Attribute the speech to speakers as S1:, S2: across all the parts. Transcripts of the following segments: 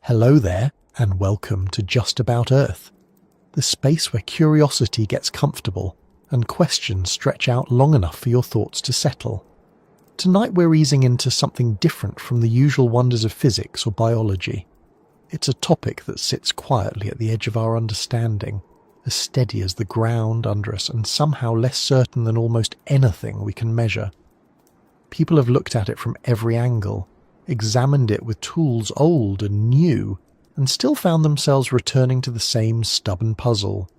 S1: Hello there, and welcome to Just About Earth, the space where curiosity gets comfortable and questions stretch out long enough for your thoughts to settle. Tonight we're easing into something different from the usual wonders of physics or biology. It's a topic that sits quietly at the edge of our understanding, as steady as the ground under us and somehow less certain than almost anything we can measure. People have looked at it from every angle, examined it with tools old and new, and still found themselves returning to the same stubborn puzzle.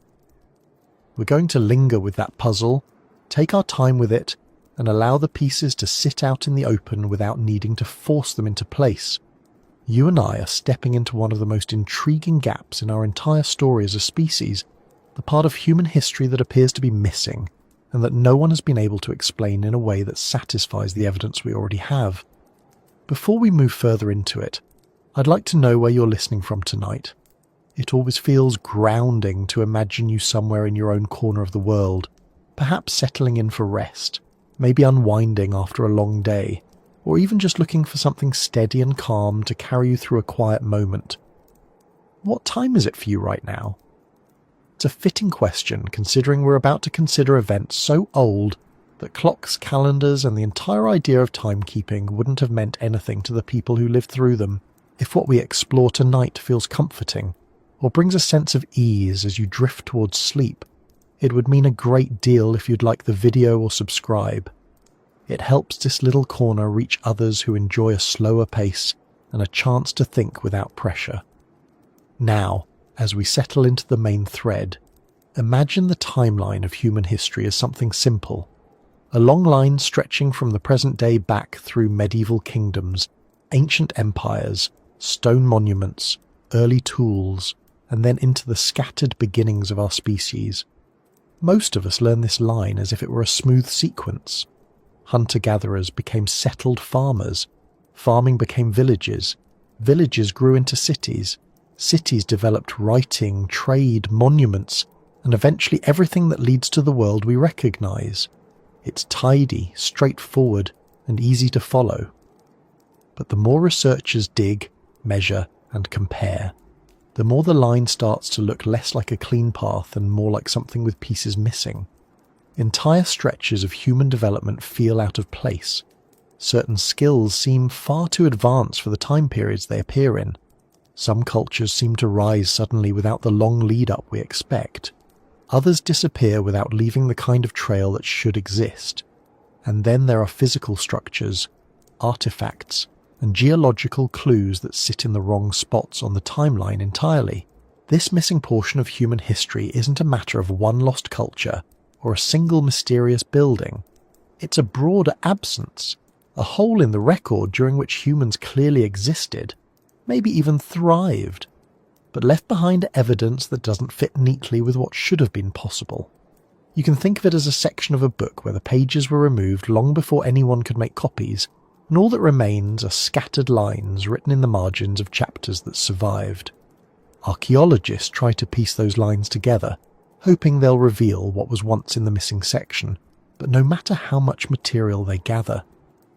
S1: We're going to linger with that puzzle, take our time with it, and allow the pieces to sit out in the open without needing to force them into place. You and I are stepping into one of the most intriguing gaps in our entire story as a species, the part of human history that appears to be missing, and that no one has been able to explain in a way that satisfies the evidence we already have. Before we move further into it, I'd like to know where you're listening from tonight. It always feels grounding to imagine you somewhere in your own corner of the world, perhaps settling in for rest, maybe unwinding after a long day, or even just looking for something steady and calm to carry you through a quiet moment. What time is it for you right now? It's a fitting question considering we're about to consider events so old that clocks, calendars, and the entire idea of timekeeping wouldn't have meant anything to the people who lived through them. If what we explore tonight feels comforting, or brings a sense of ease as you drift towards sleep, it would mean a great deal if you'd like the video or subscribe. It helps this little corner reach others who enjoy a slower pace and a chance to think without pressure. Now, as we settle into the main thread, imagine the timeline of human history as something simple. A long line stretching from the present day back through medieval kingdoms, ancient empires, stone monuments, early tools, and then into the scattered beginnings of our species. Most of us learn this line as if it were a smooth sequence. Hunter-gatherers became settled farmers, farming became villages, villages grew into cities, cities developed writing, trade, monuments, and eventually everything that leads to the world we recognize. It's tidy, straightforward, and easy to follow. But the more researchers dig, measure, and compare, the more the line starts to look less like a clean path and more like something with pieces missing. Entire stretches of human development feel out of place. Certain skills seem far too advanced for the time periods they appear in. Some cultures seem to rise suddenly without the long lead-up we expect. Others disappear without leaving the kind of trail that should exist. And then there are physical structures, artifacts, and geological clues that sit in the wrong spots on the timeline entirely. This missing portion of human history isn't a matter of one lost culture or a single mysterious building. It's a broader absence, a hole in the record during which humans clearly existed, maybe even thrived, but left behind evidence that doesn't fit neatly with what should have been possible. You can think of it as a section of a book where the pages were removed long before anyone could make copies, and all that remains are scattered lines written in the margins of chapters that survived. Archaeologists try to piece those lines together, hoping they'll reveal what was once in the missing section, but no matter how much material they gather,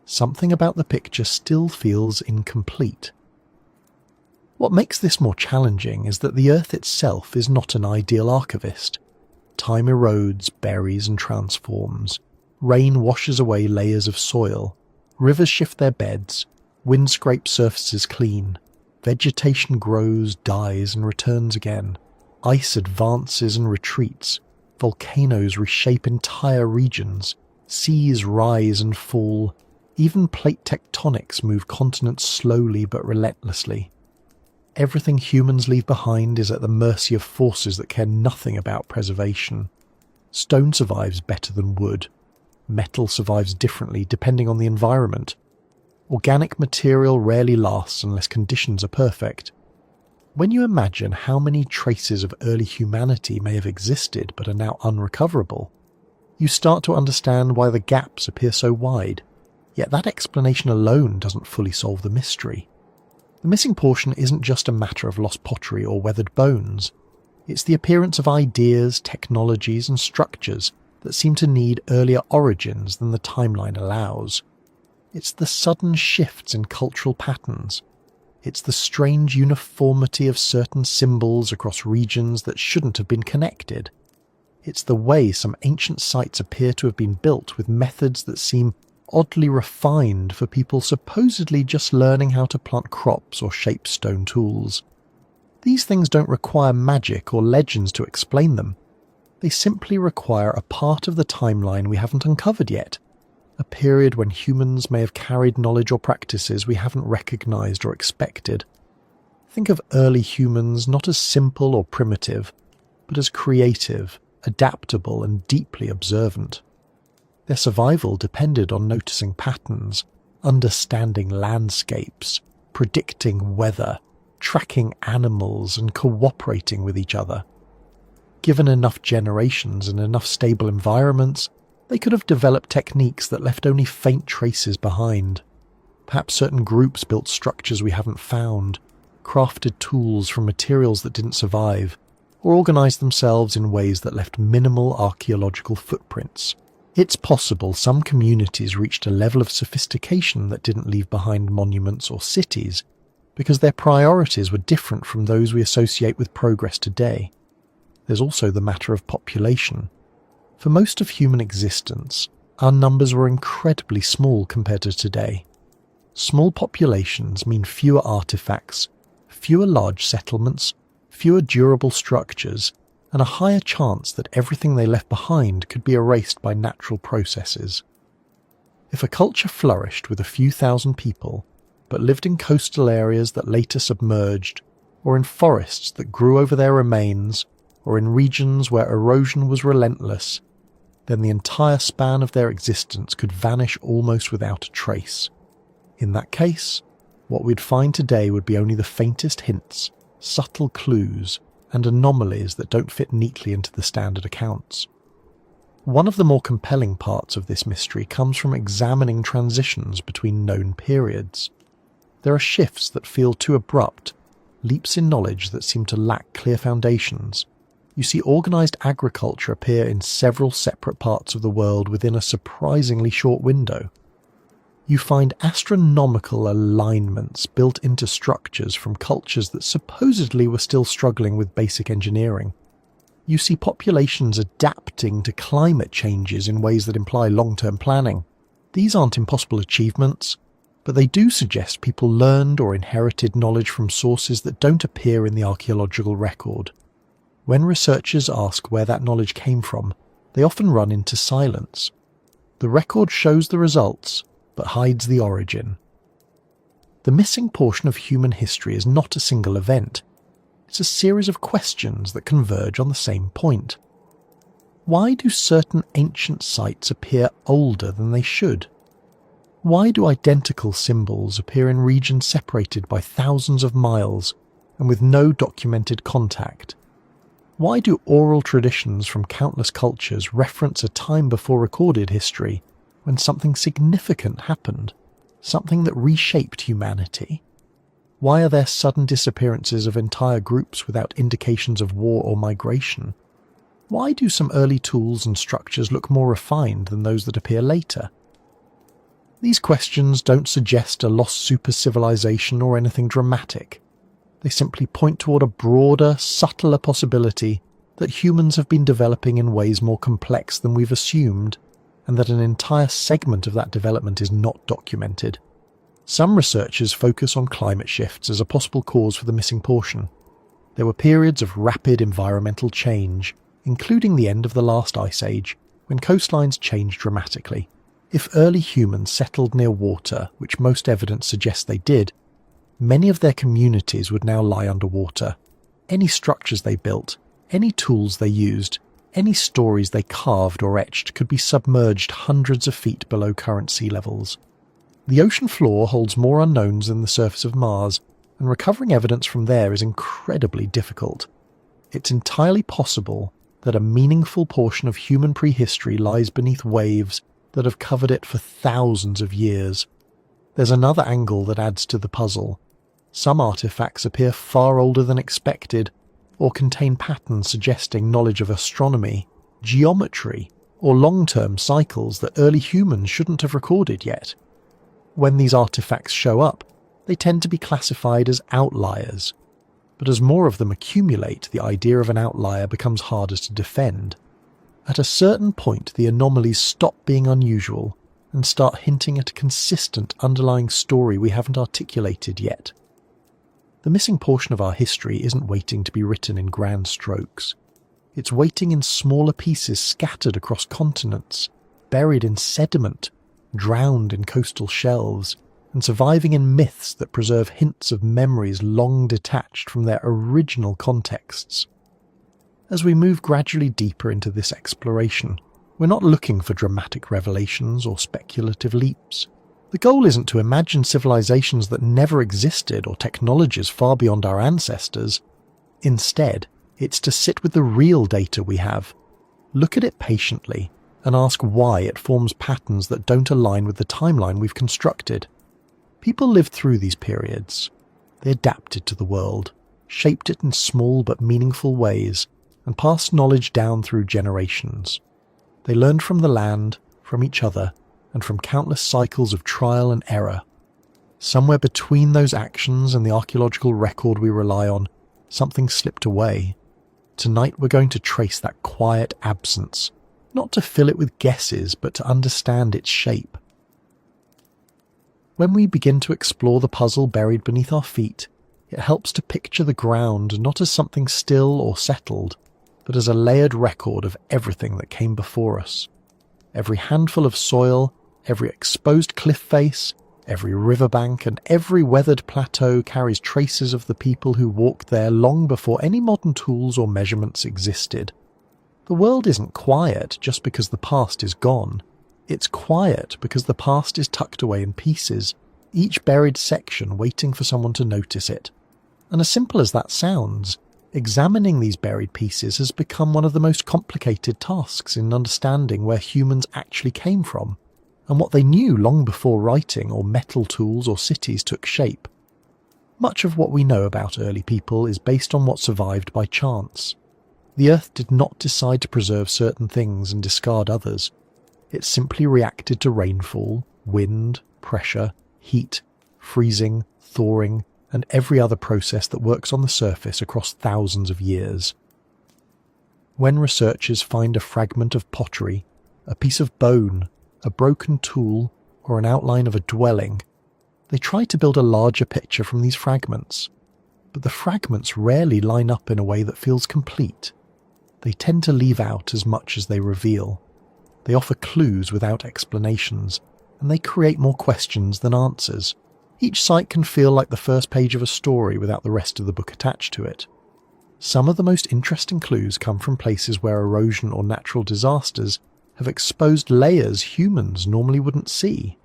S1: something about the picture still feels incomplete. What makes this more challenging is that the Earth itself is not an ideal archivist. Time erodes, buries and transforms. Rain washes away layers of soil. Rivers shift their beds. Wind scrapes surfaces clean. Vegetation grows, dies and returns again. Ice advances and retreats. Volcanoes reshape entire regions. Seas rise and fall. Even plate tectonics move continents slowly but relentlessly. Everything humans leave behind is at the mercy of forces that care nothing about preservation. Stone survives better than wood. Metal survives differently depending on the environment. Organic material rarely lasts unless conditions are perfect. When you imagine how many traces of early humanity may have existed but are now unrecoverable, you start to understand why the gaps appear so wide. Yet that explanation alone doesn't fully solve the mystery. The missing portion isn't just a matter of lost pottery or weathered bones. It's the appearance of ideas, technologies and structures that seem to need earlier origins than the timeline allows. It's the sudden shifts in cultural patterns, It's the strange uniformity of certain symbols across regions that shouldn't have been connected. It's the way some ancient sites appear to have been built with methods that seem oddly refined for people supposedly just learning how to plant crops or shape stone tools. These things don't require magic or legends to explain them. They simply require a part of the timeline we haven't uncovered yet, a period when humans may have carried knowledge or practices we haven't recognized or expected. Think of early humans not as simple or primitive, but as creative, adaptable, and deeply observant. Their survival depended on noticing patterns, understanding landscapes, predicting weather, tracking animals, and cooperating with each other. Given enough generations and enough stable environments, they could have developed techniques that left only faint traces behind. Perhaps certain groups built structures we haven't found, crafted tools from materials that didn't survive, or organized themselves in ways that left minimal archaeological footprints. It's possible some communities reached a level of sophistication that didn't leave behind monuments or cities, because their priorities were different from those we associate with progress today. There's also the matter of population. For most of human existence, our numbers were incredibly small compared to today. Small populations mean fewer artifacts, fewer large settlements, fewer durable structures, and a higher chance that everything they left behind could be erased by natural processes. If a culture flourished with a few thousand people, but lived in coastal areas that later submerged, or in forests that grew over their remains, or in regions where erosion was relentless, then the entire span of their existence could vanish almost without a trace. In that case, what we'd find today would be only the faintest hints, subtle clues, and anomalies that don't fit neatly into the standard accounts. One of the more compelling parts of this mystery comes from examining transitions between known periods. There are shifts that feel too abrupt, leaps in knowledge that seem to lack clear foundations. You see organised agriculture appear in several separate parts of the world within a surprisingly short window. You find astronomical alignments built into structures from cultures that supposedly were still struggling with basic engineering. You see populations adapting to climate changes in ways that imply long-term planning. These aren't impossible achievements, but they do suggest people learned or inherited knowledge from sources that don't appear in the archaeological record. When researchers ask where that knowledge came from, they often run into silence. The record shows the results, but hides the origin. The missing portion of human history is not a single event. It's a series of questions that converge on the same point. Why do certain ancient sites appear older than they should? Why do identical symbols appear in regions separated by thousands of miles and with no documented contact? Why do oral traditions from countless cultures reference a time before recorded history when something significant happened, something that reshaped humanity? Why are there sudden disappearances of entire groups without indications of war or migration? Why do some early tools and structures look more refined than those that appear later? These questions don't suggest a lost super-civilization or anything dramatic. They simply point toward a broader, subtler possibility that humans have been developing in ways more complex than we've assumed, and that an entire segment of that development is not documented. Some researchers focus on climate shifts as a possible cause for the missing portion. There were periods of rapid environmental change, including the end of the last ice age, when coastlines changed dramatically. If early humans settled near water, which most evidence suggests they did, many of their communities would now lie underwater. Any structures they built, any tools they used, any stories they carved or etched could be submerged hundreds of feet below current sea levels. The ocean floor holds more unknowns than the surface of Mars, and recovering evidence from there is incredibly difficult. It's entirely possible that a meaningful portion of human prehistory lies beneath waves that have covered it for thousands of years. There's another angle that adds to the puzzle. Some artifacts appear far older than expected, or contain patterns suggesting knowledge of astronomy, geometry, or long-term cycles that early humans shouldn't have recorded yet. When these artifacts show up, they tend to be classified as outliers. But as more of them accumulate, the idea of an outlier becomes harder to defend. At a certain point, the anomalies stop being unusual and start hinting at a consistent underlying story we haven't articulated yet. The missing portion of our history isn't waiting to be written in grand strokes. It's waiting in smaller pieces scattered across continents, buried in sediment, drowned in coastal shelves, and surviving in myths that preserve hints of memories long detached from their original contexts. As we move gradually deeper into this exploration, we're not looking for dramatic revelations or speculative leaps. The goal isn't to imagine civilizations that never existed or technologies far beyond our ancestors. Instead, it's to sit with the real data we have, look at it patiently, and ask why it forms patterns that don't align with the timeline we've constructed. People lived through these periods. They adapted to the world, shaped it in small but meaningful ways, and passed knowledge down through generations. They learned from the land, from each other, and from countless cycles of trial and error. Somewhere between those actions and the archaeological record we rely on, something slipped away. Tonight we're going to trace that quiet absence, not to fill it with guesses, but to understand its shape. When we begin to explore the puzzle buried beneath our feet, it helps to picture the ground not as something still or settled, but as a layered record of everything that came before us. Every handful of soil, every exposed cliff face, every riverbank, and every weathered plateau carries traces of the people who walked there long before any modern tools or measurements existed. The world isn't quiet just because the past is gone. It's quiet because the past is tucked away in pieces, each buried section waiting for someone to notice it. And as simple as that sounds, examining these buried pieces has become one of the most complicated tasks in understanding where humans actually came from, and what they knew long before writing or metal tools or cities took shape. Much of what we know about early people is based on what survived by chance. The Earth did not decide to preserve certain things and discard others. It simply reacted to rainfall, wind, pressure, heat, freezing, thawing, and every other process that works on the surface across thousands of years. When researchers find a fragment of pottery, a piece of bone, a broken tool, or an outline of a dwelling, they try to build a larger picture from these fragments. But the fragments rarely line up in a way that feels complete. They tend to leave out as much as they reveal. They offer clues without explanations, and they create more questions than answers. Each site can feel like the first page of a story without the rest of the book attached to it. Some of the most interesting clues come from places where erosion or natural disasters have exposed layers humans normally wouldn't see.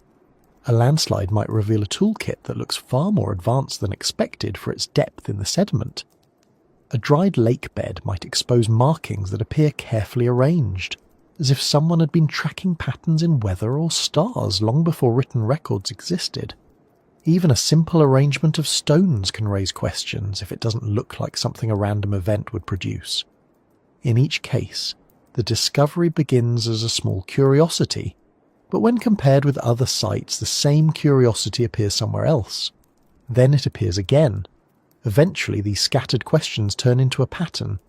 S1: A landslide might reveal a toolkit that looks far more advanced than expected for its depth in the sediment. A dried lake bed might expose markings that appear carefully arranged, as if someone had been tracking patterns in weather or stars long before written records existed. Even a simple arrangement of stones can raise questions if it doesn't look like something a random event would produce. In each case, the discovery begins as a small curiosity, but when compared with other sites, the same curiosity appears somewhere else. Then it appears again. Eventually, these scattered questions turn into a pattern.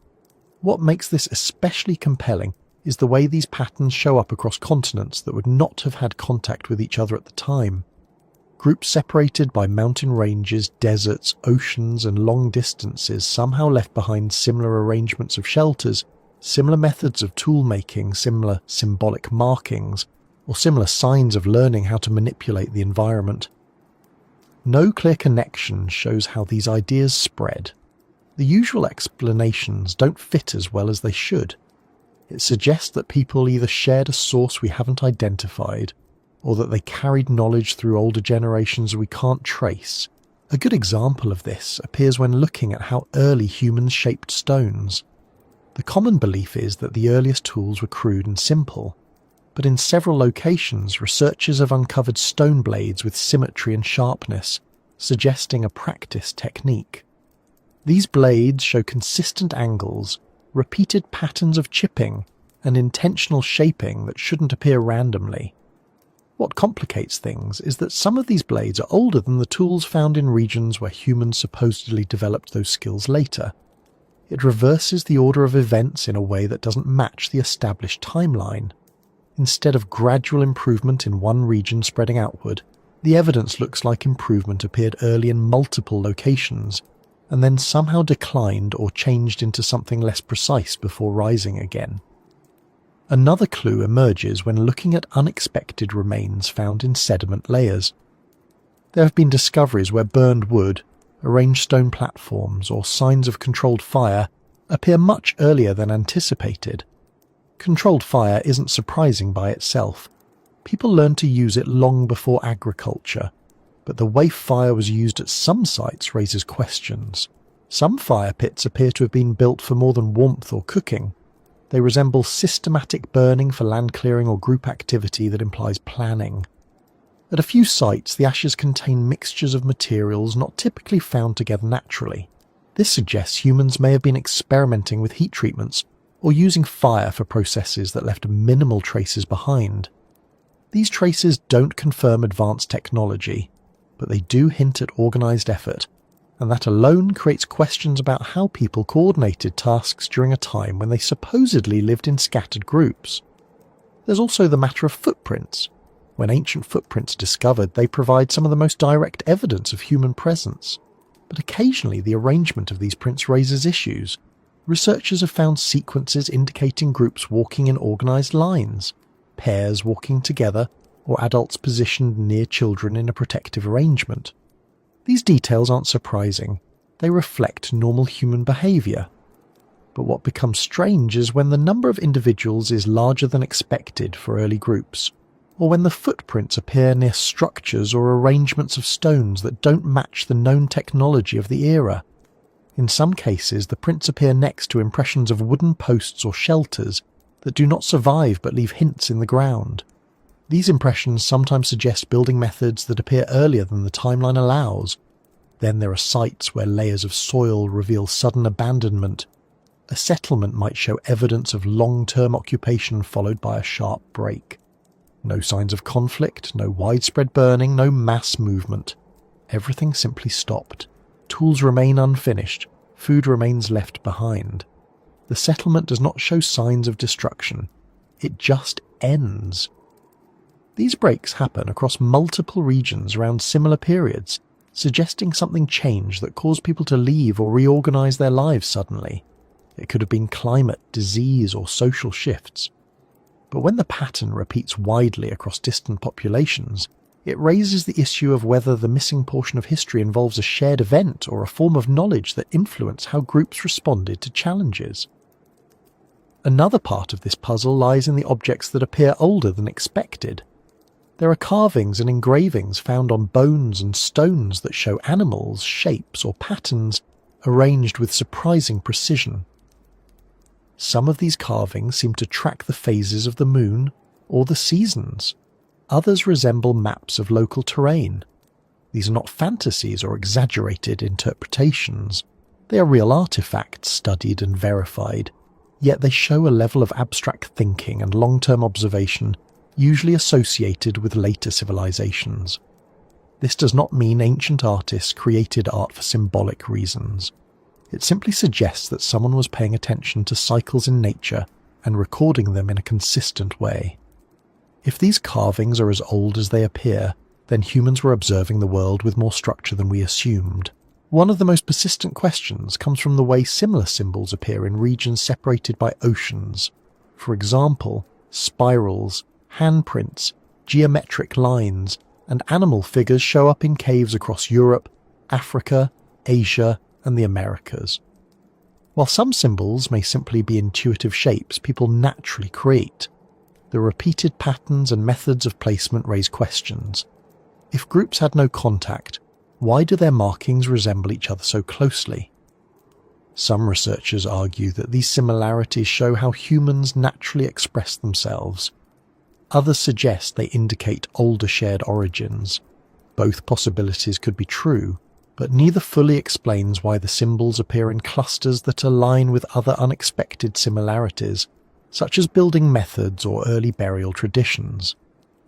S1: What makes this especially compelling is the way these patterns show up across continents that would not have had contact with each other at the time. Groups separated by mountain ranges, deserts, oceans, and long distances somehow left behind similar arrangements of shelters, similar methods of tool-making, similar symbolic markings, or similar signs of learning how to manipulate the environment. No clear connection shows how these ideas spread. The usual explanations don't fit as well as they should. It suggests that people either shared a source we haven't identified, or that they carried knowledge through older generations we can't trace. A good example of this appears when looking at how early humans shaped stones. The common belief is that the earliest tools were crude and simple, but in several locations researchers have uncovered stone blades with symmetry and sharpness, suggesting a practiced technique. These blades show consistent angles, repeated patterns of chipping, and intentional shaping that shouldn't appear randomly. What complicates things is that some of these blades are older than the tools found in regions where humans supposedly developed those skills later. It reverses the order of events in a way that doesn't match the established timeline. Instead of gradual improvement in one region spreading outward, the evidence looks like improvement appeared early in multiple locations, and then somehow declined or changed into something less precise before rising again. Another clue emerges when looking at unexpected remains found in sediment layers. There have been discoveries where burned wood, arranged stone platforms, or signs of controlled fire appear much earlier than anticipated. Controlled fire isn't surprising by itself. People learned to use it long before agriculture, but the way fire was used at some sites raises questions. Some fire pits appear to have been built for more than warmth or cooking. They resemble systematic burning for land clearing or group activity that implies planning. At a few sites, the ashes contain mixtures of materials not typically found together naturally. This suggests humans may have been experimenting with heat treatments or using fire for processes that left minimal traces behind. These traces don't confirm advanced technology, but they do hint at organised effort, and that alone creates questions about how people coordinated tasks during a time when they supposedly lived in scattered groups. There's also the matter of footprints. When ancient footprints are discovered, they provide some of the most direct evidence of human presence. But occasionally the arrangement of these prints raises issues. Researchers have found sequences indicating groups walking in organised lines, pairs walking together, or adults positioned near children in a protective arrangement. These details aren't surprising. They reflect normal human behaviour. But what becomes strange is when the number of individuals is larger than expected for early groups, or when the footprints appear near structures or arrangements of stones that don't match the known technology of the era. In some cases, the prints appear next to impressions of wooden posts or shelters that do not survive but leave hints in the ground. These impressions sometimes suggest building methods that appear earlier than the timeline allows. Then there are sites where layers of soil reveal sudden abandonment. A settlement might show evidence of long-term occupation followed by a sharp break. No signs of conflict, no widespread burning, no mass movement. Everything simply stopped. Tools remain unfinished. Food remains left behind. The settlement does not show signs of destruction. It just ends. These breaks happen across multiple regions around similar periods, suggesting something changed that caused people to leave or reorganize their lives suddenly. It could have been climate, disease, or social shifts. But when the pattern repeats widely across distant populations, it raises the issue of whether the missing portion of history involves a shared event or a form of knowledge that influenced how groups responded to challenges. Another part of this puzzle lies in the objects that appear older than expected. There are carvings and engravings found on bones and stones that show animals, shapes, or patterns arranged with surprising precision. Some of these carvings seem to track the phases of the moon or the seasons. Others resemble maps of local terrain. These are not fantasies or exaggerated interpretations. They are real artifacts studied and verified, yet they show a level of abstract thinking and long-term observation usually associated with later civilizations. This does not mean ancient artists created art for symbolic reasons. It simply suggests that someone was paying attention to cycles in nature and recording them in a consistent way. If these carvings are as old as they appear, then humans were observing the world with more structure than we assumed. One of the most persistent questions comes from the way similar symbols appear in regions separated by oceans. For example, spirals, handprints, geometric lines, and animal figures show up in caves across Europe, Africa, Asia, and the Americas. While some symbols may simply be intuitive shapes people naturally create, the repeated patterns and methods of placement raise questions. If groups had no contact, why do their markings resemble each other so closely? Some researchers argue that these similarities show how humans naturally express themselves. Others suggest they indicate older shared origins. Both possibilities could be true, but neither fully explains why the symbols appear in clusters that align with other unexpected similarities, such as building methods or early burial traditions.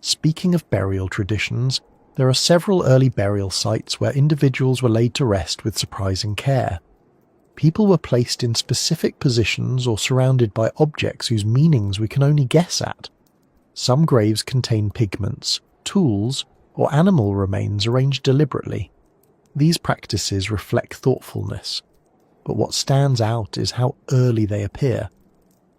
S1: Speaking of burial traditions, there are several early burial sites where individuals were laid to rest with surprising care. People were placed in specific positions or surrounded by objects whose meanings we can only guess at. Some graves contain pigments, tools, or animal remains arranged deliberately. These practices reflect thoughtfulness, but what stands out is how early they appear.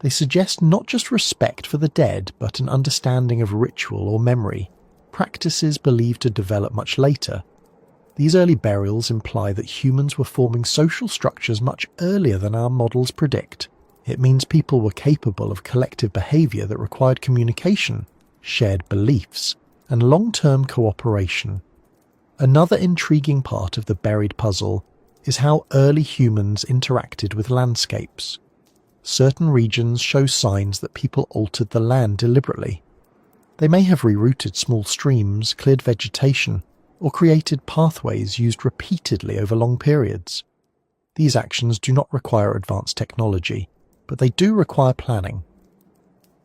S1: They suggest not just respect for the dead, but an understanding of ritual or memory, practices believed to develop much later. These early burials imply that humans were forming social structures much earlier than our models predict. It means people were capable of collective behavior that required communication, shared beliefs, and long-term cooperation. Another intriguing part of the buried puzzle is how early humans interacted with landscapes. Certain regions show signs that people altered the land deliberately. They may have rerouted small streams, cleared vegetation, or created pathways used repeatedly over long periods. These actions do not require advanced technology, but they do require planning.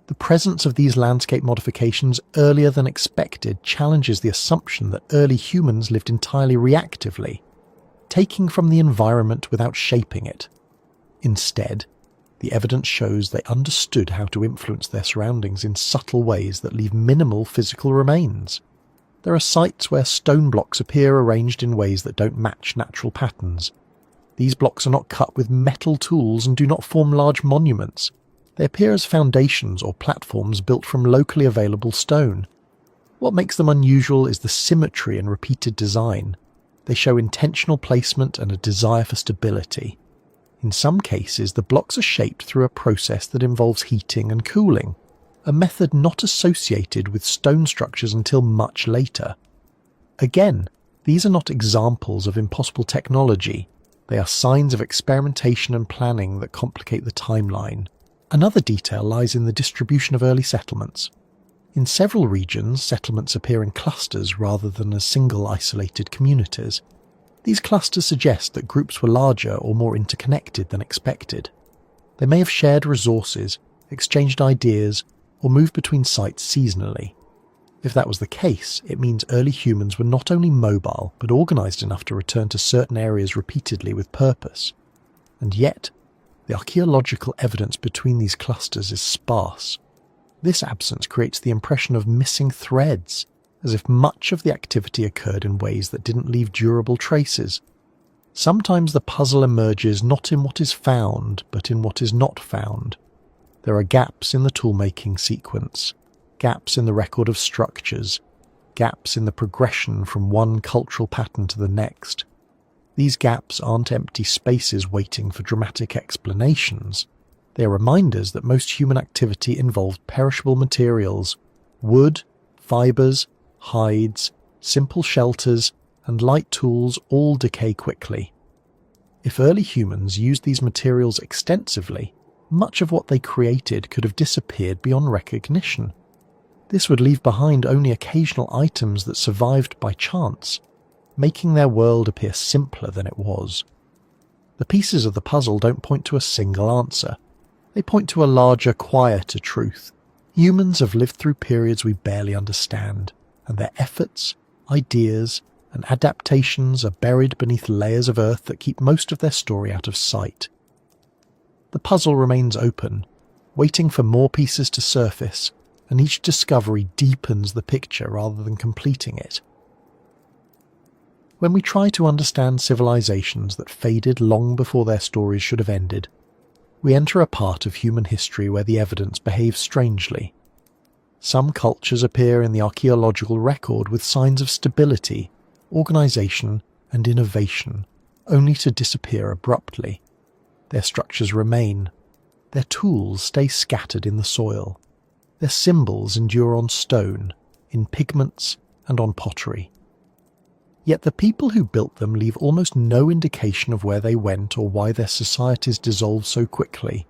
S1: The presence of these landscape modifications earlier than expected challenges the assumption that early humans lived entirely reactively, taking from the environment without shaping it. Instead, the evidence shows they understood how to influence their surroundings in subtle ways that leave minimal physical remains. There are sites where stone blocks appear arranged in ways that don't match natural patterns. These blocks are not cut with metal tools and do not form large monuments. They appear as foundations or platforms built from locally available stone. What makes them unusual is the symmetry and repeated design. They show intentional placement and a desire for stability. In some cases, the blocks are shaped through a process that involves heating and cooling, a method not associated with stone structures until much later. Again, these are not examples of impossible technology. They are signs of experimentation and planning that complicate the timeline. Another detail lies in the distribution of early settlements. In several regions, settlements appear in clusters rather than as single isolated communities. These clusters suggest that groups were larger or more interconnected than expected. They may have shared resources, exchanged ideas, or moved between sites seasonally. If that was the case, it means early humans were not only mobile, but organised enough to return to certain areas repeatedly with purpose. And yet, the archaeological evidence between these clusters is sparse. This absence creates the impression of missing threads, as if much of the activity occurred in ways that didn't leave durable traces. Sometimes the puzzle emerges not in what is found, but in what is not found. There are gaps in the tool-making sequence, gaps in the record of structures, gaps in the progression from one cultural pattern to the next. These gaps aren't empty spaces waiting for dramatic explanations. They are reminders that most human activity involved perishable materials, wood, fibres, hides, simple shelters, and light tools all decay quickly. If early humans used these materials extensively, much of what they created could have disappeared beyond recognition. This would leave behind only occasional items that survived by chance, making their world appear simpler than it was. The pieces of the puzzle don't point to a single answer. They point to a larger, quieter truth. Humans have lived through periods we barely understand, and their efforts, ideas, and adaptations are buried beneath layers of earth that keep most of their story out of sight. The puzzle remains open, waiting for more pieces to surface, and each discovery deepens the picture rather than completing it. When we try to understand civilizations that faded long before their stories should have ended, we enter a part of human history where the evidence behaves strangely. Some cultures appear in the archaeological record with signs of stability, organization, and innovation, only to disappear abruptly. Their structures remain. Their tools stay scattered in the soil. Their symbols endure on stone, in pigments, and on pottery. Yet the people who built them leave almost no indication of where they went or why their societies dissolved so quickly.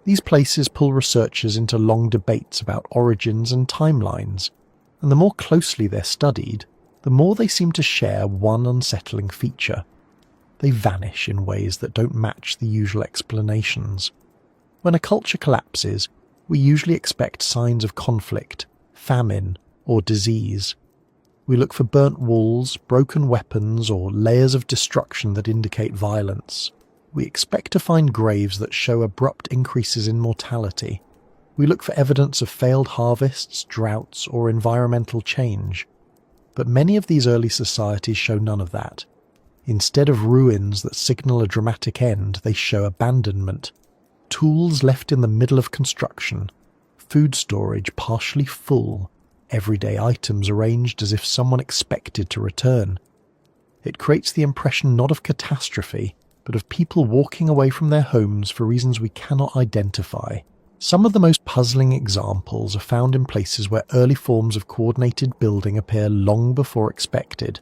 S1: These places pull researchers into long debates about origins and timelines, and the more closely they're studied, the more they seem to share one unsettling feature. They vanish in ways that don't match the usual explanations. When a culture collapses, we usually expect signs of conflict, famine, or disease. We look for burnt walls, broken weapons, or layers of destruction that indicate violence. We expect to find graves that show abrupt increases in mortality. We look for evidence of failed harvests, droughts, or environmental change. But many of these early societies show none of that. Instead of ruins that signal a dramatic end, they show abandonment. Tools left in the middle of construction, food storage partially full, everyday items arranged as if someone expected to return. It creates the impression not of catastrophe, but of people walking away from their homes for reasons we cannot identify. Some of the most puzzling examples are found in places where early forms of coordinated building appear long before expected.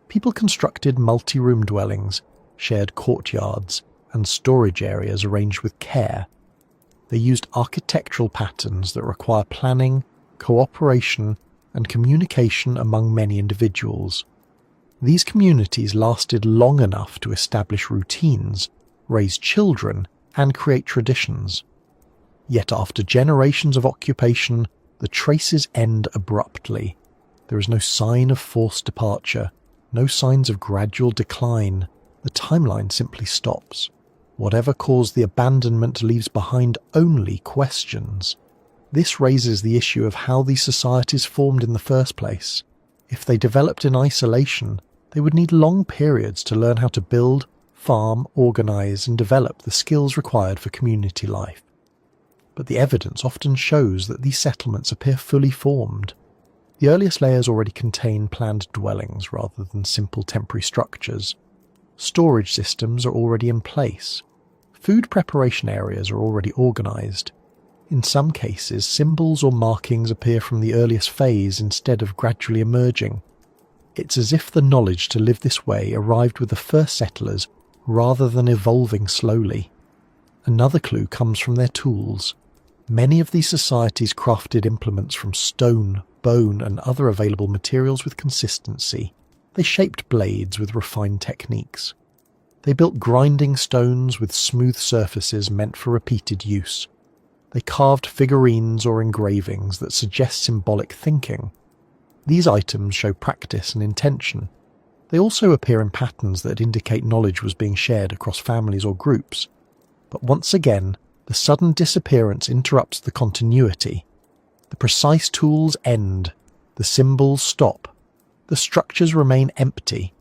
S1: People constructed multi-room dwellings, shared courtyards, and storage areas arranged with care. They used architectural patterns that require planning, cooperation, and communication among many individuals. These communities lasted long enough to establish routines, raise children, and create traditions. Yet after generations of occupation, the traces end abruptly. There is no sign of forced departure, no signs of gradual decline. The timeline simply stops. Whatever caused the abandonment leaves behind only questions. This raises the issue of how these societies formed in the first place. If they developed in isolation, they would need long periods to learn how to build, farm, organize, and develop the skills required for community life. But the evidence often shows that these settlements appear fully formed. The earliest layers already contain planned dwellings rather than simple temporary structures. Storage systems are already in place. Food preparation areas are already organized. In some cases, symbols or markings appear from the earliest phase instead of gradually emerging. It's as if the knowledge to live this way arrived with the first settlers rather than evolving slowly. Another clue comes from their tools. Many of these societies crafted implements from stone, bone, and other available materials with consistency. They shaped blades with refined techniques. They built grinding stones with smooth surfaces meant for repeated use. They carved figurines or engravings that suggest symbolic thinking. These items show practice and intention. They also appear in patterns that indicate knowledge was being shared across families or groups. But once again, the sudden disappearance interrupts the continuity. The precise tools end, the symbols stop, the structures remain empty,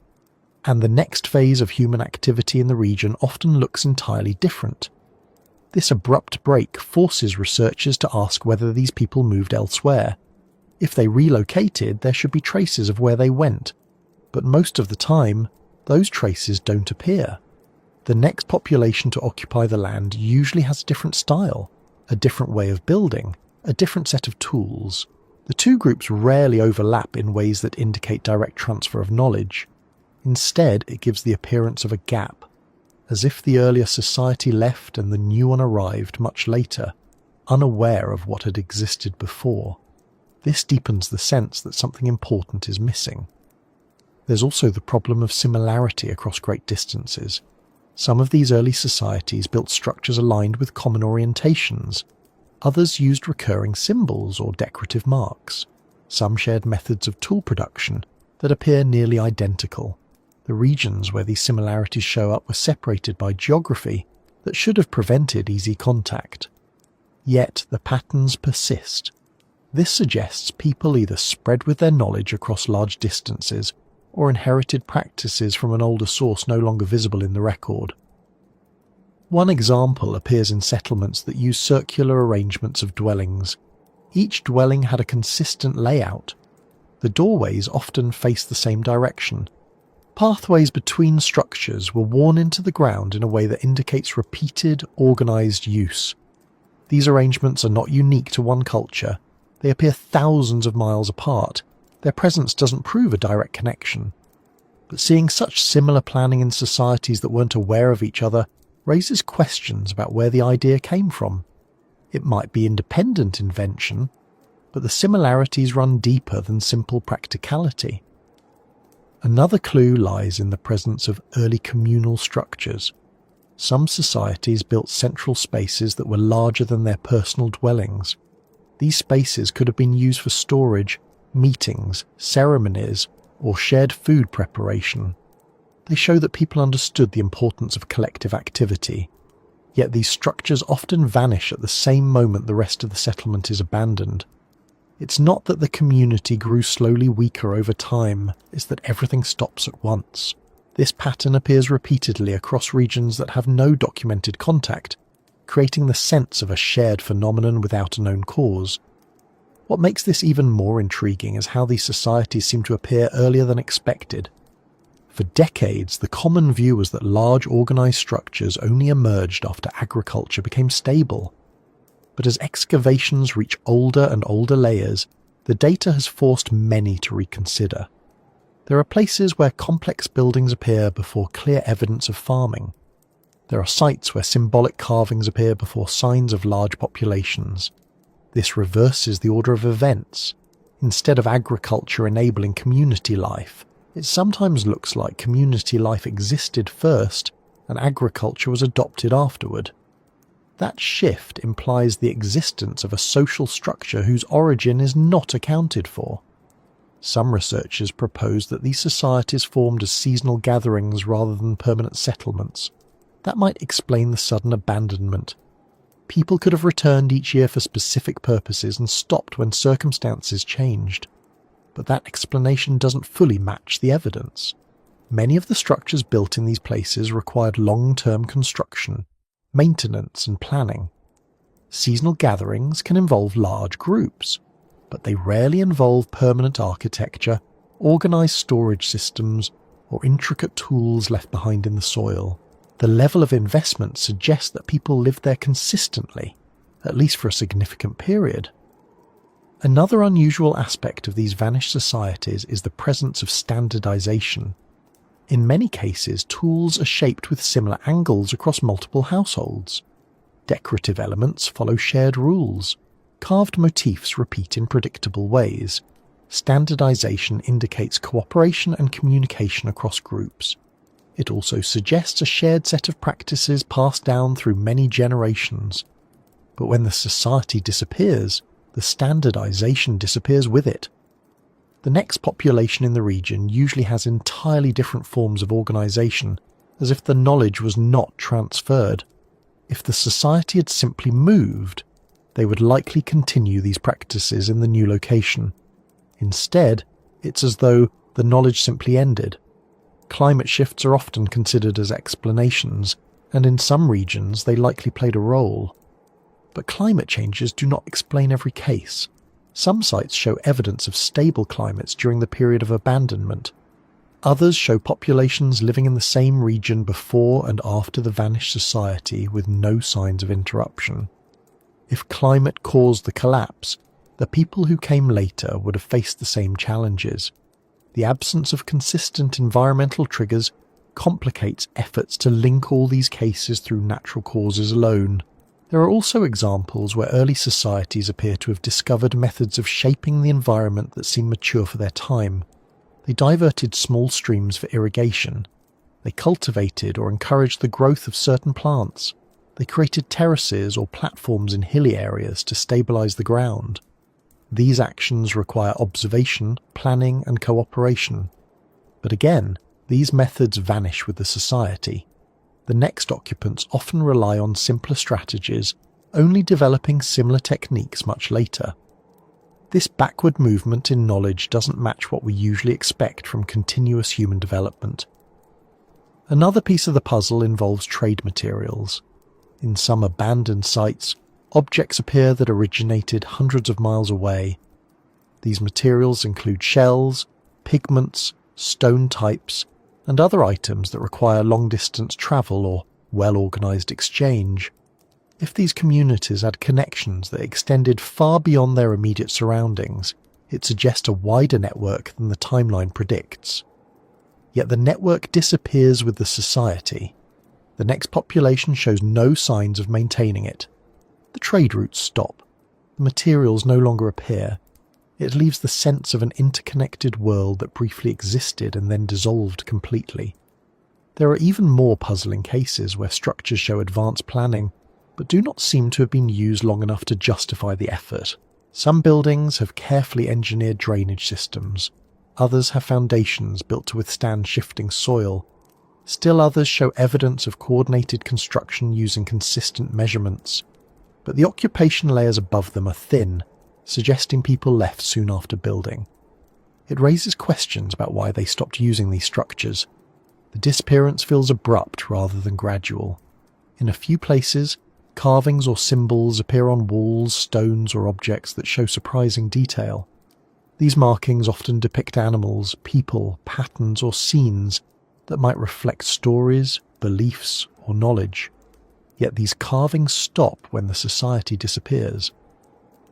S1: and the next phase of human activity in the region often looks entirely different. This abrupt break forces researchers to ask whether these people moved elsewhere. If they relocated, there should be traces of where they went, but most of the time, those traces don't appear. The next population to occupy the land usually has a different style, a different way of building, a different set of tools. The two groups rarely overlap in ways that indicate direct transfer of knowledge. Instead, it gives the appearance of a gap, as if the earlier society left and the new one arrived much later, unaware of what had existed before. This deepens the sense that something important is missing. There's also the problem of similarity across great distances. Some of these early societies built structures aligned with common orientations. Others used recurring symbols or decorative marks. Some shared methods of tool production that appear nearly identical. The regions where these similarities show up were separated by geography that should have prevented easy contact. Yet the patterns persist. This suggests people either spread with their knowledge across large distances or inherited practices from an older source no longer visible in the record. One example appears in settlements that use circular arrangements of dwellings. Each dwelling had a consistent layout. The doorways often faced the same direction. Pathways between structures were worn into the ground in a way that indicates repeated, organised use. These arrangements are not unique to one culture. They appear thousands of miles apart. Their presence doesn't prove a direct connection. But seeing such similar planning in societies that weren't aware of each other raises questions about where the idea came from. It might be independent invention, but the similarities run deeper than simple practicality. Another clue lies in the presence of early communal structures. Some societies built central spaces that were larger than their personal dwellings. These spaces could have been used for storage, meetings, ceremonies, or shared food preparation. They show that people understood the importance of collective activity, yet these structures often vanish at the same moment the rest of the settlement is abandoned. It's not that the community grew slowly weaker over time, it's that everything stops at once. This pattern appears repeatedly across regions that have no documented contact, creating the sense of a shared phenomenon without a known cause. What makes this even more intriguing is how these societies seem to appear earlier than expected. For decades, the common view was that large organized structures only emerged after agriculture became stable. But as excavations reach older and older layers, the data has forced many to reconsider. There are places where complex buildings appear before clear evidence of farming. There are sites where symbolic carvings appear before signs of large populations. This reverses the order of events. Instead of agriculture enabling community life, it sometimes looks like community life existed first and agriculture was adopted afterward. That shift implies the existence of a social structure whose origin is not accounted for. Some researchers propose that these societies formed as seasonal gatherings rather than permanent settlements. That might explain the sudden abandonment. People could have returned each year for specific purposes and stopped when circumstances changed. But that explanation doesn't fully match the evidence. Many of the structures built in these places required long-term construction, maintenance and planning. Seasonal gatherings can involve large groups, but they rarely involve permanent architecture, organized storage systems, or intricate tools left behind in the soil. The level of investment suggests that people lived there consistently, at least for a significant period. Another unusual aspect of these vanished societies is the presence of standardization. In many cases, tools are shaped with similar angles across multiple households. Decorative elements follow shared rules. Carved motifs repeat in predictable ways. Standardization indicates cooperation and communication across groups. It also suggests a shared set of practices passed down through many generations. But when the society disappears, the standardization disappears with it. The next population in the region usually has entirely different forms of organization, as if the knowledge was not transferred. If the society had simply moved, they would likely continue these practices in the new location. Instead, it's as though the knowledge simply ended. Climate shifts are often considered as explanations, and in some regions they likely played a role. But climate changes do not explain every case. Some sites show evidence of stable climates during the period of abandonment. Others show populations living in the same region before and after the vanished society with no signs of interruption. If climate caused the collapse, the people who came later would have faced the same challenges. The absence of consistent environmental triggers complicates efforts to link all these cases through natural causes alone. There are also examples where early societies appear to have discovered methods of shaping the environment that seem mature for their time. They diverted small streams for irrigation. They cultivated or encouraged the growth of certain plants. They created terraces or platforms in hilly areas to stabilize the ground. These actions require observation, planning, and cooperation. But again, these methods vanish with the society. The next occupants often rely on simpler strategies, only developing similar techniques much later. This backward movement in knowledge doesn't match what we usually expect from continuous human development. Another piece of the puzzle involves trade materials. In some abandoned sites, objects appear that originated hundreds of miles away. These materials include shells, pigments, stone types, and other items that require long-distance travel or well-organized exchange. If these communities had connections that extended far beyond their immediate surroundings, it suggests a wider network than the timeline predicts. Yet the network disappears with the society. The next population shows no signs of maintaining it. The trade routes stop. The materials no longer appear. It leaves the sense of an interconnected world that briefly existed and then dissolved completely. There are even more puzzling cases where structures show advanced planning, but do not seem to have been used long enough to justify the effort. Some buildings have carefully engineered drainage systems, others have foundations built to withstand shifting soil. Still others show evidence of coordinated construction using consistent measurements, but the occupation layers above them are thin, suggesting people left soon after building. It raises questions about why they stopped using these structures. The disappearance feels abrupt rather than gradual. In a few places, carvings or symbols appear on walls, stones, or objects that show surprising detail. These markings often depict animals, people, patterns, or scenes that might reflect stories, beliefs, or knowledge. Yet these carvings stop when the society disappears.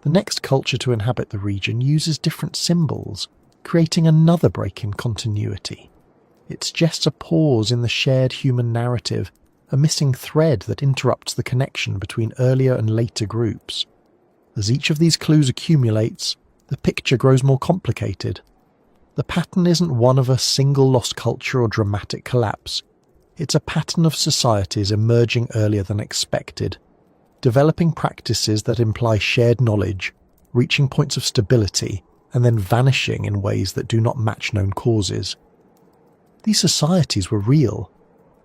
S1: The next culture to inhabit the region uses different symbols, creating another break in continuity. It suggests a pause in the shared human narrative, a missing thread that interrupts the connection between earlier and later groups. As each of these clues accumulates, the picture grows more complicated. The pattern isn't one of a single lost culture or dramatic collapse. It's a pattern of societies emerging earlier than expected, developing practices that imply shared knowledge, reaching points of stability, and then vanishing in ways that do not match known causes. These societies were real.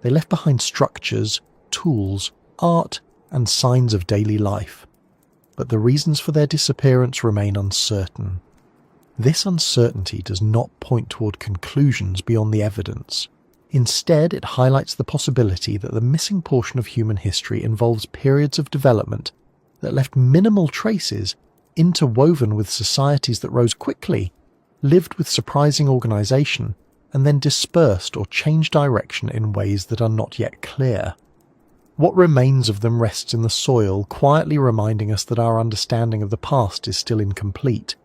S1: They left behind structures, tools, art, and signs of daily life. But the reasons for their disappearance remain uncertain. This uncertainty does not point toward conclusions beyond the evidence. Instead, it highlights the possibility that the missing portion of human history involves periods of development that left minimal traces, interwoven with societies that rose quickly, lived with surprising organization, and then dispersed or changed direction in ways that are not yet clear. What remains of them rests in the soil, quietly reminding us that our understanding of the past is still incomplete.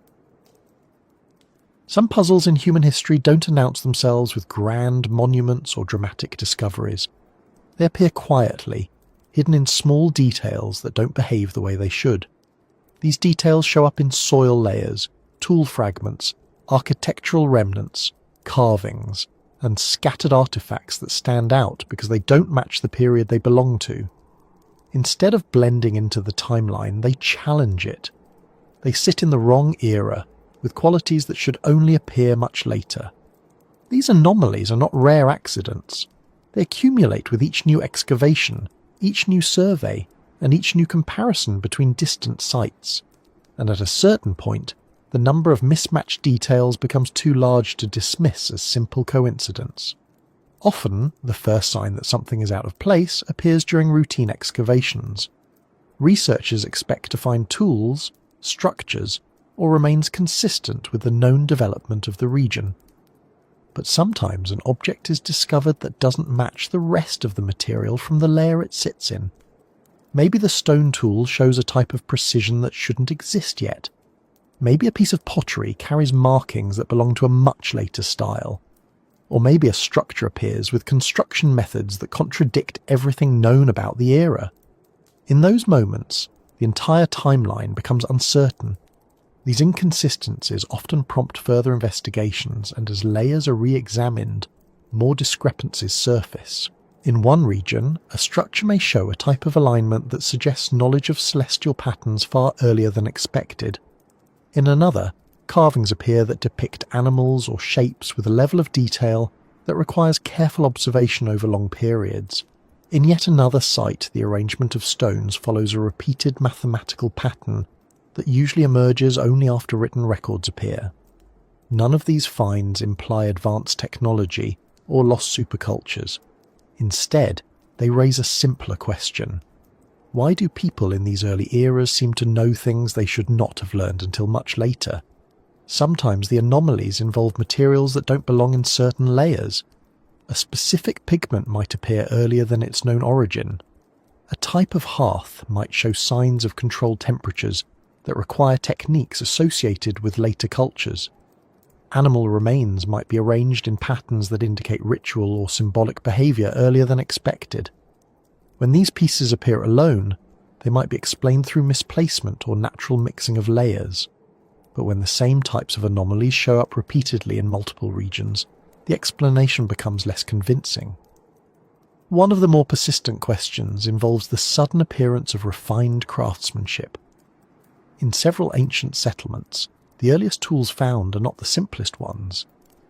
S1: Some puzzles in human history don't announce themselves with grand monuments or dramatic discoveries. They appear quietly, hidden in small details that don't behave the way they should. These details show up in soil layers, tool fragments, architectural remnants, carvings, and scattered artifacts that stand out because they don't match the period they belong to. Instead of blending into the timeline, they challenge it. They sit in the wrong era, with qualities that should only appear much later. These anomalies are not rare accidents. They accumulate with each new excavation, each new survey, and each new comparison between distant sites. And at a certain point, the number of mismatched details becomes too large to dismiss as simple coincidence. Often, the first sign that something is out of place appears during routine excavations. Researchers expect to find tools, structures, or remains consistent with the known development of the region. But sometimes an object is discovered that doesn't match the rest of the material from the layer it sits in. Maybe the stone tool shows a type of precision that shouldn't exist yet. Maybe a piece of pottery carries markings that belong to a much later style. Or maybe a structure appears with construction methods that contradict everything known about the era. In those moments, the entire timeline becomes uncertain. These inconsistencies often prompt further investigations, and as layers are re-examined, more discrepancies surface. In one region, a structure may show a type of alignment that suggests knowledge of celestial patterns far earlier than expected. In another, carvings appear that depict animals or shapes with a level of detail that requires careful observation over long periods. In yet another site, the arrangement of stones follows a repeated mathematical pattern that usually emerges only after written records appear. None of these finds imply advanced technology or lost supercultures. Instead, they raise a simpler question. Why do people in these early eras seem to know things they should not have learned until much later? Sometimes the anomalies involve materials that don't belong in certain layers. A specific pigment might appear earlier than its known origin. A type of hearth might show signs of controlled temperatures that require techniques associated with later cultures. Animal remains might be arranged in patterns that indicate ritual or symbolic behavior earlier than expected. When these pieces appear alone, they might be explained through misplacement or natural mixing of layers. But when the same types of anomalies show up repeatedly in multiple regions, the explanation becomes less convincing. One of the more persistent questions involves the sudden appearance of refined craftsmanship. In several ancient settlements, the earliest tools found are not the simplest ones.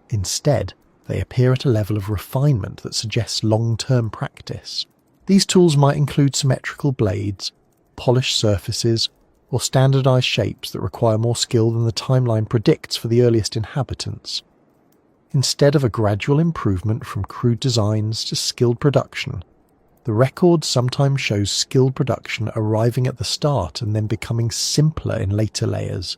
S1: Instead, they appear at a level of refinement that suggests long-term practice. These tools might include symmetrical blades, polished surfaces, or standardized shapes that require more skill than the timeline predicts for the earliest inhabitants. Instead of a gradual improvement from crude designs to skilled production, the record sometimes shows skilled production arriving at the start and then becoming simpler in later layers.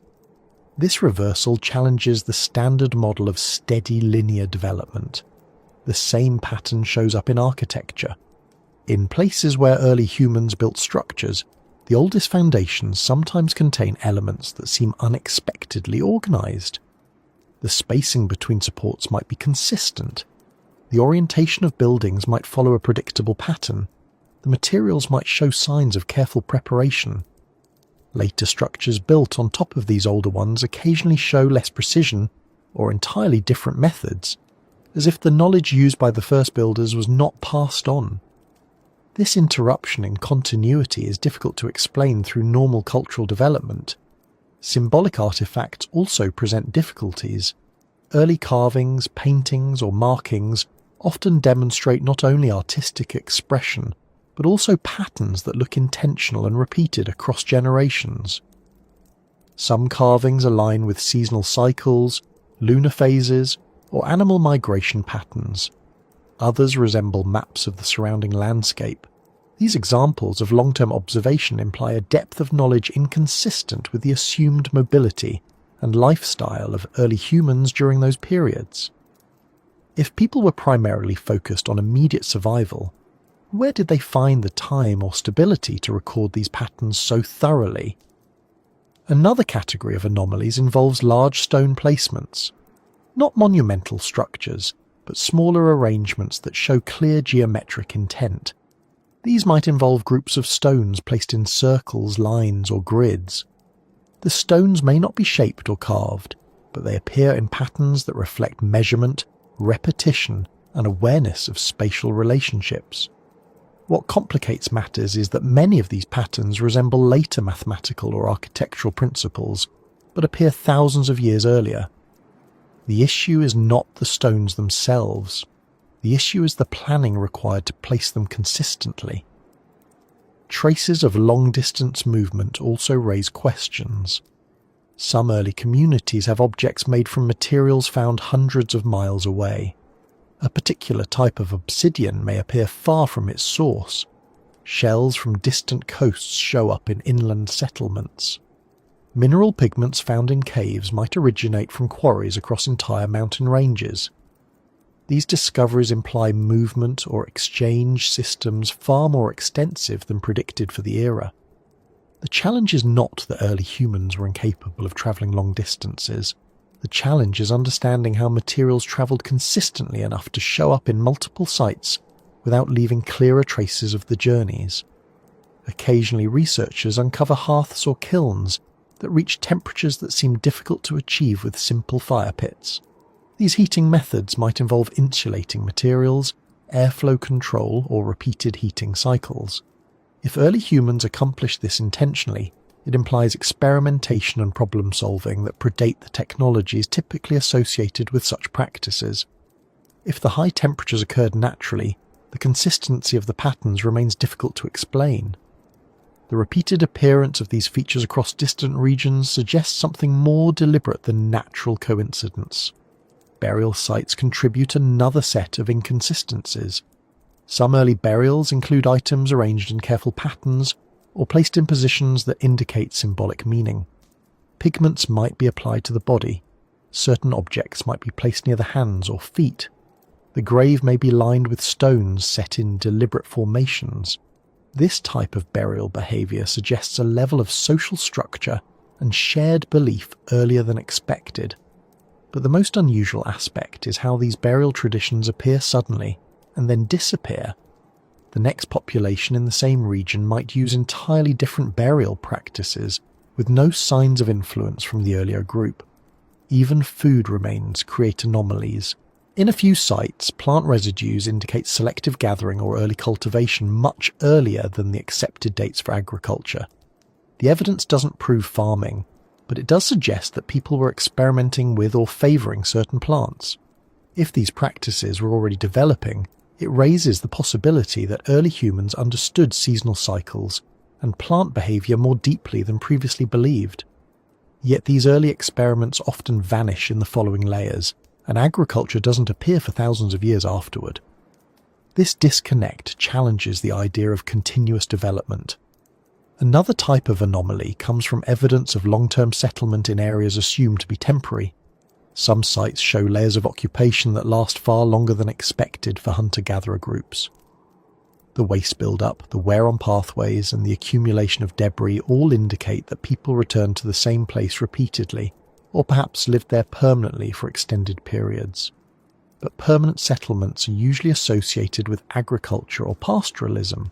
S1: This reversal challenges the standard model of steady linear development. The same pattern shows up in architecture. In places where early humans built structures, the oldest foundations sometimes contain elements that seem unexpectedly organized. The spacing between supports might be consistent. The orientation of buildings might follow a predictable pattern. The materials might show signs of careful preparation. Later structures built on top of these older ones occasionally show less precision or entirely different methods, as if the knowledge used by the first builders was not passed on. This interruption in continuity is difficult to explain through normal cultural development. Symbolic artifacts also present difficulties. Early carvings, paintings, or markings often demonstrate not only artistic expression, but also patterns that look intentional and repeated across generations. Some carvings align with seasonal cycles, lunar phases, or animal migration patterns. Others resemble maps of the surrounding landscape. These examples of long-term observation imply a depth of knowledge inconsistent with the assumed mobility and lifestyle of early humans during those periods. If people were primarily focused on immediate survival, where did they find the time or stability to record these patterns so thoroughly? Another category of anomalies involves large stone placements. Not monumental structures, but smaller arrangements that show clear geometric intent. These might involve groups of stones placed in circles, lines, or grids. The stones may not be shaped or carved, but they appear in patterns that reflect measurement, repetition, and awareness of spatial relationships. What complicates matters is that many of these patterns resemble later mathematical or architectural principles, but appear thousands of years earlier. The issue is not the stones themselves. The issue is the planning required to place them consistently. Traces of long-distance movement also raise questions. Some early communities have objects made from materials found hundreds of miles away. A particular type of obsidian may appear far from its source. Shells from distant coasts show up in inland settlements. Mineral pigments found in caves might originate from quarries across entire mountain ranges. These discoveries imply movement or exchange systems far more extensive than predicted for the era. The challenge is not that early humans were incapable of travelling long distances. The challenge is understanding how materials travelled consistently enough to show up in multiple sites without leaving clearer traces of the journeys. Occasionally researchers uncover hearths or kilns that reach temperatures that seem difficult to achieve with simple fire pits. These heating methods might involve insulating materials, airflow control, or repeated heating cycles. If early humans accomplished this intentionally, it implies experimentation and problem-solving that predate the technologies typically associated with such practices. If the high temperatures occurred naturally, the consistency of the patterns remains difficult to explain. The repeated appearance of these features across distant regions suggests something more deliberate than natural coincidence. Burial sites contribute another set of inconsistencies. Some early burials include items arranged in careful patterns or placed in positions that indicate symbolic meaning. Pigments might be applied to the body. Certain objects might be placed near the hands or feet. The grave may be lined with stones set in deliberate formations. This type of burial behaviour suggests a level of social structure and shared belief earlier than expected. But the most unusual aspect is how these burial traditions appear suddenly and then disappear. The next population in the same region might use entirely different burial practices with no signs of influence from the earlier group. Even food remains create anomalies. In a few sites, plant residues indicate selective gathering or early cultivation much earlier than the accepted dates for agriculture. The evidence doesn't prove farming, but it does suggest that people were experimenting with or favouring certain plants. If these practices were already developing, it raises the possibility that early humans understood seasonal cycles and plant behaviour more deeply than previously believed. Yet these early experiments often vanish in the following layers, and agriculture doesn't appear for thousands of years afterward. This disconnect challenges the idea of continuous development. Another type of anomaly comes from evidence of long-term settlement in areas assumed to be temporary. Some sites show layers of occupation that last far longer than expected for hunter-gatherer groups. The waste build-up, the wear on pathways, and the accumulation of debris all indicate that people returned to the same place repeatedly, or perhaps lived there permanently for extended periods. But permanent settlements are usually associated with agriculture or pastoralism.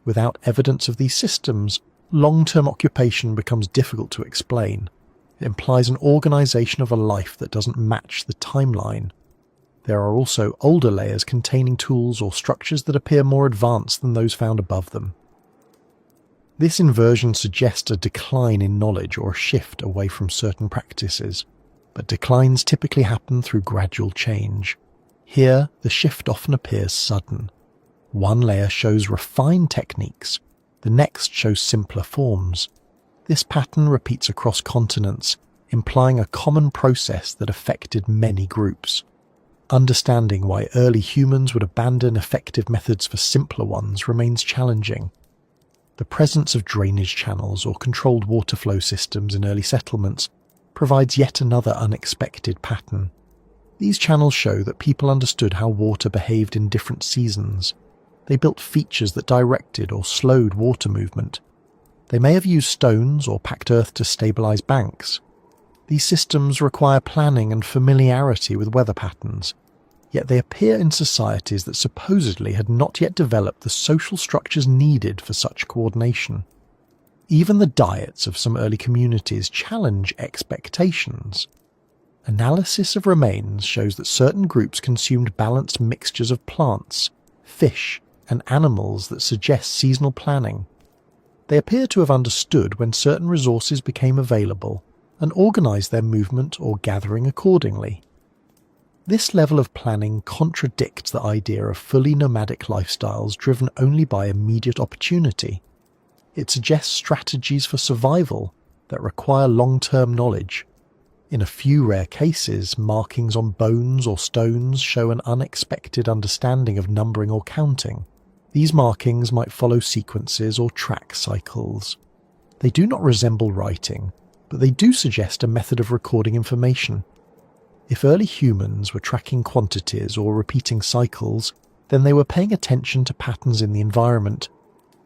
S1: Without evidence of these systems, long-term occupation becomes difficult to explain. It implies an organisation of a life that doesn't match the timeline. There are also older layers containing tools or structures that appear more advanced than those found above them. This inversion suggests a decline in knowledge or a shift away from certain practices, but declines typically happen through gradual change. Here, the shift often appears sudden. One layer shows refined techniques, the next shows simpler forms. This pattern repeats across continents, implying a common process that affected many groups. Understanding why early humans would abandon effective methods for simpler ones remains challenging. The presence of drainage channels or controlled water flow systems in early settlements provides yet another unexpected pattern. These channels show that people understood how water behaved in different seasons. They built features that directed or slowed water movement. They may have used stones or packed earth to stabilise banks. These systems require planning and familiarity with weather patterns, yet they appear in societies that supposedly had not yet developed the social structures needed for such coordination. Even the diets of some early communities challenge expectations. Analysis of remains shows that certain groups consumed balanced mixtures of plants, fish, and animals that suggest seasonal planning. They appear to have understood when certain resources became available and organised their movement or gathering accordingly. This level of planning contradicts the idea of fully nomadic lifestyles driven only by immediate opportunity. It suggests strategies for survival that require long-term knowledge. In a few rare cases, markings on bones or stones show an unexpected understanding of numbering or counting. These markings might follow sequences or track cycles. They do not resemble writing, but they do suggest a method of recording information. If early humans were tracking quantities or repeating cycles, then they were paying attention to patterns in the environment.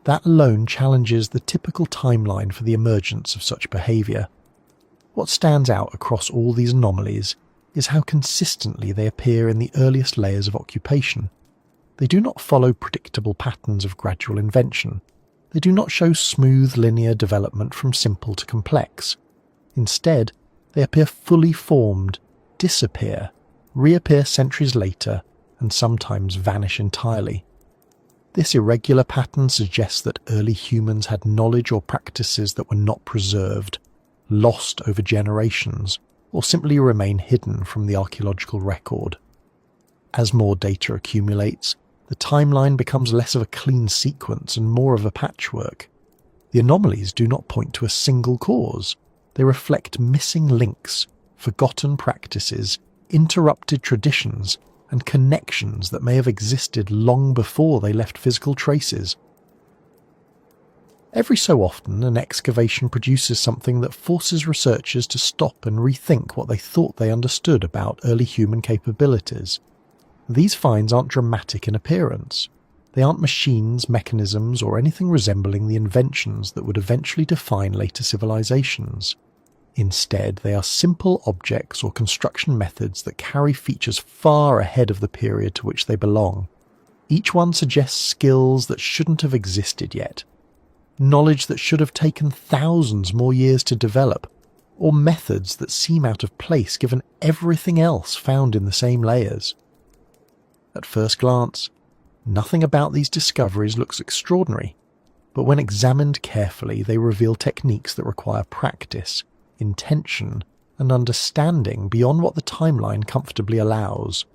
S1: That alone challenges the typical timeline for the emergence of such behaviour. What stands out across all these anomalies is how consistently they appear in the earliest layers of occupation. They do not follow predictable patterns of gradual invention. They do not show smooth linear development from simple to complex. Instead, they appear fully formed, disappear, reappear centuries later, and sometimes vanish entirely. This irregular pattern suggests that early humans had knowledge or practices that were not preserved, lost over generations, or simply remain hidden from the archaeological record. As more data accumulates, the timeline becomes less of a clean sequence and more of a patchwork. The anomalies do not point to a single cause. They reflect missing links, forgotten practices, interrupted traditions, and connections that may have existed long before they left physical traces. Every so often, an excavation produces something that forces researchers to stop and rethink what they thought they understood about early human capabilities. These finds aren't dramatic in appearance. They aren't machines, mechanisms, or anything resembling the inventions that would eventually define later civilizations. Instead, they are simple objects or construction methods that carry features far ahead of the period to which they belong. Each one suggests skills that shouldn't have existed yet, knowledge that should have taken thousands more years to develop, or methods that seem out of place given everything else found in the same layers. At first glance, nothing about these discoveries looks extraordinary. but when examined carefully, they reveal techniques that require practice, intention, and understanding beyond what the timeline comfortably allows.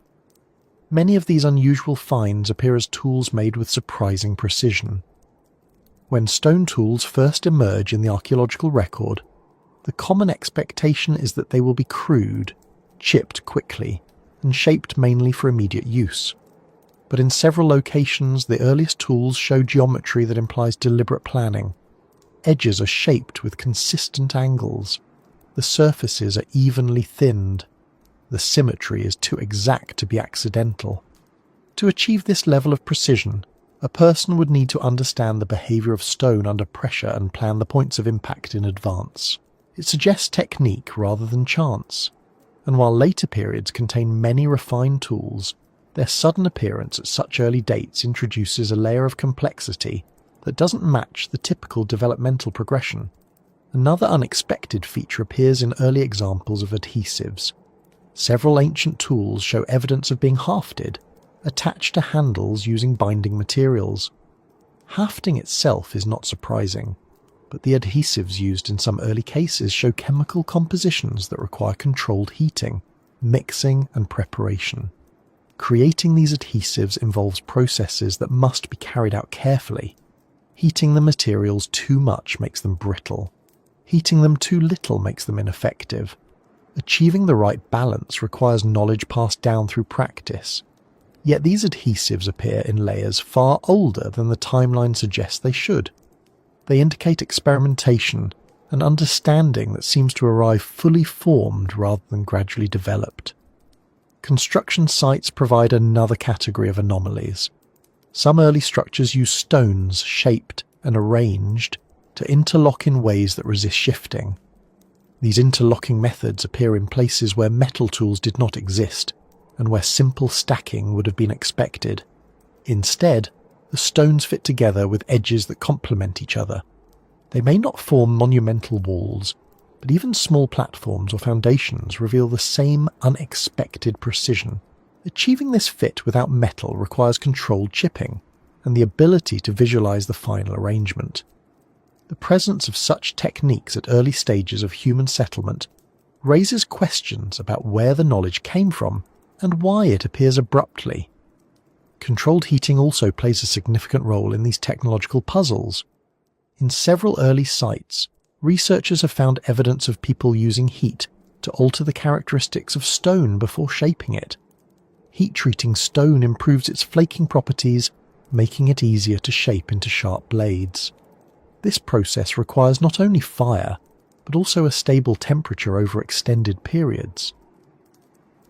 S1: Many of these unusual finds appear as tools made with surprising precision. When stone tools first emerge in the archaeological record, the common expectation is that they will be crude, chipped quickly, and shaped mainly for immediate use. But in several locations, the earliest tools show geometry that implies deliberate planning. Edges are shaped with consistent angles. The surfaces are evenly thinned. The symmetry is too exact to be accidental. To achieve this level of precision, a person would need to understand the behavior of stone under pressure and plan the points of impact in advance. It suggests technique rather than chance. And while later periods contain many refined tools, their sudden appearance at such early dates introduces a layer of complexity that doesn't match the typical developmental progression. Another unexpected feature appears in early examples of adhesives. Several ancient tools show evidence of being hafted, attached to handles using binding materials. Hafting itself is not surprising, but the adhesives used in some early cases show chemical compositions that require controlled heating, mixing, and preparation. Creating these adhesives involves processes that must be carried out carefully. Heating the materials too much makes them brittle. Heating them too little makes them ineffective. Achieving the right balance requires knowledge passed down through practice. Yet these adhesives appear in layers far older than the timeline suggests they should. They indicate experimentation and understanding that seems to arrive fully formed rather than gradually developed. Construction sites provide another category of anomalies. Some early structures use stones shaped and arranged to interlock in ways that resist shifting. These interlocking methods appear in places where metal tools did not exist and where simple stacking would have been expected. Instead, the stones fit together with edges that complement each other. They may not form monumental walls, but even small platforms or foundations reveal the same unexpected precision. Achieving this fit without metal requires controlled chipping and the ability to visualize the final arrangement. The presence of such techniques at early stages of human settlement raises questions about where the knowledge came from and why it appears abruptly. Controlled heating also plays a significant role in these technological puzzles. In several early sites, researchers have found evidence of people using heat to alter the characteristics of stone before shaping it. Heat-treating stone improves its flaking properties, making it easier to shape into sharp blades. This process requires not only fire, but also a stable temperature over extended periods.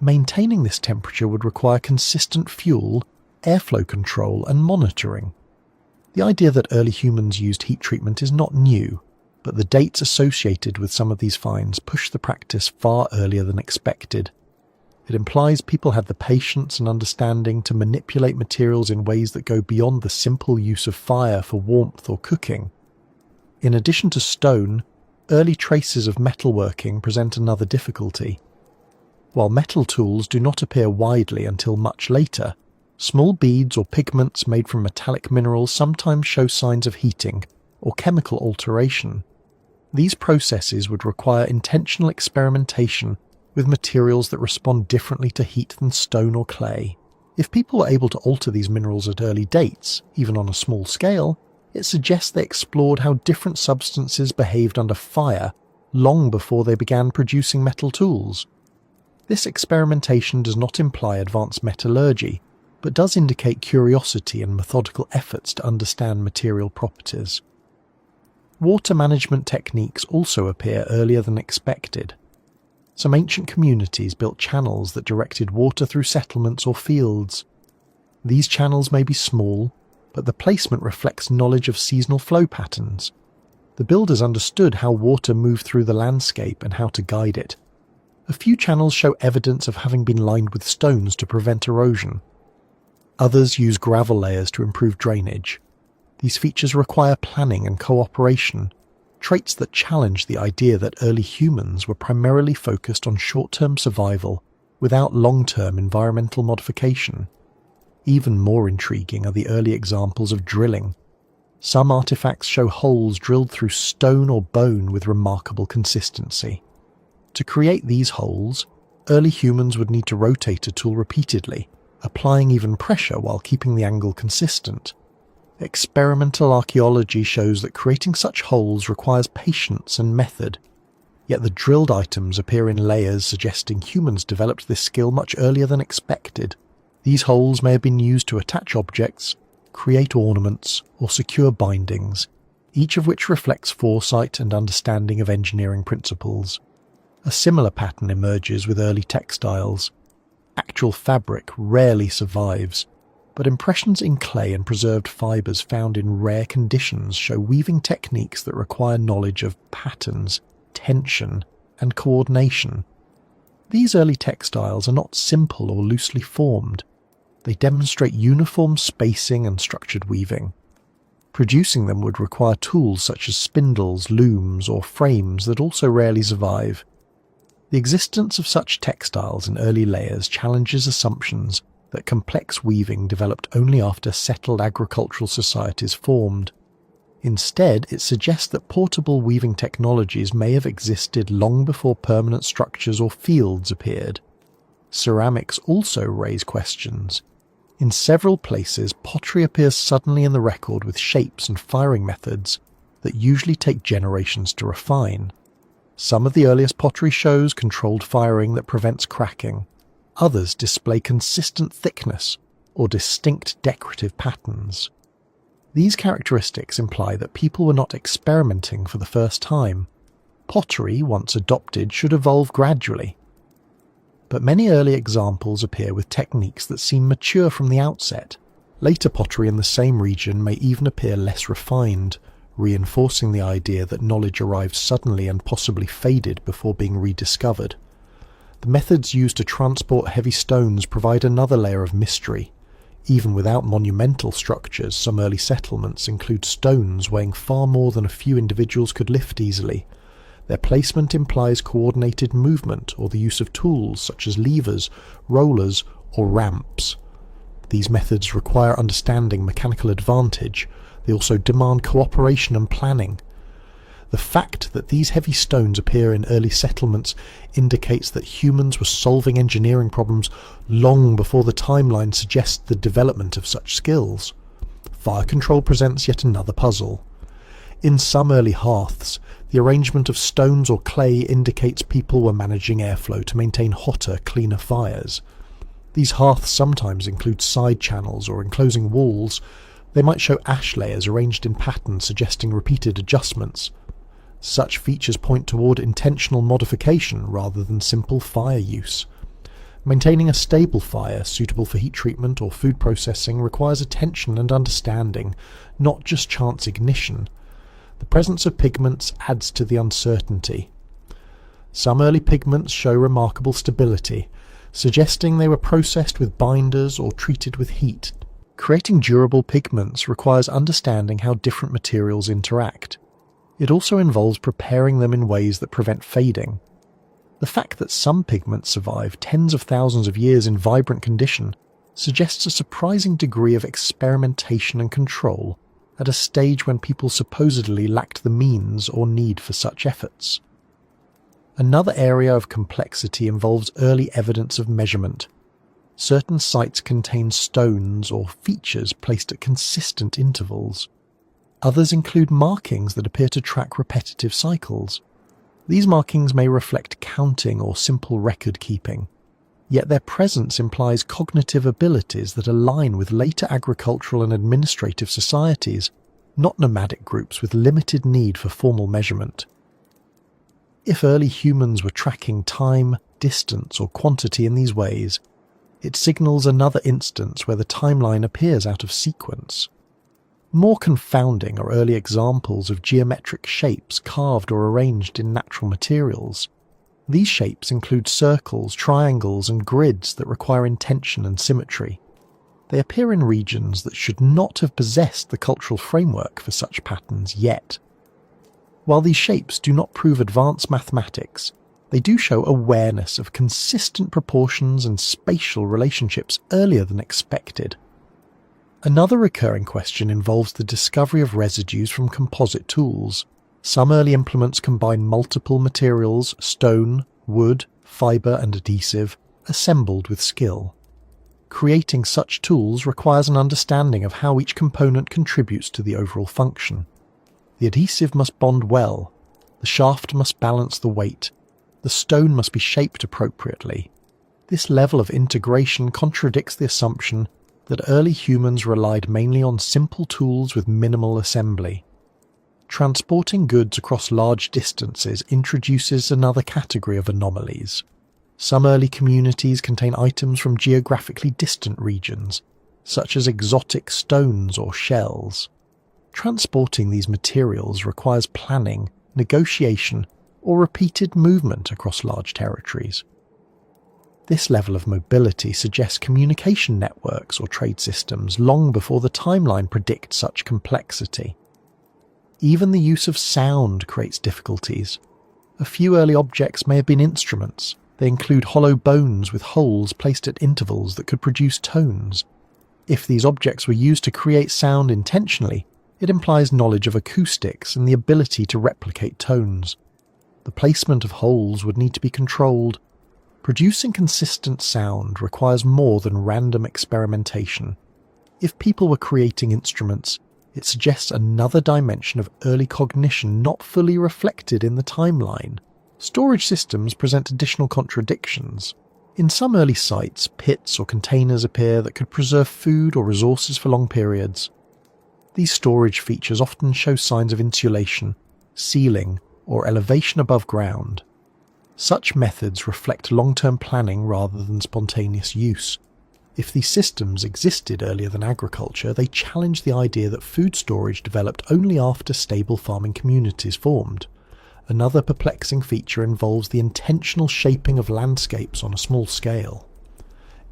S1: Maintaining this temperature would require consistent fuel, airflow control, and monitoring. The idea that early humans used heat treatment is not new, but the dates associated with some of these finds push the practice far earlier than expected. It implies people had the patience and understanding to manipulate materials in ways that go beyond the simple use of fire for warmth or cooking. In addition to stone, early traces of metalworking present another difficulty. While metal tools do not appear widely until much later, small beads or pigments made from metallic minerals sometimes show signs of heating or chemical alteration. These processes would require intentional experimentation with materials that respond differently to heat than stone or clay. If people were able to alter these minerals at early dates, even on a small scale, it suggests they explored how different substances behaved under fire long before they began producing metal tools. This experimentation does not imply advanced metallurgy, but does indicate curiosity and methodical efforts to understand material properties. Water management techniques also appear earlier than expected. Some ancient communities built channels that directed water through settlements or fields. These channels may be small, but the placement reflects knowledge of seasonal flow patterns. The builders understood how water moved through the landscape and how to guide it. A few channels show evidence of having been lined with stones to prevent erosion. Others use gravel layers to improve drainage. These features require planning and cooperation, traits that challenge the idea that early humans were primarily focused on short-term survival without long-term environmental modification. Even more intriguing are the early examples of drilling. Some artifacts show holes drilled through stone or bone with remarkable consistency. To create these holes, early humans would need to rotate a tool repeatedly, applying even pressure while keeping the angle consistent. Experimental archaeology shows that creating such holes requires patience and method, yet the drilled items appear in layers suggesting humans developed this skill much earlier than expected. These holes may have been used to attach objects, create ornaments, or secure bindings, each of which reflects foresight and understanding of engineering principles. A similar pattern emerges with early textiles. Actual fabric rarely survives, but impressions in clay and preserved fibres found in rare conditions show weaving techniques that require knowledge of patterns, tension, and coordination. These early textiles are not simple or loosely formed. They demonstrate uniform spacing and structured weaving. Producing them would require tools such as spindles, looms, or frames that also rarely survive. The existence of such textiles in early layers challenges assumptions that complex weaving developed only after settled agricultural societies formed. Instead, it suggests that portable weaving technologies may have existed long before permanent structures or fields appeared. Ceramics also raise questions. In several places, pottery appears suddenly in the record with shapes and firing methods that usually take generations to refine. Some of the earliest pottery shows controlled firing that prevents cracking. Others display consistent thickness or distinct decorative patterns. These characteristics imply that people were not experimenting for the first time. Pottery, once adopted, should evolve gradually. But many early examples appear with techniques that seem mature from the outset. Later pottery in the same region may even appear less refined, reinforcing the idea that knowledge arrived suddenly and possibly faded before being rediscovered. The methods used to transport heavy stones provide another layer of mystery. Even without monumental structures, some early settlements include stones weighing far more than a few individuals could lift easily. Their placement implies coordinated movement or the use of tools such as levers, rollers, or ramps. These methods require understanding mechanical advantage. They also demand cooperation and planning. The fact that these heavy stones appear in early settlements indicates that humans were solving engineering problems long before the timeline suggests the development of such skills. Fire control presents yet another puzzle. In some early hearths, the arrangement of stones or clay indicates people were managing airflow to maintain hotter, cleaner fires. These hearths sometimes include side channels or enclosing walls. They might show ash layers arranged in patterns suggesting repeated adjustments. Such features point toward intentional modification rather than simple fire use. Maintaining a stable fire suitable for heat treatment or food processing requires attention and understanding, not just chance ignition. The presence of pigments adds to the uncertainty. Some early pigments show remarkable stability, suggesting they were processed with binders or treated with heat. Creating durable pigments requires understanding how different materials interact. It also involves preparing them in ways that prevent fading. The fact that some pigments survive tens of thousands of years in vibrant condition suggests a surprising degree of experimentation and control at a stage when people supposedly lacked the means or need for such efforts. Another area of complexity involves early evidence of measurement. Certain sites contain stones or features placed at consistent intervals. Others include markings that appear to track repetitive cycles. These markings may reflect counting or simple record-keeping, yet their presence implies cognitive abilities that align with later agricultural and administrative societies, not nomadic groups with limited need for formal measurement. If early humans were tracking time, distance, or quantity in these ways, it signals another instance where the timeline appears out of sequence. More confounding are early examples of geometric shapes carved or arranged in natural materials. These shapes include circles, triangles, and grids that require intention and symmetry. They appear in regions that should not have possessed the cultural framework for such patterns yet. While these shapes do not prove advanced mathematics, they do show awareness of consistent proportions and spatial relationships earlier than expected. Another recurring question involves the discovery of residues from composite tools. Some early implements combine multiple materials, stone, wood, fibre and adhesive, assembled with skill. Creating such tools requires an understanding of how each component contributes to the overall function. The adhesive must bond well, the shaft must balance the weight, the stone must be shaped appropriately. This level of integration contradicts the assumption that early humans relied mainly on simple tools with minimal assembly. Transporting goods across large distances introduces another category of anomalies. Some early communities contain items from geographically distant regions, such as exotic stones or shells. Transporting these materials requires planning, negotiation, or repeated movement across large territories. This level of mobility suggests communication networks or trade systems long before the timeline predicts such complexity. Even the use of sound creates difficulties. A few early objects may have been instruments. They include hollow bones with holes placed at intervals that could produce tones. If these objects were used to create sound intentionally, it implies knowledge of acoustics and the ability to replicate tones. The placement of holes would need to be controlled. Producing consistent sound requires more than random experimentation. If people were creating instruments, it suggests another dimension of early cognition not fully reflected in the timeline. Storage systems present additional contradictions. In some early sites, pits or containers appear that could preserve food or resources for long periods. These storage features often show signs of insulation, sealing, or elevation above ground. Such methods reflect long-term planning rather than spontaneous use. If these systems existed earlier than agriculture, they challenge the idea that food storage developed only after stable farming communities formed. Another perplexing feature involves the intentional shaping of landscapes on a small scale.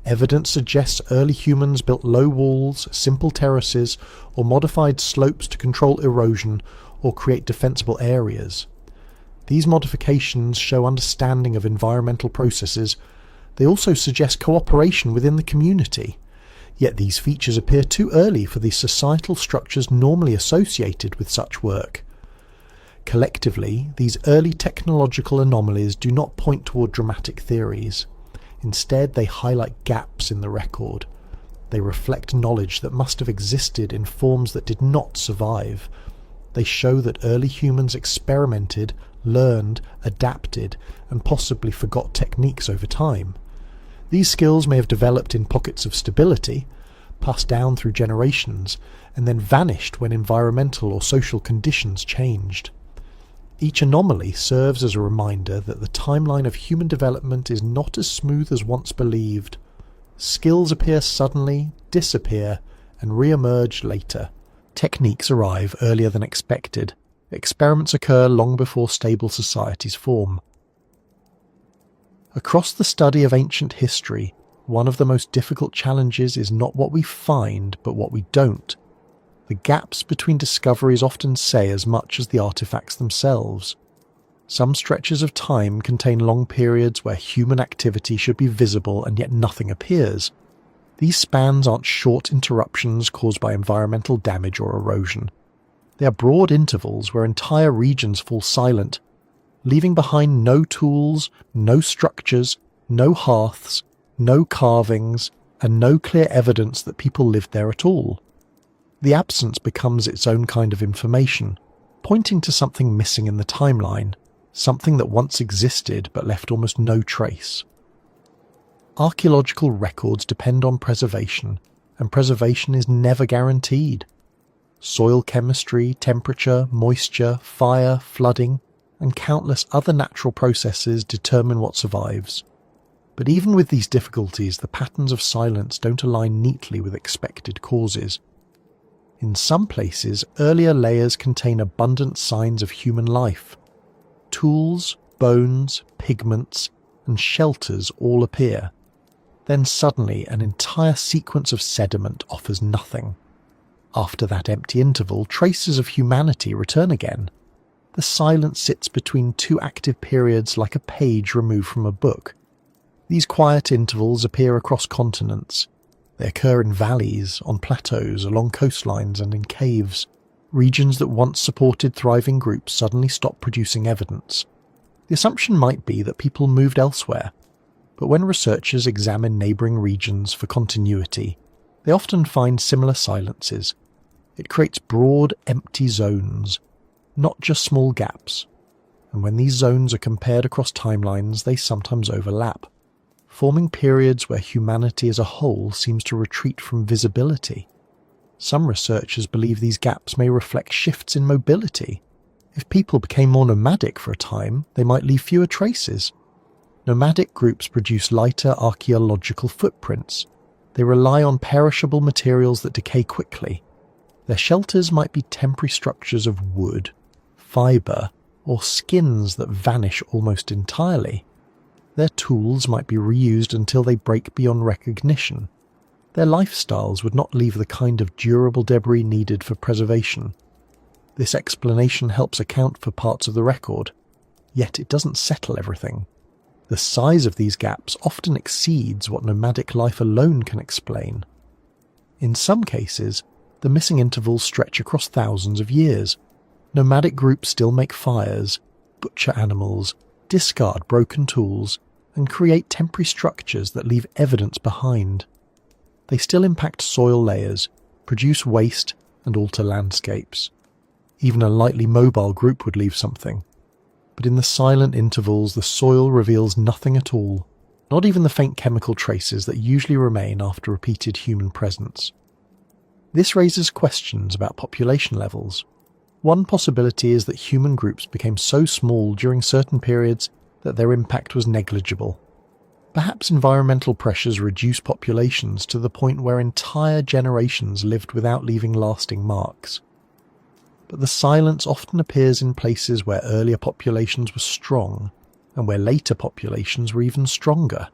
S1: Evidence suggests early humans built low walls, simple terraces, or modified slopes to control erosion or create defensible areas. These modifications show understanding of environmental processes. They also suggest cooperation within the community. Yet these features appear too early for the societal structures normally associated with such work. Collectively, these early technological anomalies do not point toward dramatic theories. Instead, they highlight gaps in the record. They reflect knowledge that must have existed in forms that did not survive. They show that early humans experimented, learned, adapted, and possibly forgot techniques over time. These skills may have developed in pockets of stability, passed down through generations, and then vanished when environmental or social conditions changed. Each anomaly serves as a reminder that the timeline of human development is not as smooth as once believed. Skills appear suddenly, disappear, and re-emerge later. Techniques arrive earlier than expected. Experiments occur long before stable societies form. Across the study of ancient history, one of the most difficult challenges is not what we find, but what we don't. The gaps between discoveries often say as much as the artifacts themselves. Some stretches of time contain long periods where human activity should be visible and yet nothing appears. These spans aren't short interruptions caused by environmental damage or erosion. They are broad intervals where entire regions fall silent, leaving behind no tools, no structures, no hearths, no carvings, and no clear evidence that people lived there at all. The absence becomes its own kind of information, pointing to something missing in the timeline, something that once existed but left almost no trace. Archaeological records depend on preservation, and preservation is never guaranteed. Soil chemistry, temperature, moisture, fire, flooding, and countless other natural processes determine what survives. But even with these difficulties, the patterns of silence don't align neatly with expected causes. In some places, earlier layers contain abundant signs of human life. Tools, bones, pigments, and shelters all appear. Then suddenly an entire sequence of sediment offers nothing. After that empty interval, traces of humanity return again. The silence sits between two active periods like a page removed from a book. These quiet intervals appear across continents. They occur in valleys, on plateaus, along coastlines and in caves. Regions that once supported thriving groups suddenly stop producing evidence. The assumption might be that people moved elsewhere, but when researchers examine neighbouring regions for continuity, they often find similar silences. It creates broad, empty zones, not just small gaps. And when these zones are compared across timelines, they sometimes overlap, forming periods where humanity as a whole seems to retreat from visibility. Some researchers believe these gaps may reflect shifts in mobility. If people became more nomadic for a time, they might leave fewer traces. Nomadic groups produce lighter archaeological footprints. They rely on perishable materials that decay quickly. Their shelters might be temporary structures of wood, fibre, or skins that vanish almost entirely. Their tools might be reused until they break beyond recognition. Their lifestyles would not leave the kind of durable debris needed for preservation. This explanation helps account for parts of the record, yet it doesn't settle everything. The size of these gaps often exceeds what nomadic life alone can explain. In some cases, the missing intervals stretch across thousands of years. Nomadic groups still make fires, butcher animals, discard broken tools, and create temporary structures that leave evidence behind. They still impact soil layers, produce waste, and alter landscapes. Even a lightly mobile group would leave something. But in the silent intervals, the soil reveals nothing at all, not even the faint chemical traces that usually remain after repeated human presence. This raises questions about population levels. One possibility is that human groups became so small during certain periods that their impact was negligible. Perhaps environmental pressures reduce populations to the point where entire generations lived without leaving lasting marks. But the silence often appears in places where earlier populations were strong and where later populations were even stronger.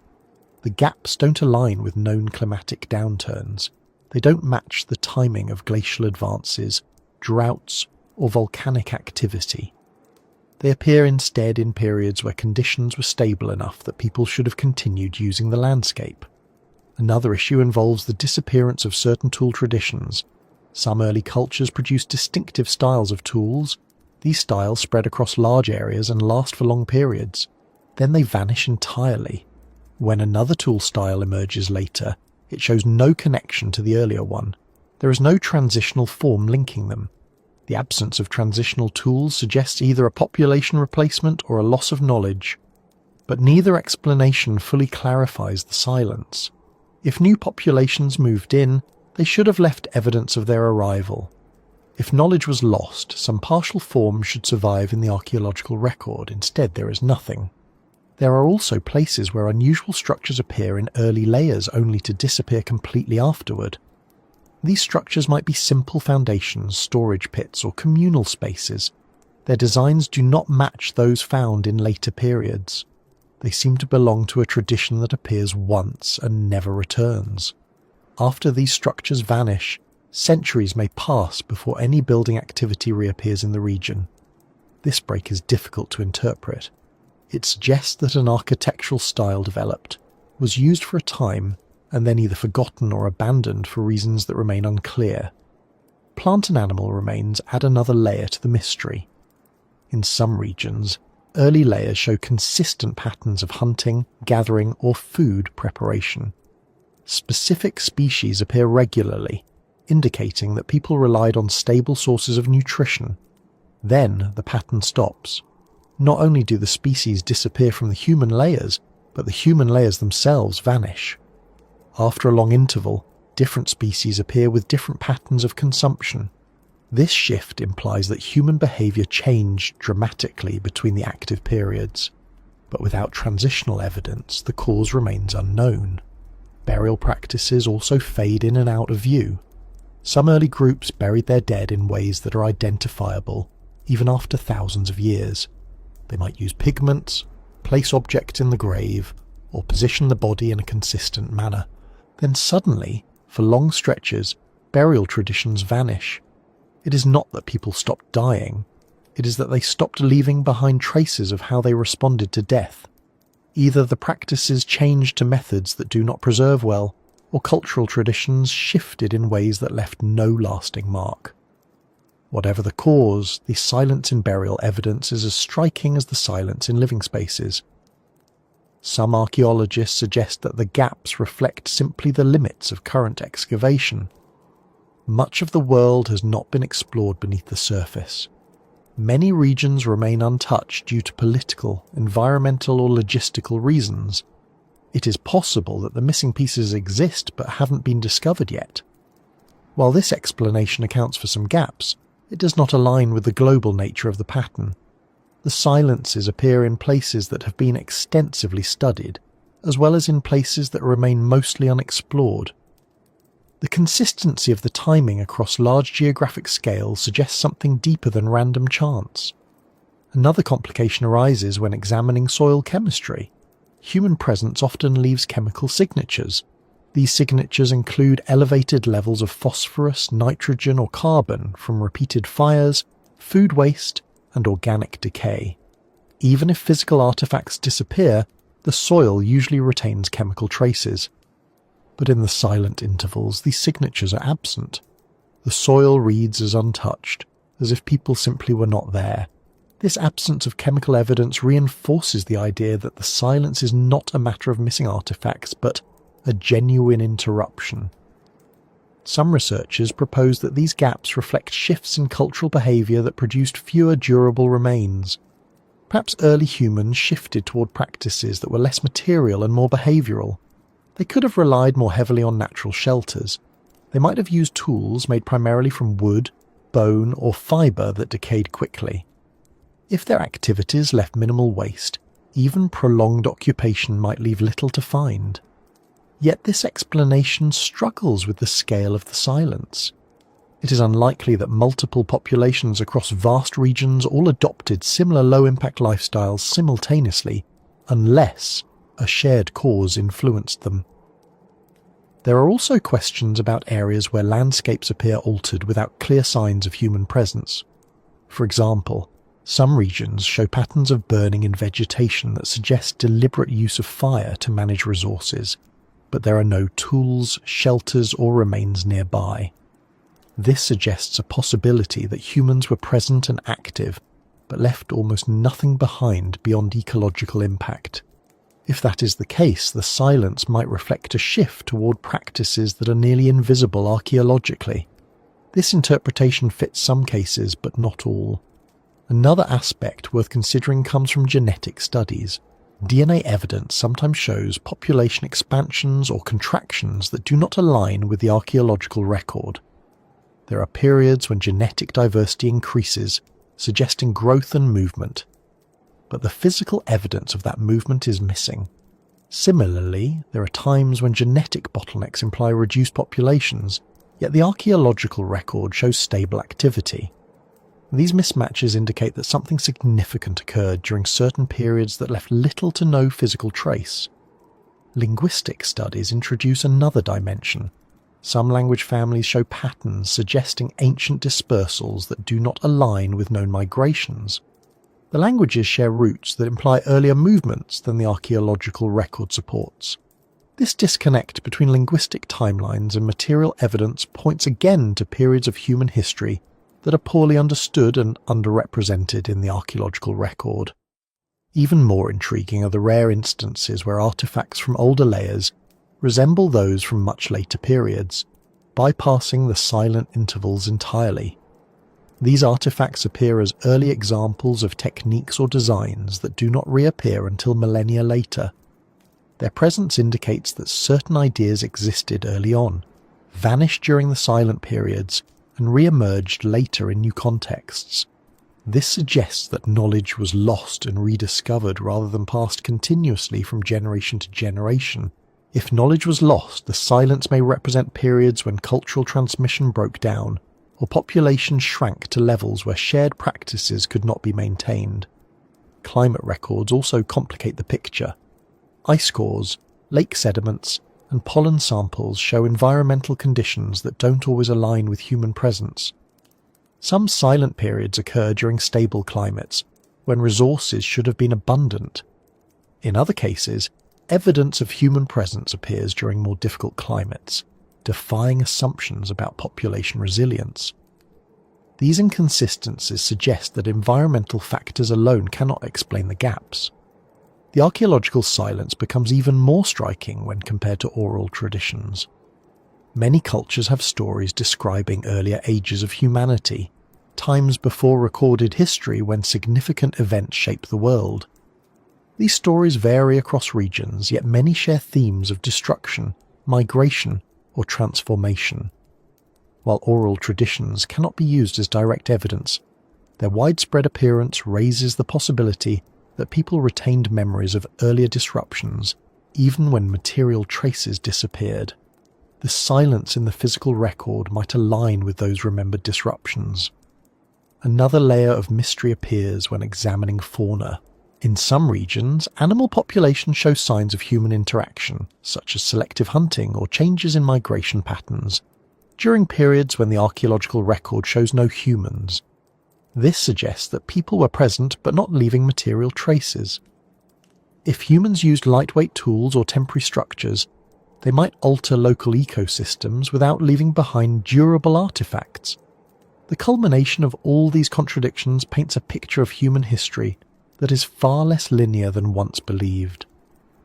S1: The gaps don't align with known climatic downturns. They don't match the timing of glacial advances, droughts, or volcanic activity. They appear instead in periods where conditions were stable enough that people should have continued using the landscape. Another issue involves the disappearance of certain tool traditions. Some early cultures produced distinctive styles of tools. These styles spread across large areas and last for long periods. Then they vanish entirely. When another tool style emerges later, it shows no connection to the earlier one. There is no transitional form linking them. The absence of transitional tools suggests either a population replacement or a loss of knowledge. But neither explanation fully clarifies the silence. If new populations moved in, they should have left evidence of their arrival. If knowledge was lost, some partial form should survive in the archaeological record. Instead, there is nothing. There are also places where unusual structures appear in early layers only to disappear completely afterward. These structures might be simple foundations, storage pits, or communal spaces. Their designs do not match those found in later periods. They seem to belong to a tradition that appears once and never returns. After these structures vanish, centuries may pass before any building activity reappears in the region. This break is difficult to interpret. It suggests that an architectural style developed, was used for a time, and then either forgotten or abandoned for reasons that remain unclear. Plant and animal remains add another layer to the mystery. In some regions, early layers show consistent patterns of hunting, gathering, or food preparation. Specific species appear regularly, indicating that people relied on stable sources of nutrition. Then the pattern stops. Not only do the species disappear from the human layers, but the human layers themselves vanish. After a long interval, different species appear with different patterns of consumption. This shift implies that human behaviour changed dramatically between the active periods, but without transitional evidence, the cause remains unknown. Burial practices also fade in and out of view. Some early groups buried their dead in ways that are identifiable, even after thousands of years. They might use pigments, place objects in the grave, or position the body in a consistent manner. Then suddenly, for long stretches, burial traditions vanish. It is not that people stopped dying, it is that they stopped leaving behind traces of how they responded to death. Either the practices changed to methods that do not preserve well, or cultural traditions shifted in ways that left no lasting mark. Whatever the cause, the silence in burial evidence is as striking as the silence in living spaces. Some archaeologists suggest that the gaps reflect simply the limits of current excavation. Much of the world has not been explored beneath the surface. Many regions remain untouched due to political, environmental or logistical reasons. It is possible that the missing pieces exist but haven't been discovered yet. While this explanation accounts for some gaps, it does not align with the global nature of the pattern. The silences appear in places that have been extensively studied, as well as in places that remain mostly unexplored. The consistency of the timing across large geographic scales suggests something deeper than random chance. Another complication arises when examining soil chemistry. Human presence often leaves chemical signatures. These signatures include elevated levels of phosphorus, nitrogen or carbon from repeated fires, food waste, and organic decay. Even if physical artifacts disappear, the soil usually retains chemical traces. But in the silent intervals, these signatures are absent. The soil reads as untouched, as if people simply were not there. This absence of chemical evidence reinforces the idea that the silence is not a matter of missing artifacts, but a genuine interruption. Some researchers propose that these gaps reflect shifts in cultural behaviour that produced fewer durable remains. Perhaps early humans shifted toward practices that were less material and more behavioural. They could have relied more heavily on natural shelters. They might have used tools made primarily from wood, bone or fibre that decayed quickly. If their activities left minimal waste, even prolonged occupation might leave little to find. Yet this explanation struggles with the scale of the silence. It is unlikely that multiple populations across vast regions all adopted similar low-impact lifestyles simultaneously, unless a shared cause influenced them. There are also questions about areas where landscapes appear altered without clear signs of human presence. For example, some regions show patterns of burning in vegetation that suggest deliberate use of fire to manage resources, but there are no tools, shelters or remains nearby. This suggests a possibility that humans were present and active, but left almost nothing behind beyond ecological impact. If that is the case, the silence might reflect a shift toward practices that are nearly invisible archaeologically. This interpretation fits some cases, but not all. Another aspect worth considering comes from genetic studies. DNA evidence sometimes shows population expansions or contractions that do not align with the archaeological record. There are periods when genetic diversity increases, suggesting growth and movement, but the physical evidence of that movement is missing. Similarly, there are times when genetic bottlenecks imply reduced populations, yet the archaeological record shows stable activity. These mismatches indicate that something significant occurred during certain periods that left little to no physical trace. Linguistic studies introduce another dimension. Some language families show patterns suggesting ancient dispersals that do not align with known migrations. The languages share roots that imply earlier movements than the archaeological record supports. This disconnect between linguistic timelines and material evidence points again to periods of human history that are poorly understood and underrepresented in the archaeological record. Even more intriguing are the rare instances where artifacts from older layers resemble those from much later periods, bypassing the silent intervals entirely. These artifacts appear as early examples of techniques or designs that do not reappear until millennia later. Their presence indicates that certain ideas existed early on, vanished during the silent periods, and re-emerged later in new contexts. This suggests that knowledge was lost and rediscovered rather than passed continuously from generation to generation. If knowledge was lost, the silence may represent periods when cultural transmission broke down, or populations shrank to levels where shared practices could not be maintained. Climate records also complicate the picture. Ice cores, lake sediments, and pollen samples show environmental conditions that don't always align with human presence. Some silent periods occur during stable climates, when resources should have been abundant. In other cases, evidence of human presence appears during more difficult climates, defying assumptions about population resilience. These inconsistencies suggest that environmental factors alone cannot explain the gaps. The archaeological silence becomes even more striking when compared to oral traditions. Many cultures have stories describing earlier ages of humanity, times before recorded history when significant events shaped the world. These stories vary across regions, yet many share themes of destruction, migration, or transformation. While oral traditions cannot be used as direct evidence, their widespread appearance raises the possibility that people retained memories of earlier disruptions even when material traces disappeared. The silence in the physical record might align with those remembered disruptions. Another layer of mystery appears when examining fauna. In some regions, animal populations show signs of human interaction, such as selective hunting or changes in migration patterns, during periods when the archaeological record shows no humans. This suggests that people were present but not leaving material traces. If humans used lightweight tools or temporary structures, they might alter local ecosystems without leaving behind durable artifacts. The culmination of all these contradictions paints a picture of human history that is far less linear than once believed.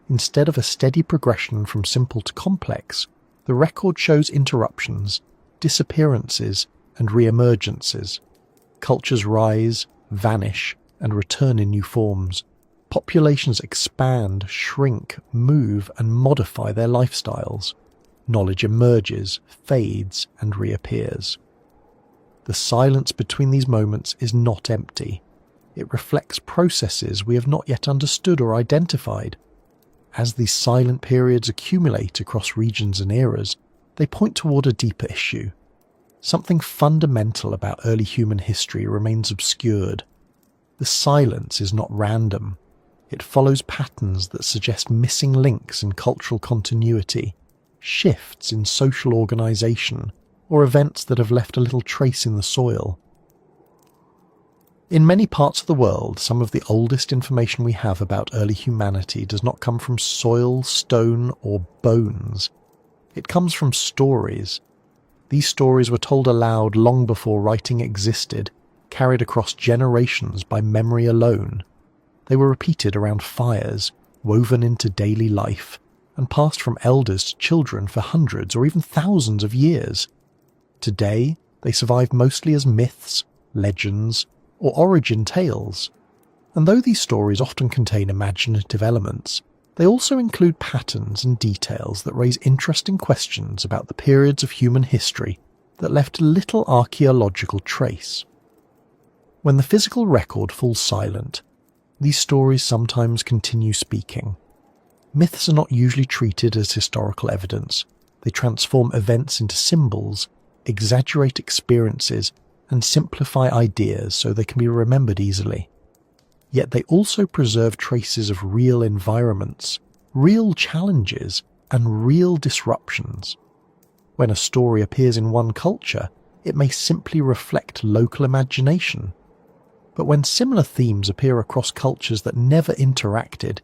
S1: Instead of a steady progression from simple to complex, the record shows interruptions, disappearances, and re-emergences. Cultures rise, vanish, and return in new forms. Populations expand, shrink, move, and modify their lifestyles. Knowledge emerges, fades, and reappears. The silence between these moments is not empty. It reflects processes we have not yet understood or identified. As these silent periods accumulate across regions and eras, they point toward a deeper issue. Something fundamental about early human history remains obscured. The silence is not random. It follows patterns that suggest missing links in cultural continuity, shifts in social organization, or events that have left a little trace in the soil. In many parts of the world, some of the oldest information we have about early humanity does not come from soil, stone, or bones. It comes from stories. These stories were told aloud long before writing existed, carried across generations by memory alone. They were repeated around fires, woven into daily life, and passed from elders to children for hundreds or even thousands of years. Today, they survive mostly as myths, legends, or origin tales. And though these stories often contain imaginative elements, they also include patterns and details that raise interesting questions about the periods of human history that left little archaeological trace. When the physical record falls silent, these stories sometimes continue speaking. Myths are not usually treated as historical evidence. They transform events into symbols, exaggerate experiences, and simplify ideas so they can be remembered easily. Yet they also preserve traces of real environments, real challenges, and real disruptions. When a story appears in one culture, it may simply reflect local imagination. But when similar themes appear across cultures that never interacted,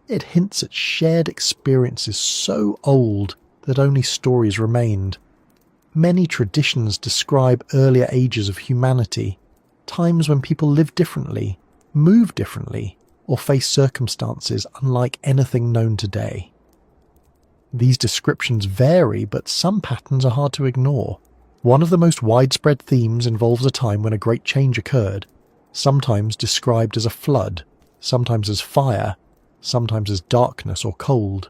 S1: it hints at shared experiences so old that only stories remained. Many traditions describe earlier ages of humanity, times when people lived differently, moved differently, or faced circumstances unlike anything known today. These descriptions vary, but some patterns are hard to ignore. One of the most widespread themes involves a time when a great change occurred, sometimes described as a flood, sometimes as fire, sometimes as darkness or cold.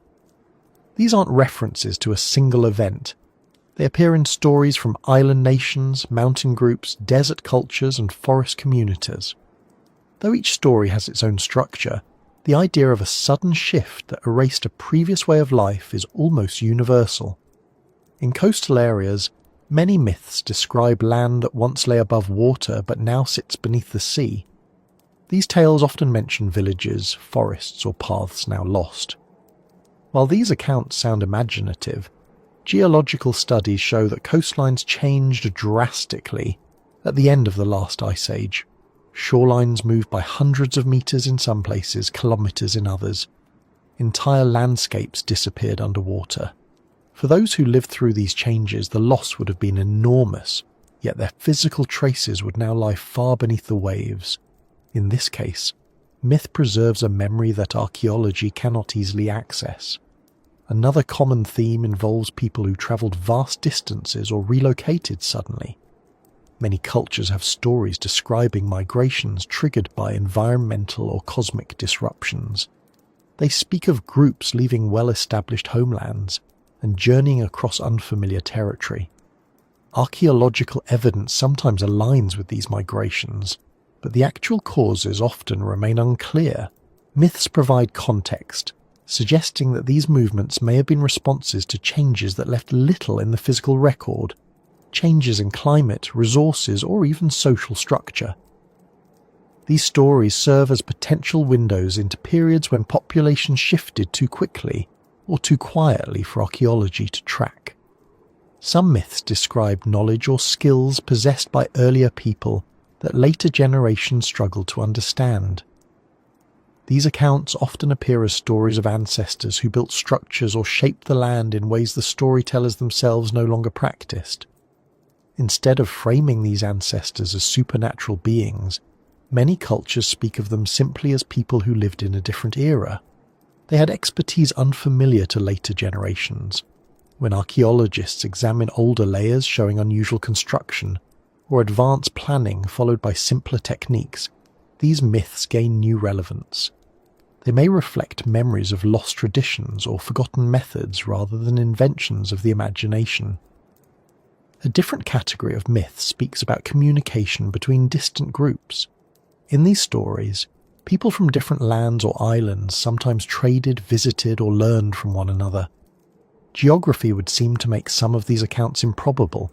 S1: These aren't references to a single event. They appear in stories from island nations, mountain groups, desert cultures, and forest communities. Though each story has its own structure, the idea of a sudden shift that erased a previous way of life is almost universal. In coastal areas, many myths describe land that once lay above water but now sits beneath the sea. These tales often mention villages, forests, or paths now lost. While these accounts sound imaginative, geological studies show that coastlines changed drastically at the end of the last ice age. Shorelines moved by hundreds of meters in some places, kilometers in others. Entire landscapes disappeared underwater. For those who lived through these changes, the loss would have been enormous, yet their physical traces would now lie far beneath the waves. In this case, myth preserves a memory that archaeology cannot easily access. Another common theme involves people who travelled vast distances or relocated suddenly. Many cultures have stories describing migrations triggered by environmental or cosmic disruptions. They speak of groups leaving well-established homelands and journeying across unfamiliar territory. Archaeological evidence sometimes aligns with these migrations, but the actual causes often remain unclear. Myths provide context, suggesting that these movements may have been responses to changes that left little in the physical record, changes in climate, resources, or even social structure. These stories serve as potential windows into periods when populations shifted too quickly or too quietly for archaeology to track. Some myths describe knowledge or skills possessed by earlier people that later generations struggled to understand. These accounts often appear as stories of ancestors who built structures or shaped the land in ways the storytellers themselves no longer practiced. Instead of framing these ancestors as supernatural beings, many cultures speak of them simply as people who lived in a different era. They had expertise unfamiliar to later generations. When archaeologists examine older layers showing unusual construction, or advanced planning followed by simpler techniques, these myths gain new relevance. They may reflect memories of lost traditions or forgotten methods rather than inventions of the imagination. A different category of myths speaks about communication between distant groups. In these stories, people from different lands or islands sometimes traded, visited, or learned from one another. Geography would seem to make some of these accounts improbable,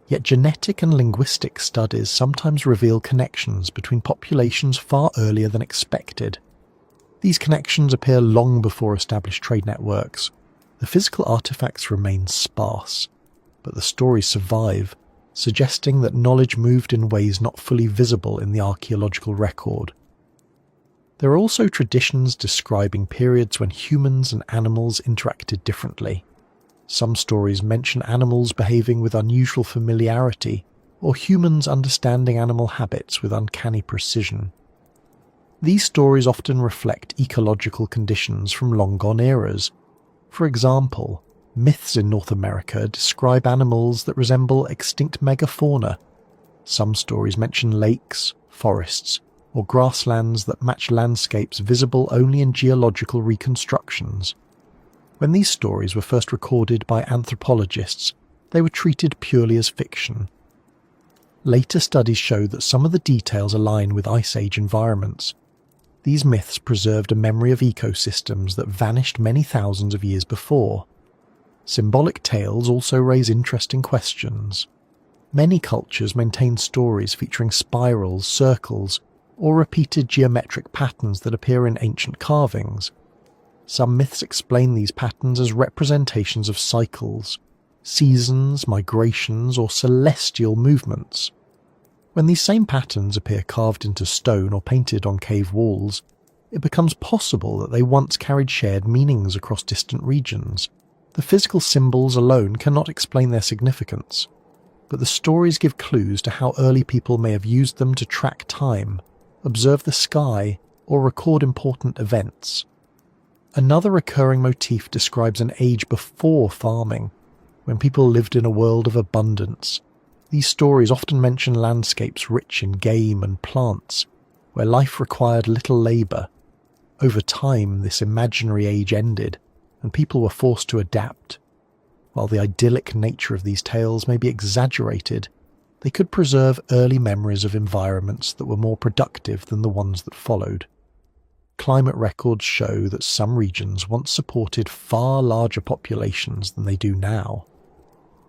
S1: yet genetic and linguistic studies sometimes reveal connections between populations far earlier than expected. These connections appear long before established trade networks. The physical artifacts remain sparse, but the stories survive, suggesting that knowledge moved in ways not fully visible in the archaeological record. There are also traditions describing periods when humans and animals interacted differently. Some stories mention animals behaving with unusual familiarity, or humans understanding animal habits with uncanny precision. These stories often reflect ecological conditions from long-gone eras. For example, myths in North America describe animals that resemble extinct megafauna. Some stories mention lakes, forests, or grasslands that match landscapes visible only in geological reconstructions. When these stories were first recorded by anthropologists, they were treated purely as fiction. Later studies show that some of the details align with Ice Age environments. These myths preserved a memory of ecosystems that vanished many thousands of years before. Symbolic tales also raise interesting questions. Many cultures maintain stories featuring spirals, circles, or repeated geometric patterns that appear in ancient carvings. Some myths explain these patterns as representations of cycles, seasons, migrations, or celestial movements. When these same patterns appear carved into stone or painted on cave walls, it becomes possible that they once carried shared meanings across distant regions. The physical symbols alone cannot explain their significance, but the stories give clues to how early people may have used them to track time, observe the sky, or record important events. Another recurring motif describes an age before farming, when people lived in a world of abundance. These stories often mention landscapes rich in game and plants, where life required little labour. Over time, this imaginary age ended, and people were forced to adapt. While the idyllic nature of these tales may be exaggerated, they could preserve early memories of environments that were more productive than the ones that followed. Climate records show that some regions once supported far larger populations than they do now.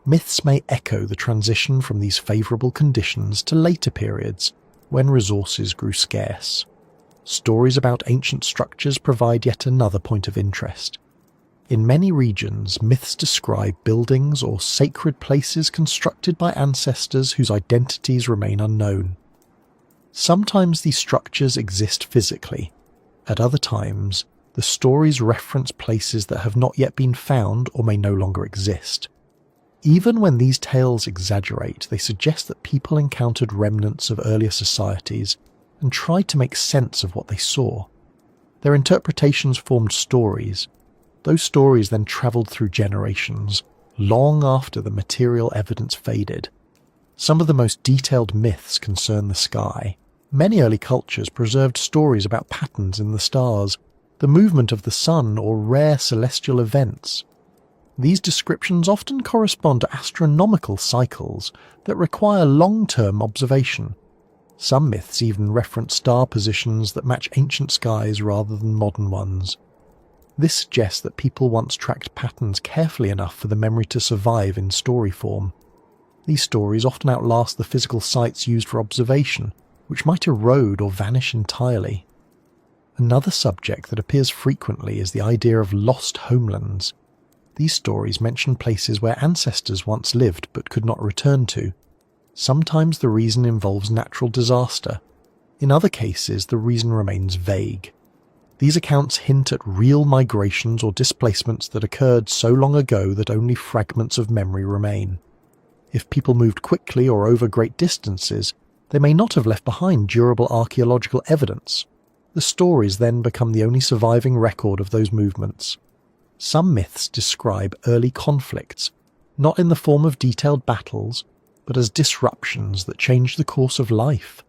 S1: Myths may echo the transition from these favourable conditions to later periods, when resources grew scarce. Stories about ancient structures provide yet another point of interest. In many regions, myths describe buildings or sacred places constructed by ancestors whose identities remain unknown. Sometimes these structures exist physically. At other times, The stories reference places that have not yet been found or may no longer exist. Even when these tales exaggerate, they suggest that people encountered remnants of earlier societies and tried to make sense of what they saw. Their interpretations formed stories. Those stories then travelled through generations, long after the material evidence faded. Some of the most detailed myths concern the sky. Many early cultures preserved stories about patterns in the stars, the movement of the sun, or rare celestial events. These descriptions often correspond to astronomical cycles that require long-term observation. Some myths even reference star positions that match ancient skies rather than modern ones. This suggests that people once tracked patterns carefully enough for the memory to survive in story form. These stories often outlast the physical sites used for observation, which might erode or vanish entirely. Another subject that appears frequently is the idea of lost homelands. These stories mention places where ancestors once lived but could not return to. Sometimes the reason involves natural disaster. In other cases, the reason remains vague. These accounts hint at real migrations or displacements that occurred so long ago that only fragments of memory remain. If people moved quickly or over great distances, they may not have left behind durable archaeological evidence. The stories then become the only surviving record of those movements. Some myths describe early conflicts, not in the form of detailed battles, but as disruptions that changed the course of life.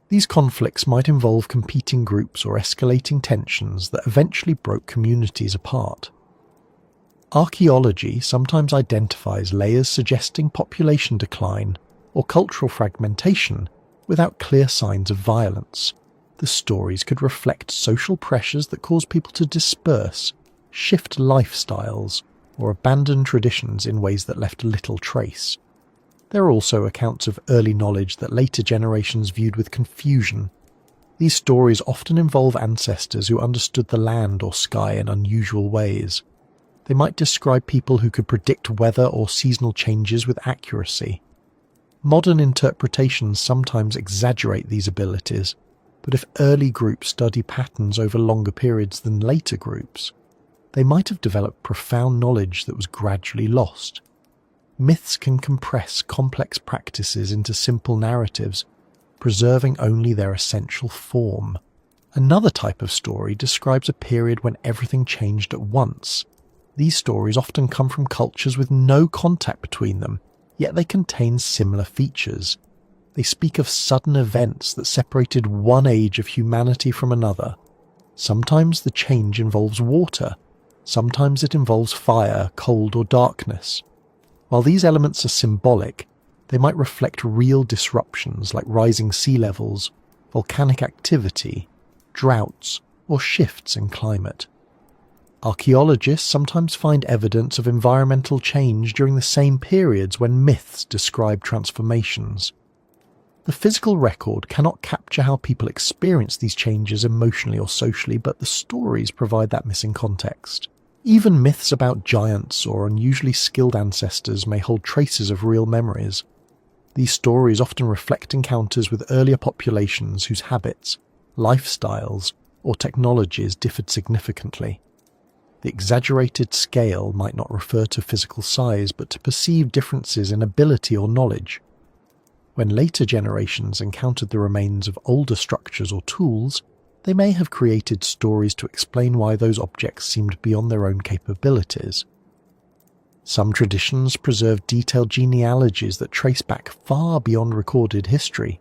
S1: These conflicts might involve competing groups or escalating tensions that eventually broke communities apart. Archaeology sometimes identifies layers suggesting population decline or cultural fragmentation without clear signs of violence. The stories could reflect social pressures that cause people to disperse, shift lifestyles, or abandon traditions in ways that left little trace. There are also accounts of early knowledge that later generations viewed with confusion. These stories often involve ancestors who understood the land or sky in unusual ways. They might describe people who could predict weather or seasonal changes with accuracy. Modern interpretations sometimes exaggerate these abilities, but if early groups study patterns over longer periods than later groups, they might have developed profound knowledge that was gradually lost. Myths can compress complex practices into simple narratives, preserving only their essential form. Another type of story describes a period when everything changed at once. These stories often come from cultures with no contact between them, yet they contain similar features. They speak of sudden events that separated one age of humanity from another. Sometimes the change involves water, sometimes it involves fire, cold, or darkness. While these elements are symbolic, they might reflect real disruptions like rising sea levels, volcanic activity, droughts, or shifts in climate. Archaeologists sometimes find evidence of environmental change during the same periods when myths describe transformations. The physical record cannot capture how people experience these changes emotionally or socially, but the stories provide that missing context. Even myths about giants or unusually skilled ancestors may hold traces of real memories. These stories often reflect encounters with earlier populations whose habits, lifestyles, or technologies differed significantly. The exaggerated scale might not refer to physical size, but to perceived differences in ability or knowledge. When later generations encountered the remains of older structures or tools, they may have created stories to explain why those objects seemed beyond their own capabilities. Some traditions preserve detailed genealogies that trace back far beyond recorded history.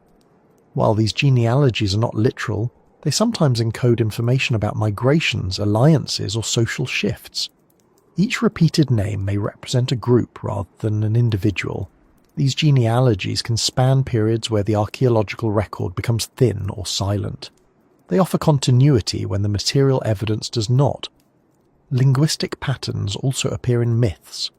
S1: While these genealogies are not literal, they sometimes encode information about migrations, alliances, or social shifts. Each repeated name may represent a group rather than an individual. These genealogies can span periods where the archaeological record becomes thin or silent. They offer continuity when the material evidence does not. Linguistic patterns also appear in myths.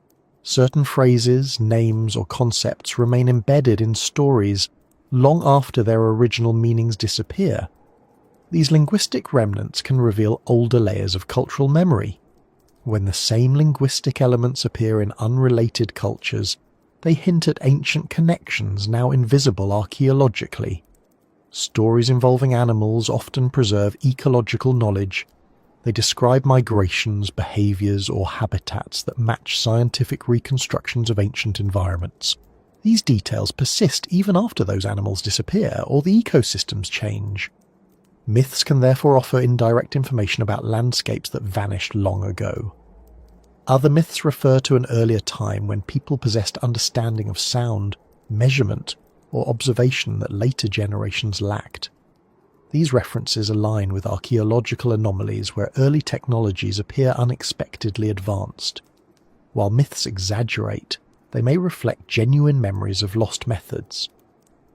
S1: Certain phrases, names, or concepts remain embedded in stories long after their original meanings disappear. These linguistic remnants can reveal older layers of cultural memory. When the same linguistic elements appear in unrelated cultures, they hint at ancient connections now invisible archaeologically. Stories involving animals often preserve ecological knowledge. They describe migrations, behaviours, or habitats that match scientific reconstructions of ancient environments. These details persist even after those animals disappear or the ecosystems change. Myths can therefore offer indirect information about landscapes that vanished long ago. Other myths refer to an earlier time when people possessed understanding of sound, measurement, or observation that later generations lacked. These references align with archaeological anomalies where early technologies appear unexpectedly advanced. While myths exaggerate, they may reflect genuine memories of lost methods.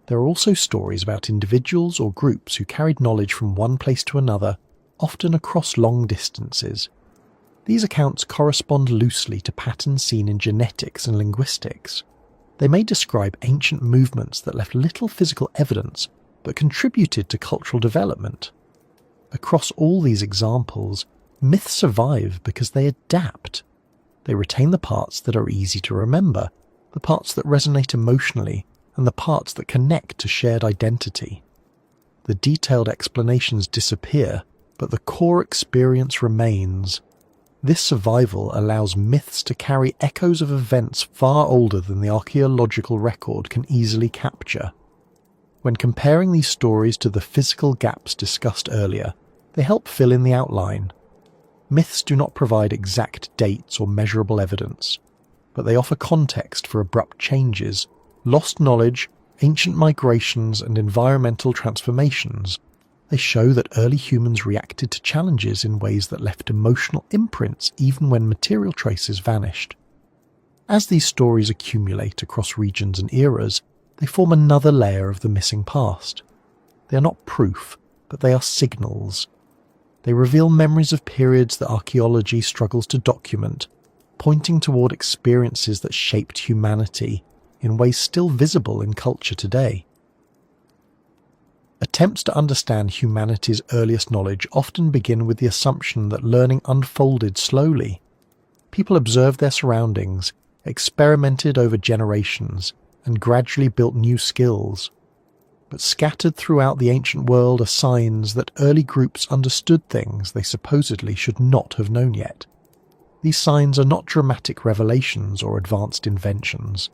S1: There are also stories about individuals or groups who carried knowledge from one place to another, often across long distances. These accounts correspond loosely to patterns seen in genetics and linguistics. They may describe ancient movements that left little physical evidence but contributed to cultural development. Across all these examples, myths survive because they adapt. They retain the parts that are easy to remember, the parts that resonate emotionally, and the parts that connect to shared identity. The detailed explanations disappear, but the core experience remains. This survival allows myths to carry echoes of events far older than the archaeological record can easily capture. When comparing these stories to the physical gaps discussed earlier, they help fill in the outline. Myths do not provide exact dates or measurable evidence, but they offer context for abrupt changes, lost knowledge, ancient migrations, and environmental transformations. They show that early humans reacted to challenges in ways that left emotional imprints even when material traces vanished. As these stories accumulate across regions and eras, they form another layer of the missing past. They are not proof, but they are signals. They reveal memories of periods that archaeology struggles to document, pointing toward experiences that shaped humanity in ways still visible in culture today. Attempts to understand humanity's earliest knowledge often begin with the assumption that learning unfolded slowly. People observed their surroundings, experimented over generations, and gradually built new skills. But scattered throughout the ancient world are signs that early groups understood things they supposedly should not have known yet. These signs are not dramatic revelations or advanced inventions.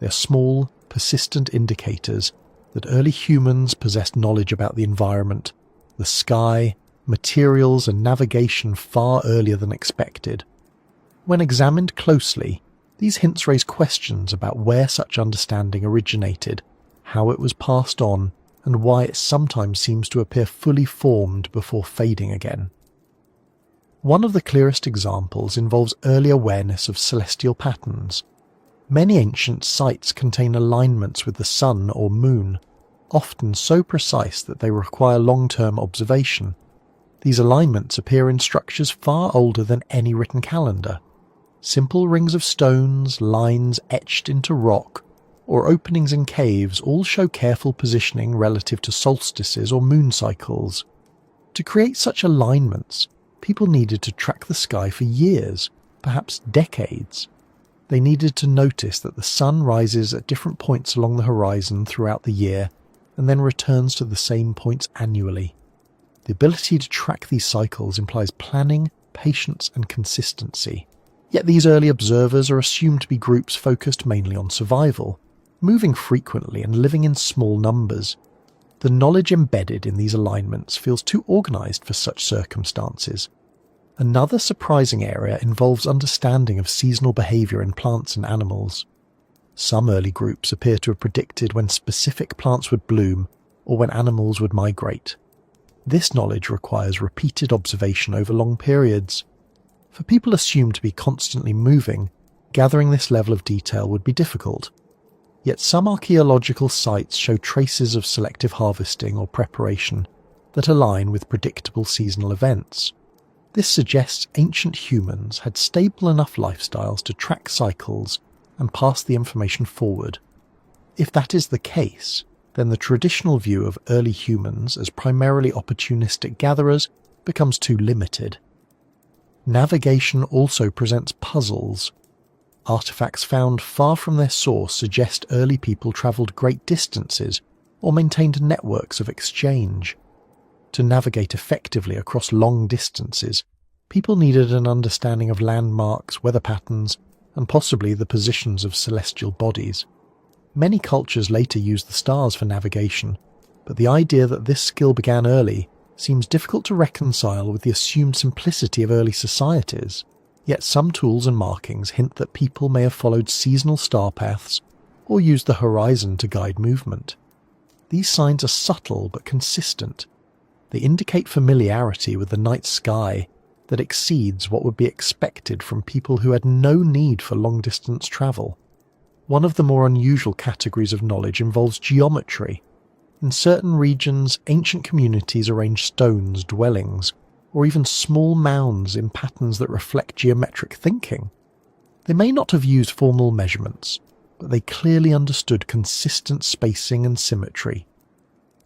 S1: They are small, persistent indicators that early humans possessed knowledge about the environment, the sky, materials, and navigation far earlier than expected. When examined closely, these hints raise questions about where such understanding originated, how it was passed on, and why it sometimes seems to appear fully formed before fading again. One of the clearest examples involves early awareness of celestial patterns. Many ancient sites contain alignments with the sun or moon, often so precise that they require long-term observation. These alignments appear in structures far older than any written calendar. Simple rings of stones, lines etched into rock, or openings in caves all show careful positioning relative to solstices or moon cycles. To create such alignments, people needed to track the sky for years, perhaps decades. They needed to notice that the sun rises at different points along the horizon throughout the year and then returns to the same points annually. The ability to track these cycles implies planning, patience, and consistency. Yet these early observers are assumed to be groups focused mainly on survival, moving frequently and living in small numbers. The knowledge embedded in these alignments feels too organized for such circumstances. Another surprising area involves understanding of seasonal behavior in plants and animals. Some early groups appear to have predicted when specific plants would bloom or when animals would migrate. This knowledge requires repeated observation over long periods. For people assumed to be constantly moving, gathering this level of detail would be difficult. Yet some archaeological sites show traces of selective harvesting or preparation that align with predictable seasonal events. This suggests ancient humans had stable enough lifestyles to track cycles and pass the information forward. If that is the case, then the traditional view of early humans as primarily opportunistic gatherers becomes too limited. Navigation also presents puzzles. Artifacts found far from their source suggest early people travelled great distances or maintained networks of exchange. To navigate effectively across long distances, people needed an understanding of landmarks, weather patterns, and possibly the positions of celestial bodies. Many cultures later used the stars for navigation, but the idea that this skill began early seems difficult to reconcile with the assumed simplicity of early societies. Yet some tools and markings hint that people may have followed seasonal star paths or used the horizon to guide movement. These signs are subtle but consistent. They indicate familiarity with the night sky that exceeds what would be expected from people who had no need for long-distance travel. One of the more unusual categories of knowledge involves geometry. In certain regions, ancient communities arranged stones, dwellings, or even small mounds in patterns that reflect geometric thinking. They may not have used formal measurements, but they clearly understood consistent spacing and symmetry.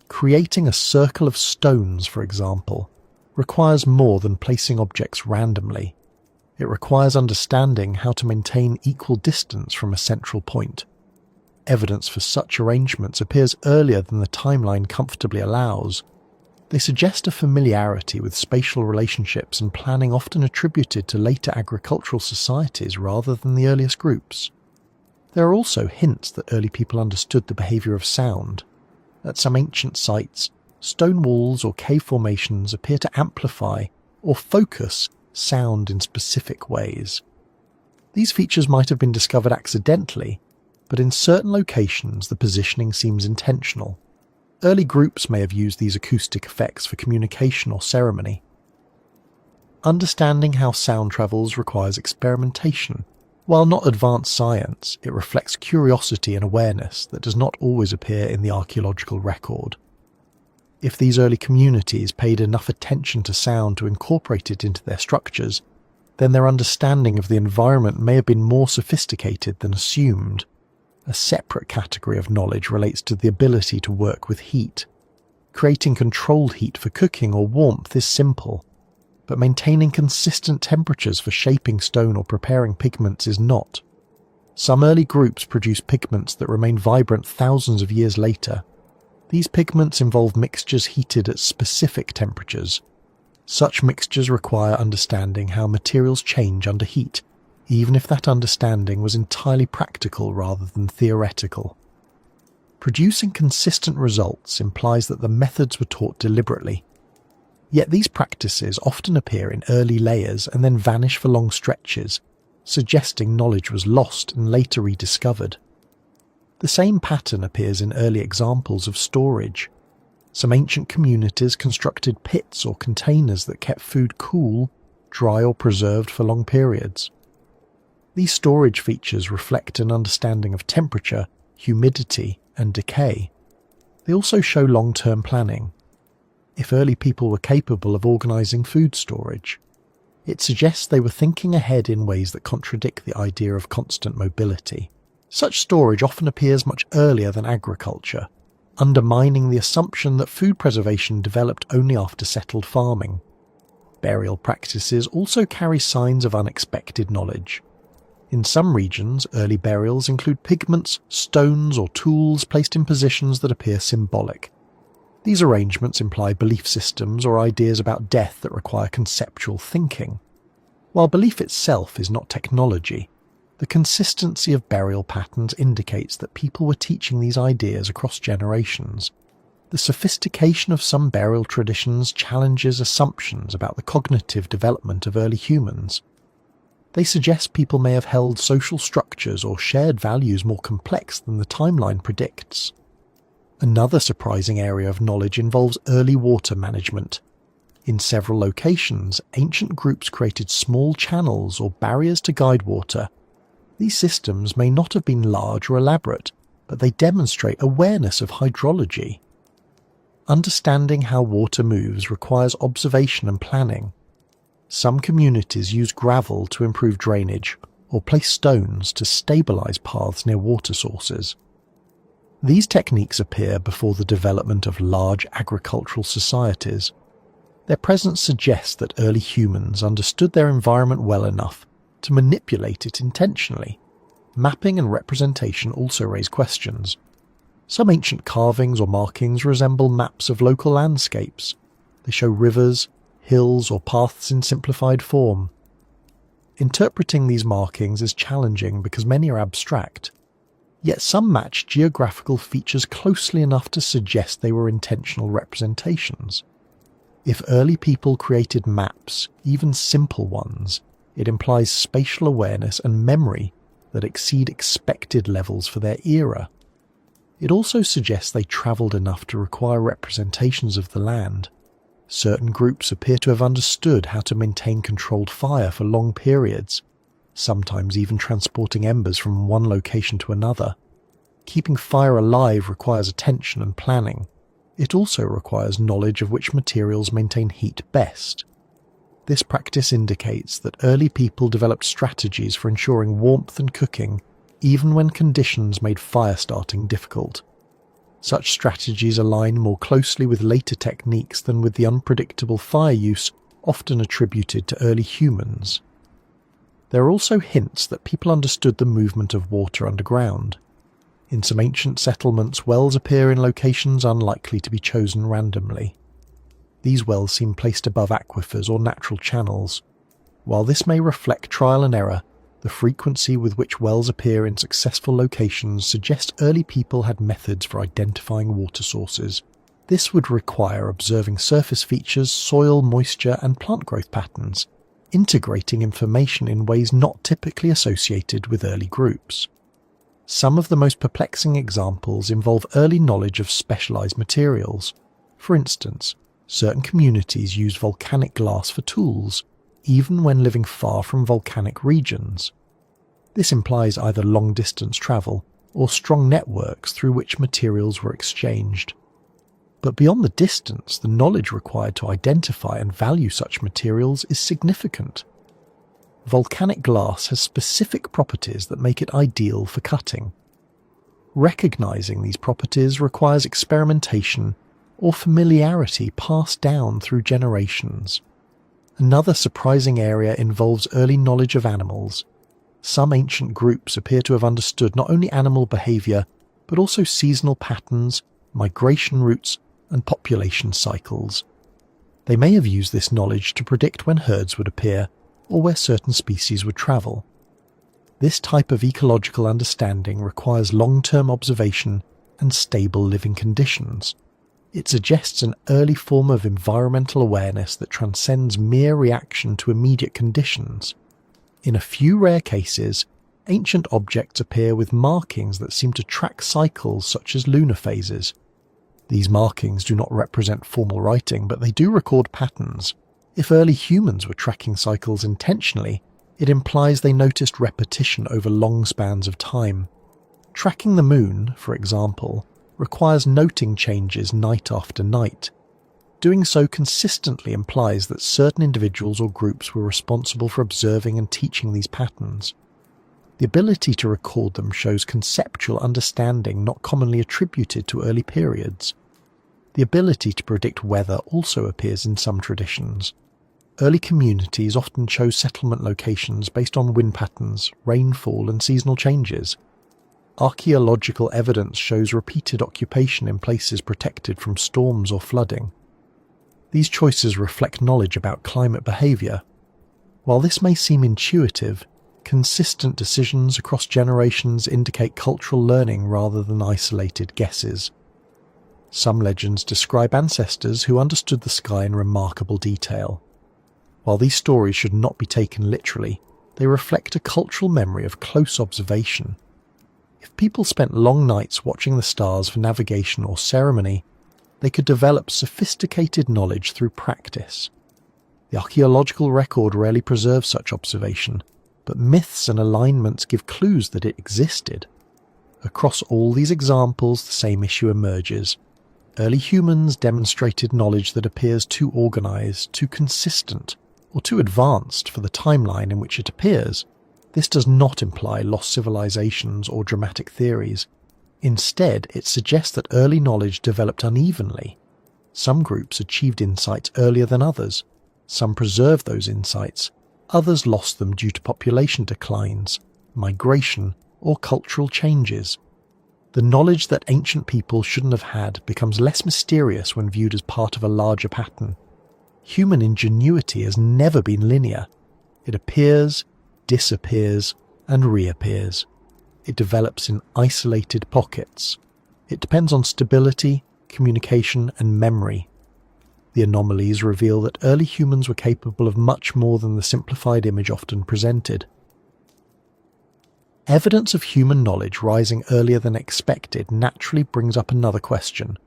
S1: Creating a circle of stones, for example, requires more than placing objects randomly. It requires understanding how to maintain equal distance from a central point. Evidence for such arrangements appears earlier than the timeline comfortably allows. They suggest a familiarity with spatial relationships and planning often attributed to later agricultural societies rather than the earliest groups. There are also hints that early people understood the behaviour of sound. At some ancient sites, stone walls or cave formations appear to amplify or focus sound in specific ways. These features might have been discovered accidentally, but in certain locations the positioning seems intentional. Early groups may have used these acoustic effects for communication or ceremony. Understanding how sound travels requires experimentation. While not advanced science, it reflects curiosity and awareness that does not always appear in the archaeological record. If these early communities paid enough attention to sound to incorporate it into their structures, then their understanding of the environment may have been more sophisticated than assumed. A separate category of knowledge relates to the ability to work with heat. Creating controlled heat for cooking or warmth is simple, but maintaining consistent temperatures for shaping stone or preparing pigments is not. Some early groups produce pigments that remain vibrant thousands of years later. These pigments involve mixtures heated at specific temperatures. Such mixtures require understanding how materials change under heat, even if that understanding was entirely practical rather than theoretical. Producing consistent results implies that the methods were taught deliberately. Yet these practices often appear in early layers and then vanish for long stretches, suggesting knowledge was lost and later rediscovered. The same pattern appears in early examples of storage. Some ancient communities constructed pits or containers that kept food cool, dry or preserved for long periods. These storage features reflect an understanding of temperature, humidity, and decay. They also show long-term planning. If early people were capable of organising food storage, it suggests they were thinking ahead in ways that contradict the idea of constant mobility. Such storage often appears much earlier than agriculture, undermining the assumption that food preservation developed only after settled farming. Burial practices also carry signs of unexpected knowledge. In some regions, early burials include pigments, stones, or tools placed in positions that appear symbolic. These arrangements imply belief systems or ideas about death that require conceptual thinking. While belief itself is not technology, the consistency of burial patterns indicates that people were teaching these ideas across generations. The sophistication of some burial traditions challenges assumptions about the cognitive development of early humans. They suggest people may have held social structures or shared values more complex than the timeline predicts. Another surprising area of knowledge involves early water management. In several locations, ancient groups created small channels or barriers to guide water. These systems may not have been large or elaborate, but they demonstrate awareness of hydrology. Understanding how water moves requires observation and planning. Some communities use gravel to improve drainage or place stones to stabilize paths near water sources. These techniques appear before the development of large agricultural societies. Their presence suggests that early humans understood their environment well enough to manipulate it intentionally. Mapping and representation also raise questions. Some ancient carvings or markings resemble maps of local landscapes. They show rivers, hills, or paths in simplified form. Interpreting these markings is challenging because many are abstract, yet some match geographical features closely enough to suggest they were intentional representations. If early people created maps, even simple ones, it implies spatial awareness and memory that exceed expected levels for their era. It also suggests they travelled enough to require representations of the land. Certain groups appear to have understood how to maintain controlled fire for long periods, sometimes even transporting embers from one location to another. Keeping fire alive requires attention and planning. It also requires knowledge of which materials maintain heat best. This practice indicates that early people developed strategies for ensuring warmth and cooking, even when conditions made fire starting difficult. Such strategies align more closely with later techniques than with the unpredictable fire use often attributed to early humans. There are also hints that people understood the movement of water underground. In some ancient settlements, wells appear in locations unlikely to be chosen randomly. These wells seem placed above aquifers or natural channels. While this may reflect trial and error, the frequency with which wells appear in successful locations suggests early people had methods for identifying water sources. This would require observing surface features, soil, moisture, and plant growth patterns, integrating information in ways not typically associated with early groups. Some of the most perplexing examples involve early knowledge of specialized materials. For instance, certain communities use volcanic glass for tools, even when living far from volcanic regions. This implies either long-distance travel or strong networks through which materials were exchanged. But beyond the distance, the knowledge required to identify and value such materials is significant. Volcanic glass has specific properties that make it ideal for cutting. Recognizing these properties requires experimentation or familiarity passed down through generations. Another surprising area involves early knowledge of animals. Some ancient groups appear to have understood not only animal behavior, but also seasonal patterns, migration routes, and population cycles. They may have used this knowledge to predict when herds would appear or where certain species would travel. This type of ecological understanding requires long-term observation and stable living conditions. It suggests an early form of environmental awareness that transcends mere reaction to immediate conditions. In a few rare cases, ancient objects appear with markings that seem to track cycles such as lunar phases. These markings do not represent formal writing, but they do record patterns. If early humans were tracking cycles intentionally, it implies they noticed repetition over long spans of time. Tracking the moon, for example, requires noting changes night after night. Doing so consistently implies that certain individuals or groups were responsible for observing and teaching these patterns. The ability to record them shows conceptual understanding not commonly attributed to early periods. The ability to predict weather also appears in some traditions. Early communities often chose settlement locations based on wind patterns, rainfall, and seasonal changes. Archaeological evidence shows repeated occupation in places protected from storms or flooding. These choices reflect knowledge about climate behaviour. While this may seem intuitive, consistent decisions across generations indicate cultural learning rather than isolated guesses. Some legends describe ancestors who understood the sky in remarkable detail. While these stories should not be taken literally, they reflect a cultural memory of close observation. If people spent long nights watching the stars for navigation or ceremony, they could develop sophisticated knowledge through practice. The archaeological record rarely preserves such observation, but myths and alignments give clues that it existed. Across all these examples, the same issue emerges. Early humans demonstrated knowledge that appears too organized, too consistent, or too advanced for the timeline in which it appears. This does not imply lost civilizations or dramatic theories. Instead, it suggests that early knowledge developed unevenly. Some groups achieved insights earlier than others. Some preserved those insights. Others lost them due to population declines, migration, or cultural changes. The knowledge that ancient people shouldn't have had becomes less mysterious when viewed as part of a larger pattern. Human ingenuity has never been linear. It appears, disappears, and reappears. It develops in isolated pockets. It depends on stability, communication, and memory. The anomalies reveal that early humans were capable of much more than the simplified image often presented. Evidence of human knowledge rising earlier than expected naturally brings up another question,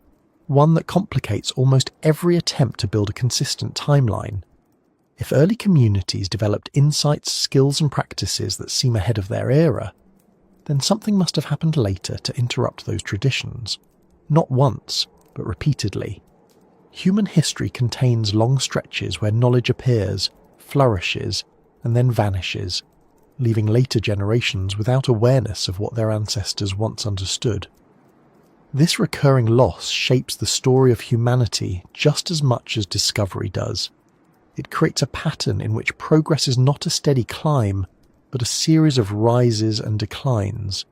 S1: one that complicates almost every attempt to build a consistent timeline. If early communities developed insights, skills, and practices that seem ahead of their era, then something must have happened later to interrupt those traditions, not once, but repeatedly. Human history contains long stretches where knowledge appears, flourishes, and then vanishes, leaving later generations without awareness of what their ancestors once understood. This recurring loss shapes the story of humanity just as much as discovery does. It creates a pattern in which progress is not a steady climb, but a series of rises and declines.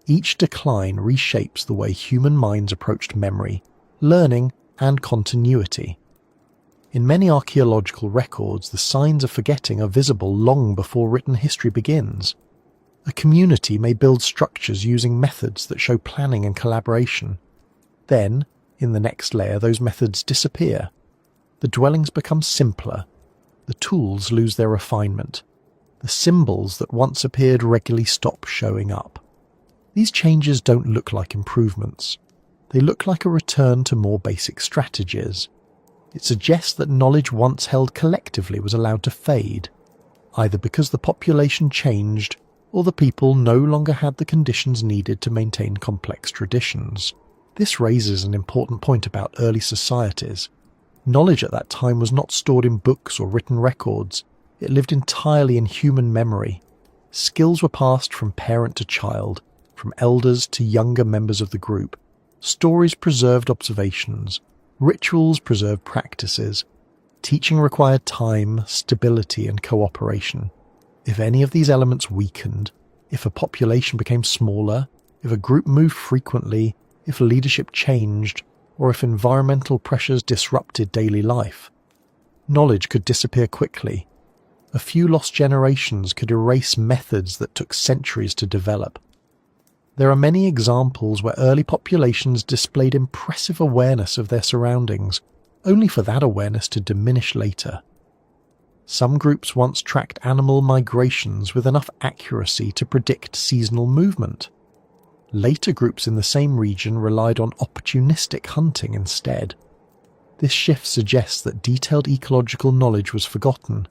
S1: Each decline reshapes the way human minds approached memory, learning, and continuity. In many archaeological records, the signs of forgetting are visible long before written history begins. A community may build structures using methods that show planning and collaboration. Then, in the next layer, those methods disappear. The dwellings become simpler. The tools lose their refinement. The symbols that once appeared regularly stop showing up. These changes don't look like improvements. They look like a return to more basic strategies. It suggests that knowledge once held collectively was allowed to fade, either because the population changed or the people no longer had the conditions needed to maintain complex traditions. This raises an important point about early societies. Knowledge at that time was not stored in books or written records. It lived entirely in human memory. Skills were passed from parent to child, from elders to younger members of the group. Stories preserved observations. Rituals preserved practices. Teaching required time, stability, and cooperation. If any of these elements weakened, if a population became smaller, if a group moved frequently, if leadership changed, or if environmental pressures disrupted daily life, knowledge could disappear quickly. A few lost generations could erase methods that took centuries to develop. There are many examples where early populations displayed impressive awareness of their surroundings, only for that awareness to diminish later. Some groups once tracked animal migrations with enough accuracy to predict seasonal movement. Later groups in the same region relied on opportunistic hunting instead. This shift suggests that detailed ecological knowledge was forgotten.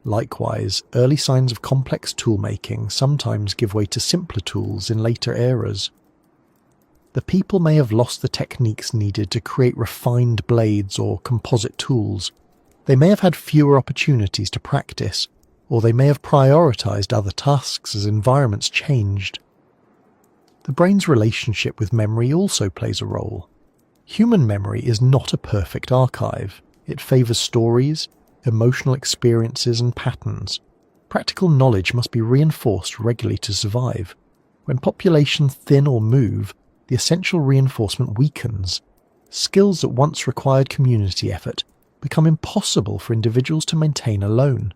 S1: Likewise, early signs of complex toolmaking sometimes give way to simpler tools in later eras. The people may have lost the techniques needed to create refined blades or composite tools. They may have had fewer opportunities to practice, or they may have prioritized other tasks as environments changed. The brain's relationship with memory also plays a role. Human memory is not a perfect archive. It favors stories, emotional experiences, and patterns. Practical knowledge must be reinforced regularly to survive. When populations thin or move, the essential reinforcement weakens. Skills that once required community effort become impossible for individuals to maintain alone.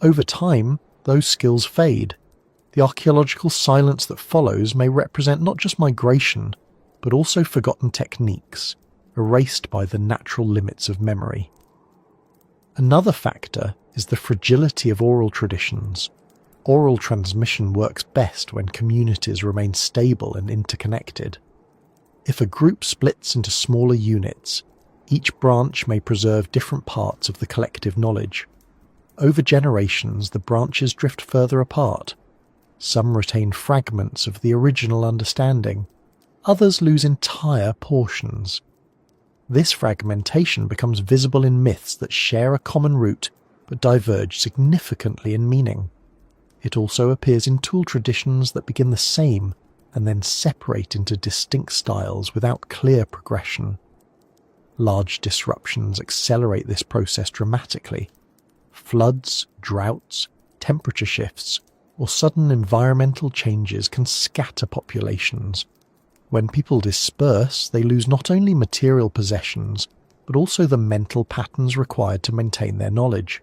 S1: Over time, those skills fade. The archaeological silence that follows may represent not just migration, but also forgotten techniques, erased by the natural limits of memory. Another factor is the fragility of oral traditions. Oral transmission works best when communities remain stable and interconnected. If a group splits into smaller units, each branch may preserve different parts of the collective knowledge. Over generations, the branches drift further apart. Some retain fragments of the original understanding. Others lose entire portions. This fragmentation becomes visible in myths that share a common root but diverge significantly in meaning. It also appears in tool traditions that begin the same and then separate into distinct styles without clear progression. Large disruptions accelerate this process dramatically. Floods, droughts, temperature shifts, or sudden environmental changes can scatter populations. When people disperse, they lose not only material possessions, but also the mental patterns required to maintain their knowledge.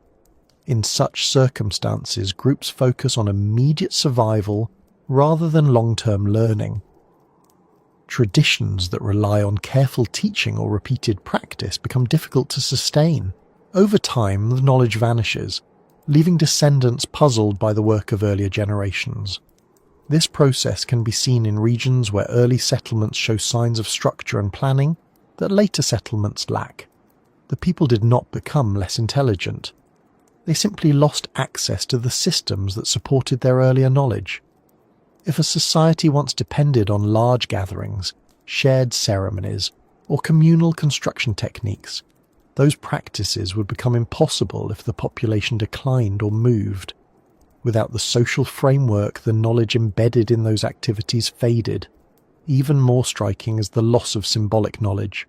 S1: In such circumstances, groups focus on immediate survival rather than long-term learning. Traditions that rely on careful teaching or repeated practice become difficult to sustain. Over time, the knowledge vanishes, leaving descendants puzzled by the work of earlier generations. This process can be seen in regions where early settlements show signs of structure and planning that later settlements lack. The people did not become less intelligent. They simply lost access to the systems that supported their earlier knowledge. If a society once depended on large gatherings, shared ceremonies, or communal construction techniques, those practices would become impossible if the population declined or moved. Without the social framework, the knowledge embedded in those activities faded. Even more striking is the loss of symbolic knowledge.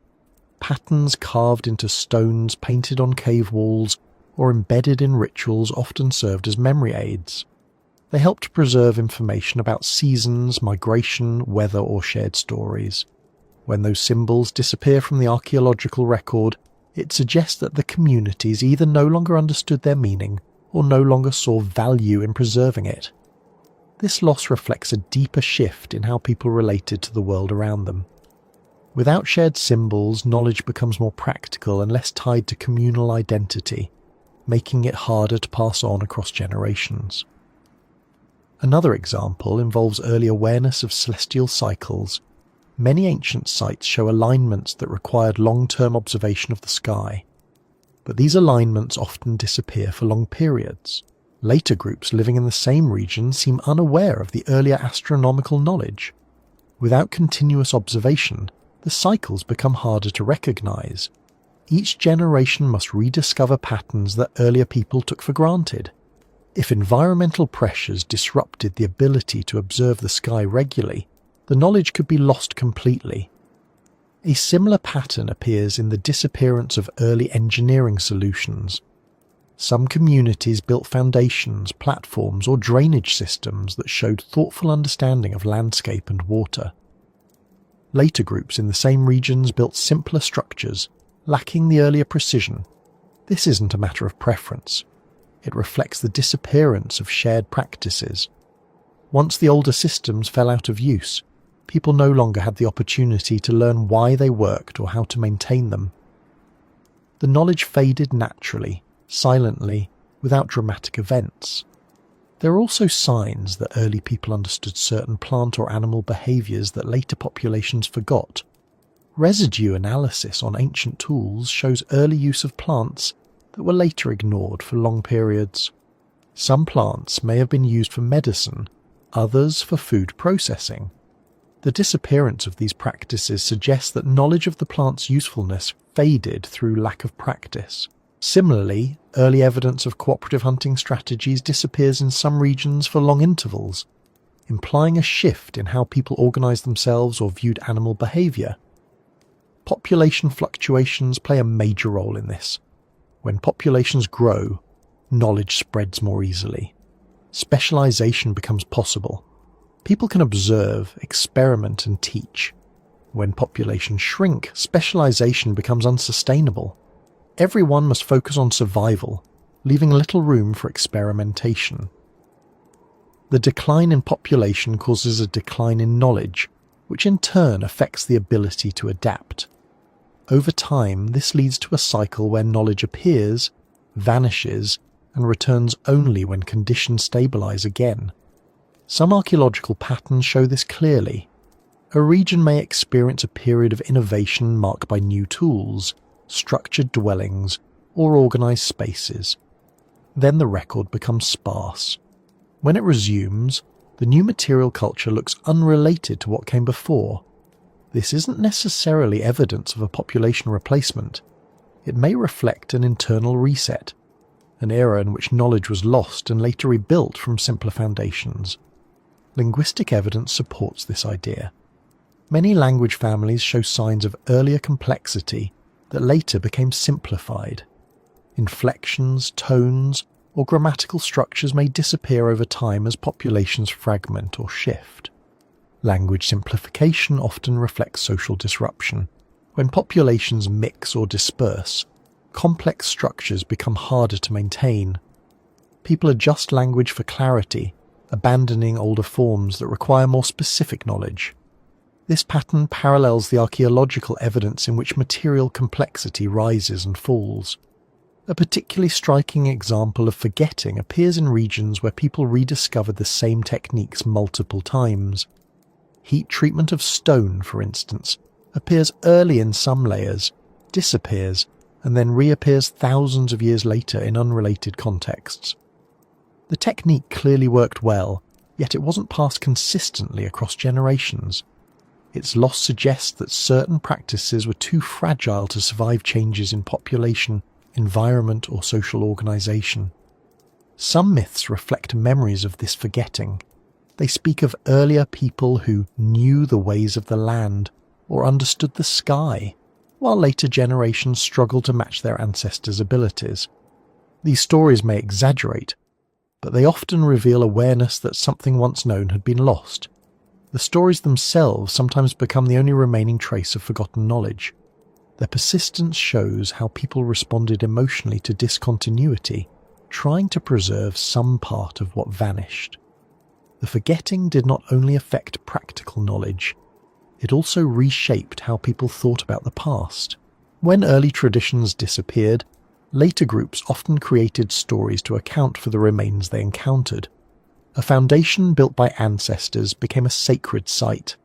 S1: Patterns carved into stones, painted on cave walls, or embedded in rituals often served as memory aids. They helped preserve information about seasons, migration, weather, or shared stories. When those symbols disappear from the archaeological record, it suggests that the communities either no longer understood their meaning or no longer saw value in preserving it. This loss reflects a deeper shift in how people related to the world around them. Without shared symbols, knowledge becomes more practical and less tied to communal identity, making it harder to pass on across generations. Another example involves early awareness of celestial cycles. Many ancient sites show alignments that required long-term observation of the sky, but these alignments often disappear for long periods. Later groups living in the same region seem unaware of the earlier astronomical knowledge. Without continuous observation, the cycles become harder to recognize. Each generation must rediscover patterns that earlier people took for granted. If environmental pressures disrupted the ability to observe the sky regularly, the knowledge could be lost completely. A similar pattern appears in the disappearance of early engineering solutions. Some communities built foundations, platforms, or drainage systems that showed thoughtful understanding of landscape and water. Later groups in the same regions built simpler structures, lacking the earlier precision. This isn't a matter of preference. It reflects the disappearance of shared practices. Once the older systems fell out of use, people no longer had the opportunity to learn why they worked or how to maintain them. The knowledge faded naturally, silently, without dramatic events. There are also signs that early people understood certain plant or animal behaviours that later populations forgot. Residue analysis on ancient tools shows early use of plants that were later ignored for long periods. Some plants may have been used for medicine, others for food processing. The disappearance of these practices suggests that knowledge of the plant's usefulness faded through lack of practice. Similarly, early evidence of cooperative hunting strategies disappears in some regions for long intervals, implying a shift in how people organized themselves or viewed animal behavior. Population fluctuations play a major role in this. When populations grow, knowledge spreads more easily. Specialization becomes possible. People can observe, experiment, and teach. When populations shrink, specialization becomes unsustainable. Everyone must focus on survival, leaving little room for experimentation. The decline in population causes a decline in knowledge, which in turn affects the ability to adapt. Over time, this leads to a cycle where knowledge appears, vanishes, and returns only when conditions stabilize again. Some archaeological patterns show this clearly. A region may experience a period of innovation marked by new tools, structured dwellings, or organized spaces. Then the record becomes sparse. When it resumes, the new material culture looks unrelated to what came before. This isn't necessarily evidence of a population replacement. It may reflect an internal reset, an era in which knowledge was lost and later rebuilt from simpler foundations. Linguistic evidence supports this idea. Many language families show signs of earlier complexity that later became simplified. Inflections, tones, or grammatical structures may disappear over time as populations fragment or shift. Language simplification often reflects social disruption. When populations mix or disperse, complex structures become harder to maintain. People adjust language for clarity, abandoning older forms that require more specific knowledge. This pattern parallels the archaeological evidence in which material complexity rises and falls. A particularly striking example of forgetting appears in regions where people rediscovered the same techniques multiple times. Heat treatment of stone, for instance, appears early in some layers, disappears, and then reappears thousands of years later in unrelated contexts. The technique clearly worked well, yet it wasn't passed consistently across generations. Its loss suggests that certain practices were too fragile to survive changes in population, environment, or social organization. Some myths reflect memories of this forgetting. They speak of earlier people who knew the ways of the land or understood the sky, while later generations struggle to match their ancestors' abilities. These stories may exaggerate, but they often reveal awareness that something once known had been lost. The stories themselves sometimes become the only remaining trace of forgotten knowledge. Their persistence shows how people responded emotionally to discontinuity, trying to preserve some part of what vanished. The forgetting did not only affect practical knowledge, it also reshaped how people thought about the past. When early traditions disappeared, later groups often created stories to account for the remains they encountered. A foundation built by ancestors became a sacred site.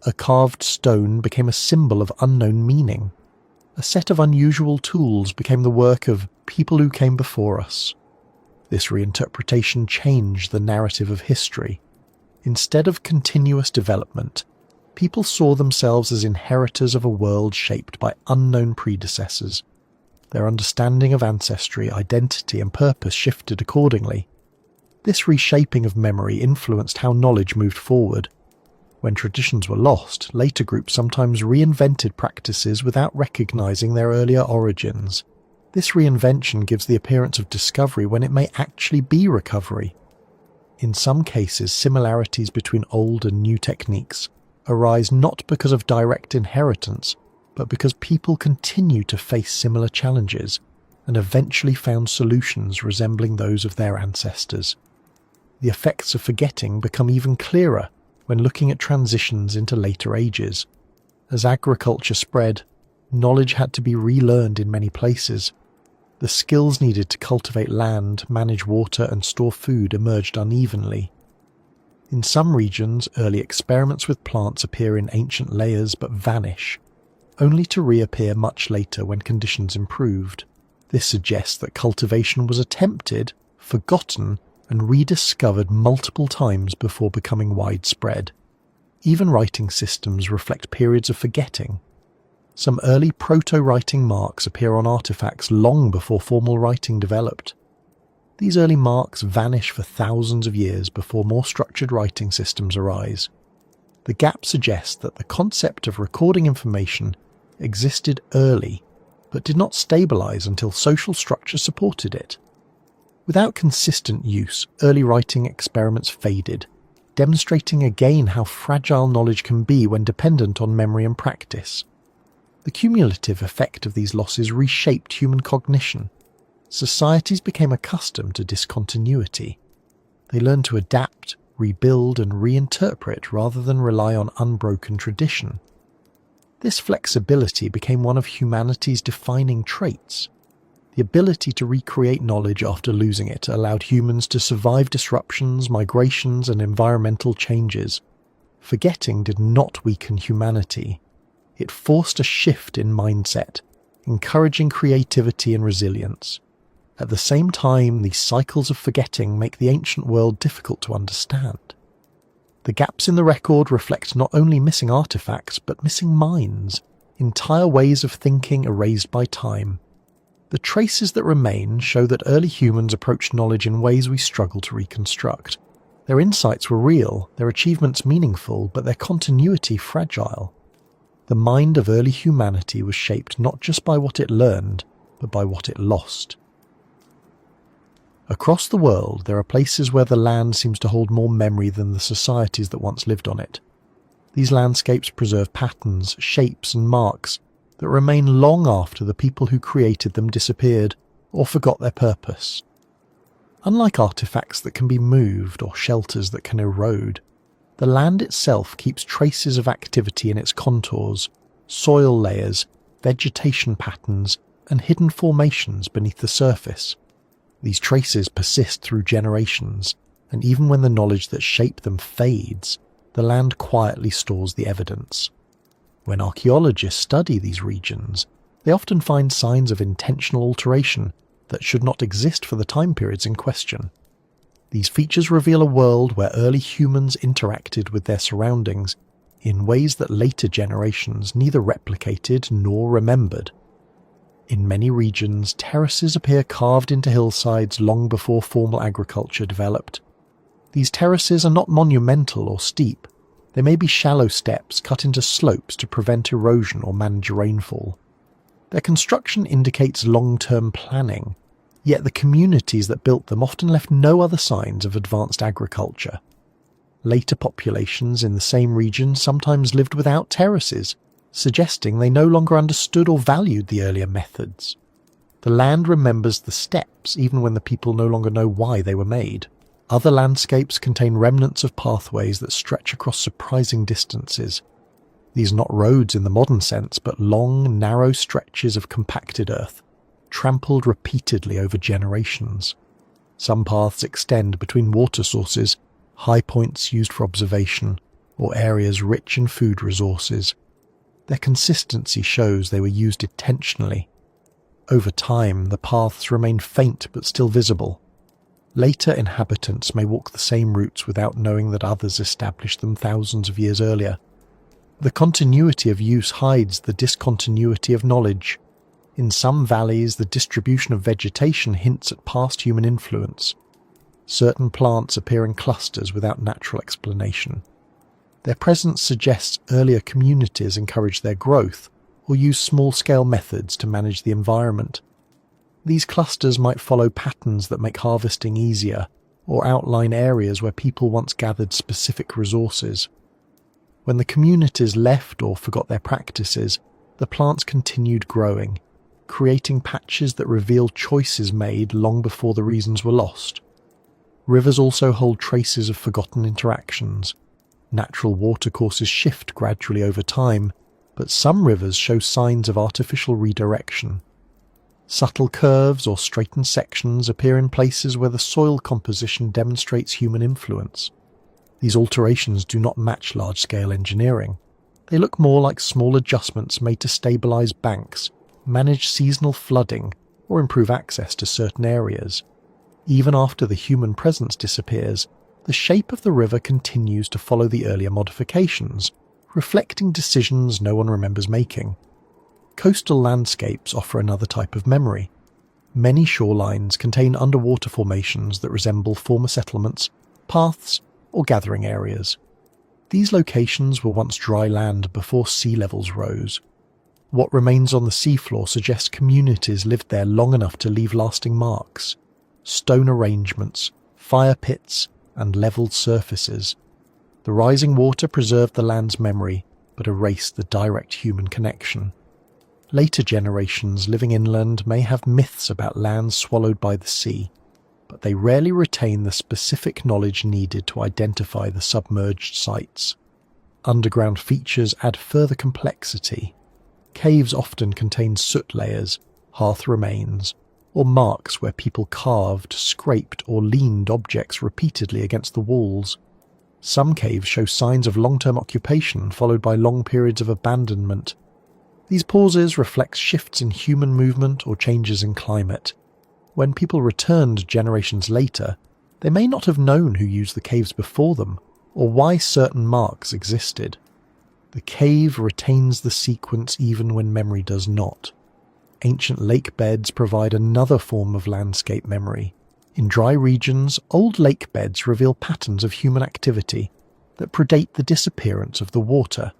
S1: A carved stone became a symbol of unknown meaning. A set of unusual tools became the work of people who came before us. This reinterpretation changed the narrative of history. Instead of continuous development, people saw themselves as inheritors of a world shaped by unknown predecessors. Their understanding of ancestry, identity, and purpose shifted accordingly. This reshaping of memory influenced how knowledge moved forward. When traditions were lost, later groups sometimes reinvented practices without recognizing their earlier origins. This reinvention gives the appearance of discovery when it may actually be recovery. In some cases, similarities between old and new techniques arise not because of direct inheritance, but because people continue to face similar challenges and eventually found solutions resembling those of their ancestors. The effects of forgetting become even clearer when looking at transitions into later ages. As agriculture spread, knowledge had to be relearned in many places. The skills needed to cultivate land, manage water, and store food emerged unevenly. In some regions, early experiments with plants appear in ancient layers but vanish, only to reappear much later when conditions improved. This suggests that cultivation was attempted, forgotten, and rediscovered multiple times before becoming widespread. Even writing systems reflect periods of forgetting. Some early proto-writing marks appear on artifacts long before formal writing developed. These early marks vanish for thousands of years before more structured writing systems arise. The gap suggests that the concept of recording information existed early, but did not stabilize until social structure supported it. Without consistent use, early writing experiments faded, demonstrating again how fragile knowledge can be when dependent on memory and practice. The cumulative effect of these losses reshaped human cognition. Societies became accustomed to discontinuity. They learned to adapt, rebuild, and reinterpret rather than rely on unbroken tradition. This flexibility became one of humanity's defining traits. The ability to recreate knowledge after losing it allowed humans to survive disruptions, migrations, and environmental changes. Forgetting did not weaken humanity. It forced a shift in mindset, encouraging creativity and resilience. At the same time, these cycles of forgetting make the ancient world difficult to understand. The gaps in the record reflect not only missing artifacts, but missing minds, entire ways of thinking erased by time. The traces that remain show that early humans approached knowledge in ways we struggle to reconstruct. Their insights were real, their achievements meaningful, but their continuity fragile. The mind of early humanity was shaped not just by what it learned, but by what it lost. Across the world, there are places where the land seems to hold more memory than the societies that once lived on it. These landscapes preserve patterns, shapes, and marks that remain long after the people who created them disappeared or forgot their purpose. Unlike artifacts that can be moved or shelters that can erode, the land itself keeps traces of activity in its contours, soil layers, vegetation patterns, and hidden formations beneath the surface. These traces persist through generations, and even when the knowledge that shaped them fades, the land quietly stores the evidence. When archaeologists study these regions, they often find signs of intentional alteration that should not exist for the time periods in question. These features reveal a world where early humans interacted with their surroundings in ways that later generations neither replicated nor remembered. In many regions, terraces appear carved into hillsides long before formal agriculture developed. These terraces are not monumental or steep. They may be shallow steps cut into slopes to prevent erosion or manage rainfall. Their construction indicates long-term planning, yet the communities that built them often left no other signs of advanced agriculture. Later populations in the same region sometimes lived without terraces, suggesting they no longer understood or valued the earlier methods. The land remembers the steps even when the people no longer know why they were made. Other landscapes contain remnants of pathways that stretch across surprising distances. These are not roads in the modern sense, but long, narrow stretches of compacted earth, trampled repeatedly over generations. Some paths extend between water sources, high points used for observation, or areas rich in food resources. Their consistency shows they were used intentionally. Over time, the paths remain faint but still visible. Later inhabitants may walk the same routes without knowing that others established them thousands of years earlier. The continuity of use hides the discontinuity of knowledge. In some valleys, the distribution of vegetation hints at past human influence. Certain plants appear in clusters without natural explanation. Their presence suggests earlier communities encouraged their growth or used small-scale methods to manage the environment. These clusters might follow patterns that make harvesting easier or outline areas where people once gathered specific resources. When the communities left or forgot their practices, the plants continued growing, creating patches that reveal choices made long before the reasons were lost. Rivers also hold traces of forgotten interactions. Natural watercourses shift gradually over time, but some rivers show signs of artificial redirection. Subtle curves or straightened sections appear in places where the soil composition demonstrates human influence. These alterations do not match large-scale engineering. They look more like small adjustments made to stabilize banks, manage seasonal flooding, or improve access to certain areas. Even after the human presence disappears, the shape of the river continues to follow the earlier modifications, reflecting decisions no one remembers making. Coastal landscapes offer another type of memory. Many shorelines contain underwater formations that resemble former settlements, paths, or gathering areas. These locations were once dry land before sea levels rose. What remains on the seafloor suggests communities lived there long enough to leave lasting marks. Stone arrangements, fire pits, and levelled surfaces. The rising water preserved the land's memory, but erased the direct human connection. Later generations living inland may have myths about lands swallowed by the sea, but they rarely retain the specific knowledge needed to identify the submerged sites. Underground features add further complexity. Caves often contain soot layers, hearth remains, or marks where people carved, scraped, or leaned objects repeatedly against the walls. Some caves show signs of long-term occupation followed by long periods of abandonment. These pauses reflect shifts in human movement or changes in climate. When people returned generations later, they may not have known who used the caves before them or why certain marks existed. The cave retains the sequence even when memory does not. Ancient lake beds provide another form of landscape memory. In dry regions, old lake beds reveal patterns of human activity that predate the disappearance of the water.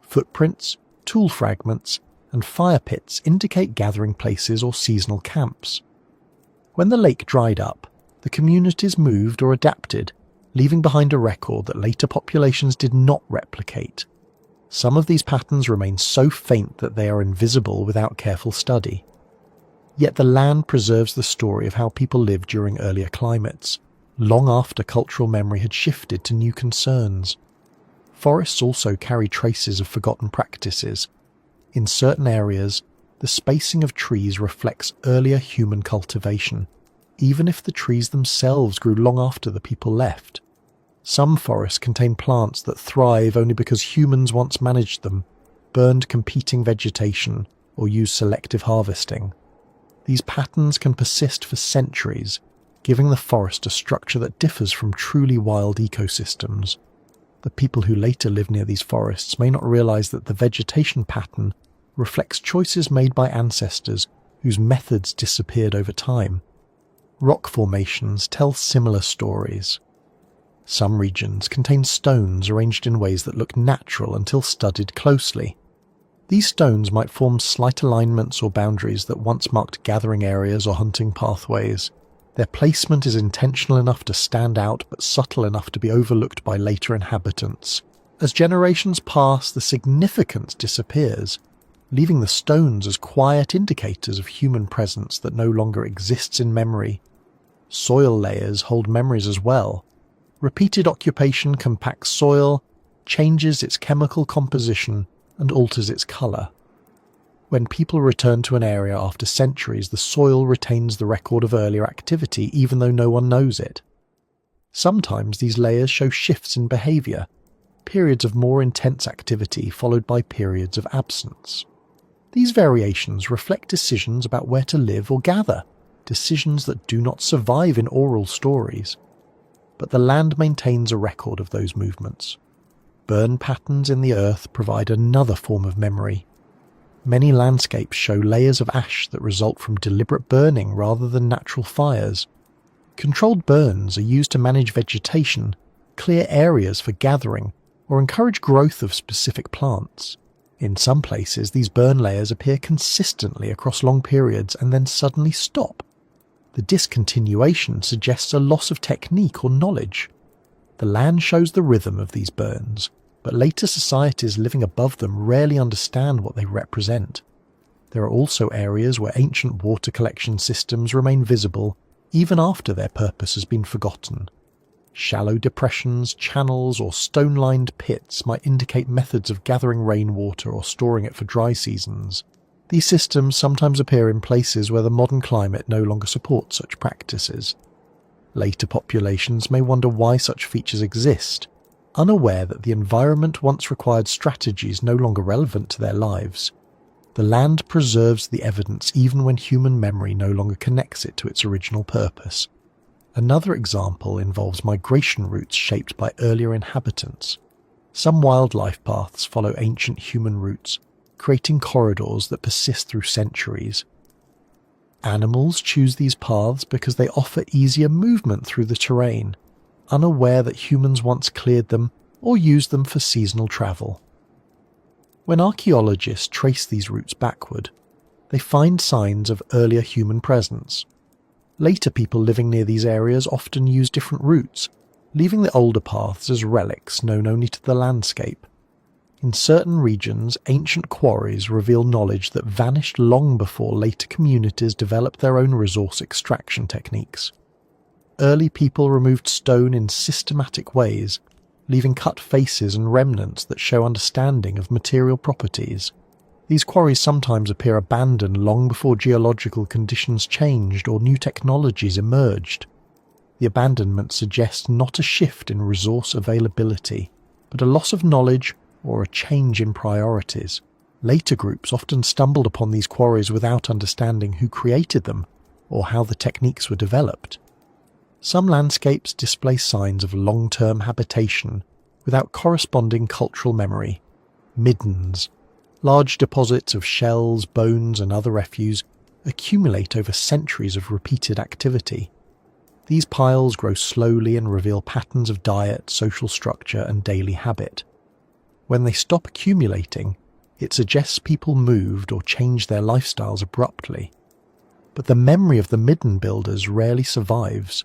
S1: Footprints, tool fragments, and fire pits indicate gathering places or seasonal camps. When the lake dried up, the communities moved or adapted, leaving behind a record that later populations did not replicate. Some of these patterns remain so faint that they are invisible without careful study. Yet the land preserves the story of how people lived during earlier climates, long after cultural memory had shifted to new concerns. Forests also carry traces of forgotten practices. In certain areas, the spacing of trees reflects earlier human cultivation, even if the trees themselves grew long after the people left. Some forests contain plants that thrive only because humans once managed them, burned competing vegetation, or used selective harvesting. These patterns can persist for centuries, giving the forest a structure that differs from truly wild ecosystems. The people who later live near these forests may not realize that the vegetation pattern reflects choices made by ancestors whose methods disappeared over time. Rock formations tell similar stories. Some regions contain stones arranged in ways that look natural until studied closely. These stones might form slight alignments or boundaries that once marked gathering areas or hunting pathways. Their placement is intentional enough to stand out but subtle enough to be overlooked by later inhabitants. As generations pass, the significance disappears, leaving the stones as quiet indicators of human presence that no longer exists in memory. Soil layers hold memories as well. Repeated occupation compacts soil, changes its chemical composition, and alters its colour. When people return to an area after centuries, the soil retains the record of earlier activity even though no one knows it. Sometimes these layers show shifts in behaviour, periods of more intense activity followed by periods of absence. These variations reflect decisions about where to live or gather, decisions that do not survive in oral stories. But the land maintains a record of those movements. Burn patterns in the earth provide another form of memory. Many landscapes show layers of ash that result from deliberate burning rather than natural fires. Controlled burns are used to manage vegetation, clear areas for gathering, or encourage growth of specific plants. In some places, these burn layers appear consistently across long periods and then suddenly stop. The discontinuation suggests a loss of technique or knowledge. The land shows the rhythm of these burns, but later societies living above them rarely understand what they represent. There are also areas where ancient water collection systems remain visible even after their purpose has been forgotten. Shallow depressions, channels, or stone-lined pits might indicate methods of gathering rainwater or storing it for dry seasons. These systems sometimes appear in places where the modern climate no longer supports such practices. Later populations may wonder why such features exist, unaware that the environment once required strategies no longer relevant to their lives. The land preserves the evidence even when human memory no longer connects it to its original purpose. Another example involves migration routes shaped by earlier inhabitants. Some wildlife paths follow ancient human routes, creating corridors that persist through centuries. Animals choose these paths because they offer easier movement through the terrain, unaware that humans once cleared them or used them for seasonal travel. When archaeologists trace these routes backward, they find signs of earlier human presence. Later people living near these areas often use different routes, leaving the older paths as relics known only to the landscape. In certain regions, ancient quarries reveal knowledge that vanished long before later communities developed their own resource extraction techniques. Early people removed stone in systematic ways, leaving cut faces and remnants that show understanding of material properties. These quarries sometimes appear abandoned long before geological conditions changed or new technologies emerged. The abandonment suggests not a shift in resource availability, but a loss of knowledge or a change in priorities. Later groups often stumbled upon these quarries without understanding who created them or how the techniques were developed. Some landscapes display signs of long-term habitation without corresponding cultural memory. Middens, large deposits of shells, bones and other refuse, accumulate over centuries of repeated activity. These piles grow slowly and reveal patterns of diet, social structure and daily habit. When they stop accumulating, it suggests people moved or changed their lifestyles abruptly. But the memory of the midden builders rarely survives.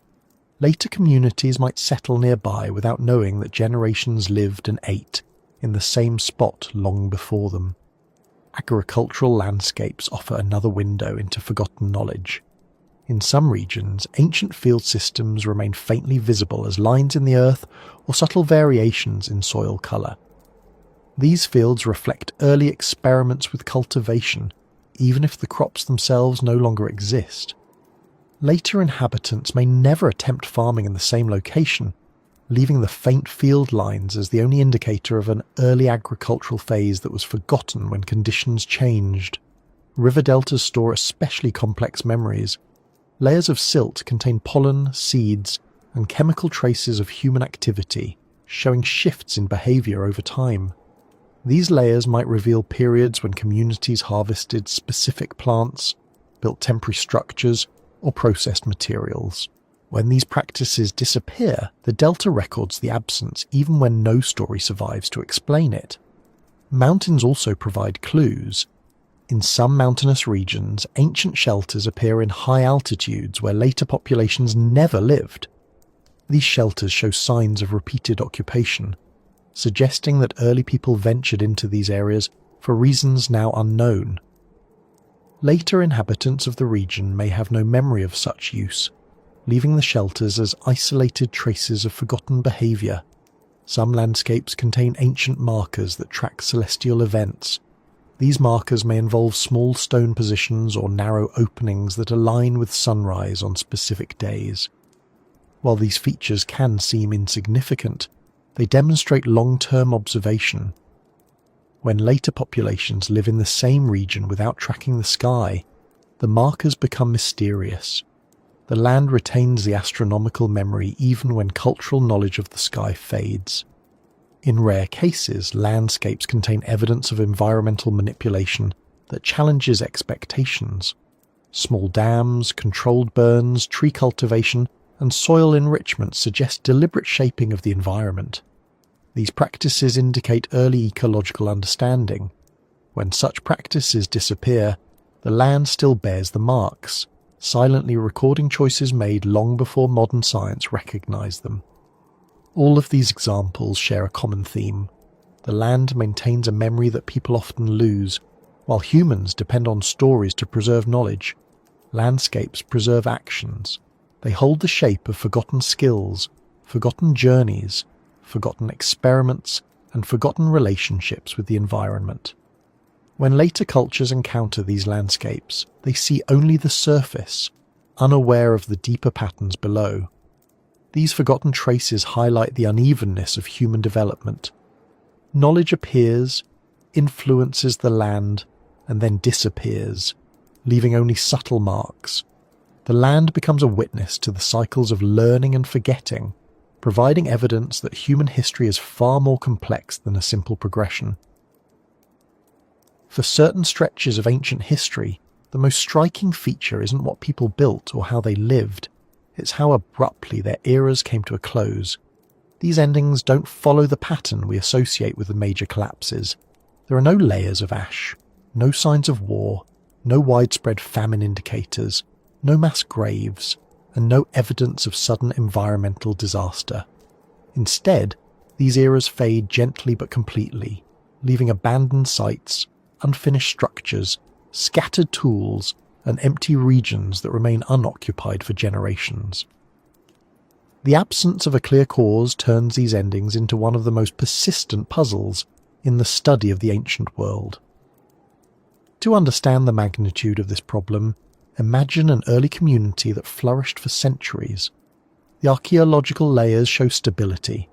S1: Later communities might settle nearby without knowing that generations lived and ate in the same spot long before them. Agricultural landscapes offer another window into forgotten knowledge. In some regions, ancient field systems remain faintly visible as lines in the earth or subtle variations in soil colour. These fields reflect early experiments with cultivation, even if the crops themselves no longer exist. Later inhabitants may never attempt farming in the same location, leaving the faint field lines as the only indicator of an early agricultural phase that was forgotten when conditions changed. River deltas store especially complex memories. Layers of silt contain pollen, seeds, and chemical traces of human activity, showing shifts in behaviour over time. These layers might reveal periods when communities harvested specific plants, built temporary structures, or processed materials. When these practices disappear, the delta records the absence even when no story survives to explain it. Mountains also provide clues. In some mountainous regions, ancient shelters appear in high altitudes where later populations never lived. These shelters show signs of repeated occupation, suggesting that early people ventured into these areas for reasons now unknown. Later inhabitants of the region may have no memory of such use, leaving the shelters as isolated traces of forgotten behaviour. Some landscapes contain ancient markers that track celestial events. These markers may involve small stone positions or narrow openings that align with sunrise on specific days. While these features can seem insignificant, they demonstrate long-term observation. When later populations live in the same region without tracking the sky, the markers become mysterious. The land retains the astronomical memory even when cultural knowledge of the sky fades. In rare cases, landscapes contain evidence of environmental manipulation that challenges expectations. Small dams, controlled burns, tree cultivation, and soil enrichment suggest deliberate shaping of the environment. These practices indicate early ecological understanding. When such practices disappear, the land still bears the marks, silently recording choices made long before modern science recognized them. All of these examples share a common theme. The land maintains a memory that people often lose, while humans depend on stories to preserve knowledge. Landscapes preserve actions. They hold the shape of forgotten skills, forgotten journeys, forgotten experiments, and forgotten relationships with the environment. When later cultures encounter these landscapes, they see only the surface, unaware of the deeper patterns below. These forgotten traces highlight the unevenness of human development. Knowledge appears, influences the land, and then disappears, leaving only subtle marks. The land becomes a witness to the cycles of learning and forgetting, providing evidence that human history is far more complex than a simple progression. For certain stretches of ancient history, the most striking feature isn't what people built or how they lived, it's how abruptly their eras came to a close. These endings don't follow the pattern we associate with the major collapses. There are no layers of ash, no signs of war, no widespread famine indicators, no mass graves, and no evidence of sudden environmental disaster. Instead, these eras fade gently but completely, leaving abandoned sites, unfinished structures, scattered tools, and empty regions that remain unoccupied for generations. The absence of a clear cause turns these endings into one of the most persistent puzzles in the study of the ancient world. To understand the magnitude of this problem, imagine an early community that flourished for centuries. The archaeological layers show stability.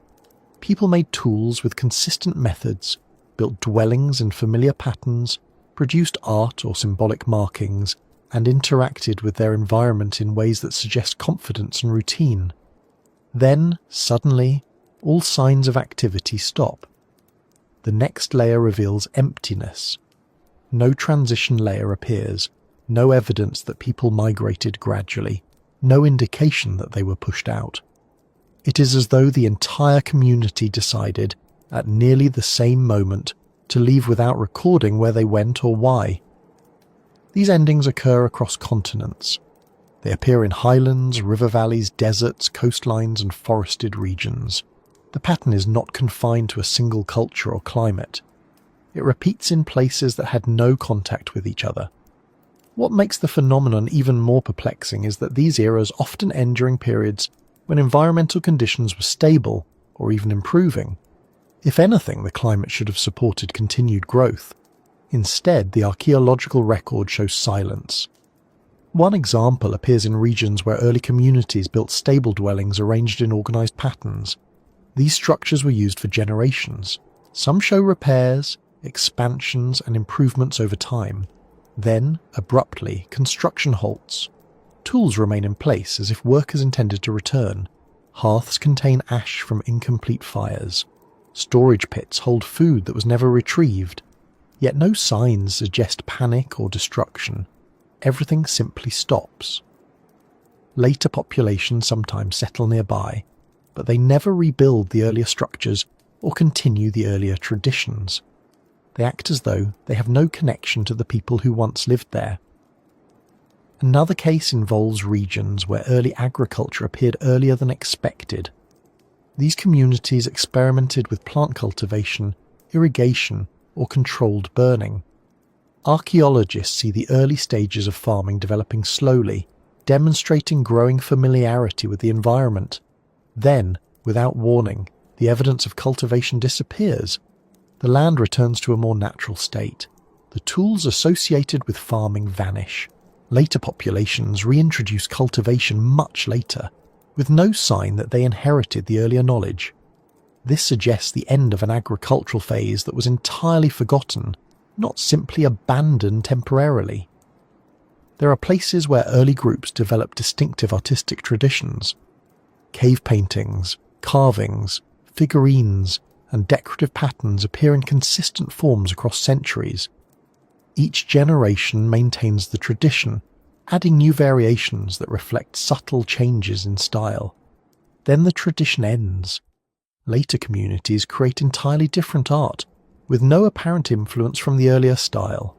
S1: People made tools with consistent methods, built dwellings in familiar patterns, produced art or symbolic markings, and interacted with their environment in ways that suggest confidence and routine. Then, suddenly, all signs of activity stop. The next layer reveals emptiness. No transition layer appears, no evidence that people migrated gradually, no indication that they were pushed out. It is as though the entire community decided, at nearly the same moment, to leave without recording where they went or why. These endings occur across continents. They appear in highlands, river valleys, deserts, coastlines, and forested regions. The pattern is not confined to a single culture or climate. It repeats in places that had no contact with each other. What makes the phenomenon even more perplexing is that these eras often end during periods when environmental conditions were stable or even improving. If anything, the climate should have supported continued growth. Instead, the archaeological record shows silence. One example appears in regions where early communities built stable dwellings arranged in organised patterns. These structures were used for generations. Some show repairs, expansions and improvements over time. Then, abruptly, construction halts. Tools remain in place as if work is intended to return. Hearths contain ash from incomplete fires. Storage pits hold food that was never retrieved. Yet no signs suggest panic or destruction. Everything simply stops. Later populations sometimes settle nearby, but they never rebuild the earlier structures or continue the earlier traditions. They act as though they have no connection to the people who once lived there. Another case involves regions where early agriculture appeared earlier than expected. These communities experimented with plant cultivation, irrigation, or controlled burning. Archaeologists see the early stages of farming developing slowly, demonstrating growing familiarity with the environment. Then, without warning, the evidence of cultivation disappears. The land returns to a more natural state. The tools associated with farming vanish. Later populations reintroduce cultivation much later, with no sign that they inherited the earlier knowledge. This suggests the end of an agricultural phase that was entirely forgotten, not simply abandoned temporarily. There are places where early groups developed distinctive artistic traditions. Cave paintings, carvings, figurines, and decorative patterns appear in consistent forms across centuries. Each generation maintains the tradition, adding new variations that reflect subtle changes in style. Then the tradition ends. Later communities create entirely different art, with no apparent influence from the earlier style.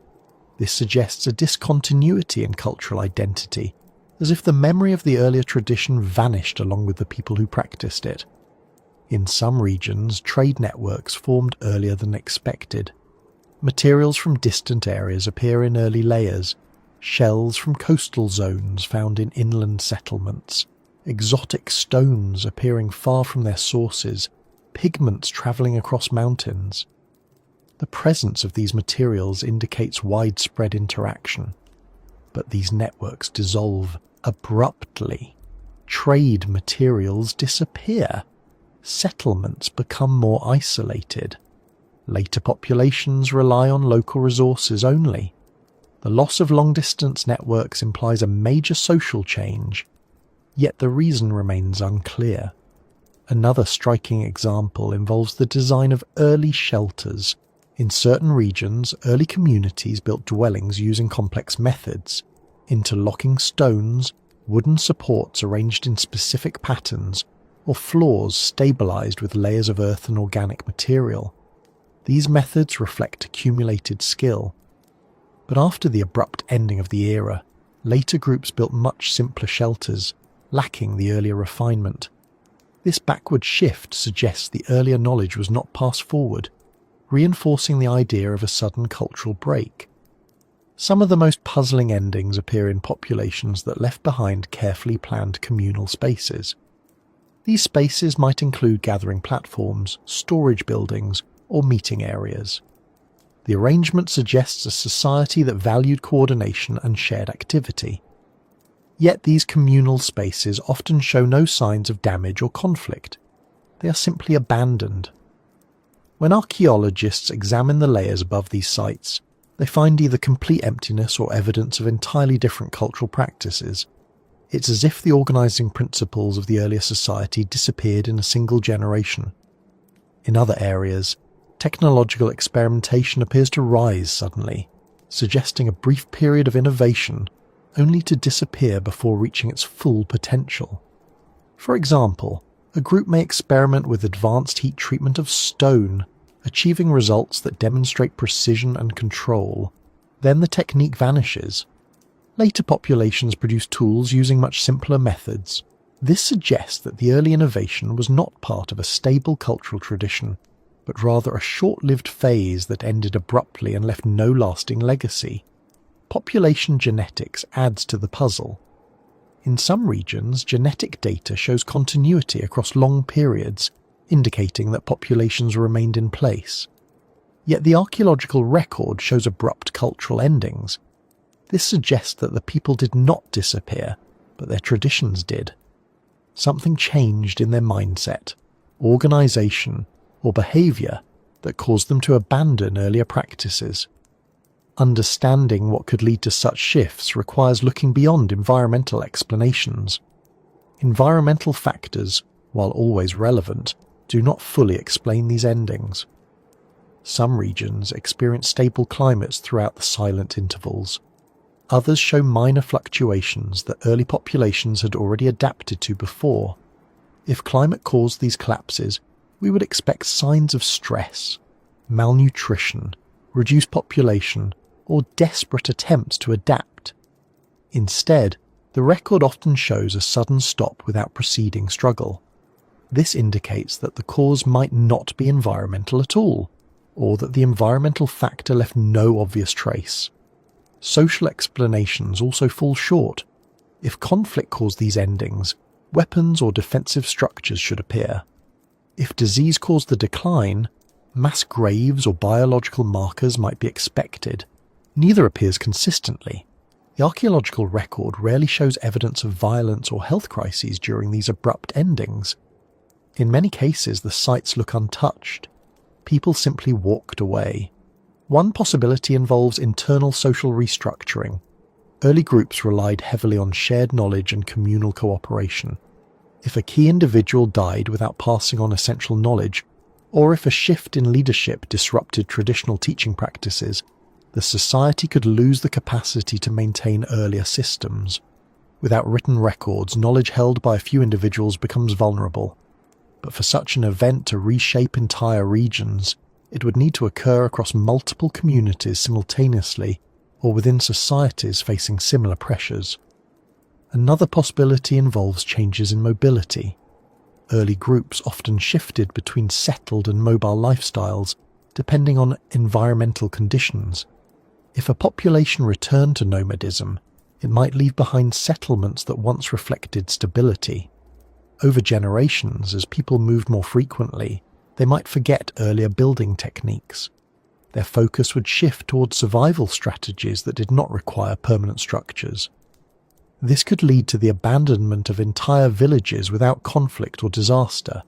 S1: This suggests a discontinuity in cultural identity, as if the memory of the earlier tradition vanished along with the people who practiced it. In some regions, trade networks formed earlier than expected. Materials from distant areas appear in early layers, shells from coastal zones found in inland settlements, exotic stones appearing far from their sources, pigments travelling across mountains. The presence of these materials indicates widespread interaction, but these networks dissolve abruptly. Trade materials disappear. Settlements become more isolated. Later populations rely on local resources only. The loss of long-distance networks implies a major social change, yet the reason remains unclear. Another striking example involves the design of early shelters. In certain regions, early communities built dwellings using complex methods, interlocking stones, wooden supports arranged in specific patterns, or floors stabilized with layers of earth and organic material. These methods reflect accumulated skill. But after the abrupt ending of the era, later groups built much simpler shelters, lacking the earlier refinement. This backward shift suggests the earlier knowledge was not passed forward, reinforcing the idea of a sudden cultural break. Some of the most puzzling endings appear in populations that left behind carefully planned communal spaces. These spaces might include gathering platforms, storage buildings, or meeting areas. The arrangement suggests a society that valued coordination and shared activity. Yet these communal spaces often show no signs of damage or conflict. They are simply abandoned. When archaeologists examine the layers above these sites, they find either complete emptiness or evidence of entirely different cultural practices. It's as if the organising principles of the earlier society disappeared in a single generation. In other areas, technological experimentation appears to rise suddenly, suggesting a brief period of innovation only to disappear before reaching its full potential. For example, a group may experiment with advanced heat treatment of stone, achieving results that demonstrate precision and control. Then the technique vanishes. Later populations produce tools using much simpler methods. This suggests that the early innovation was not part of a stable cultural tradition, but rather a short-lived phase that ended abruptly and left no lasting legacy. Population genetics adds to the puzzle. In some regions, genetic data shows continuity across long periods, indicating that populations remained in place. Yet the archaeological record shows abrupt cultural endings. This suggests that the people did not disappear, but their traditions did. Something changed in their mindset, organization, or behavior that caused them to abandon earlier practices. Understanding what could lead to such shifts requires looking beyond environmental explanations. Environmental factors, while always relevant, do not fully explain these endings. Some regions experience stable climates throughout the silent intervals. Others show minor fluctuations that early populations had already adapted to before. If climate caused these collapses, we would expect signs of stress, malnutrition, reduced population, or desperate attempts to adapt. Instead, the record often shows a sudden stop without preceding struggle. This indicates that the cause might not be environmental at all, or that the environmental factor left no obvious trace. Social explanations also fall short. If conflict caused these endings, weapons or defensive structures should appear. If disease caused the decline, mass graves or biological markers might be expected. Neither appears consistently. The archaeological record rarely shows evidence of violence or health crises during these abrupt endings. In many cases, the sites look untouched. People simply walked away. One possibility involves internal social restructuring. Early groups relied heavily on shared knowledge and communal cooperation. If a key individual died without passing on essential knowledge, or if a shift in leadership disrupted traditional teaching practices, the society could lose the capacity to maintain earlier systems. Without written records, knowledge held by a few individuals becomes vulnerable. But for such an event to reshape entire regions, it would need to occur across multiple communities simultaneously, or within societies facing similar pressures. Another possibility involves changes in mobility. Early groups often shifted between settled and mobile lifestyles, depending on environmental conditions. If a population returned to nomadism, it might leave behind settlements that once reflected stability. Over generations, as people moved more frequently, they might forget earlier building techniques. Their focus would shift towards survival strategies that did not require permanent structures. This could lead to the abandonment of entire villages without conflict or disaster.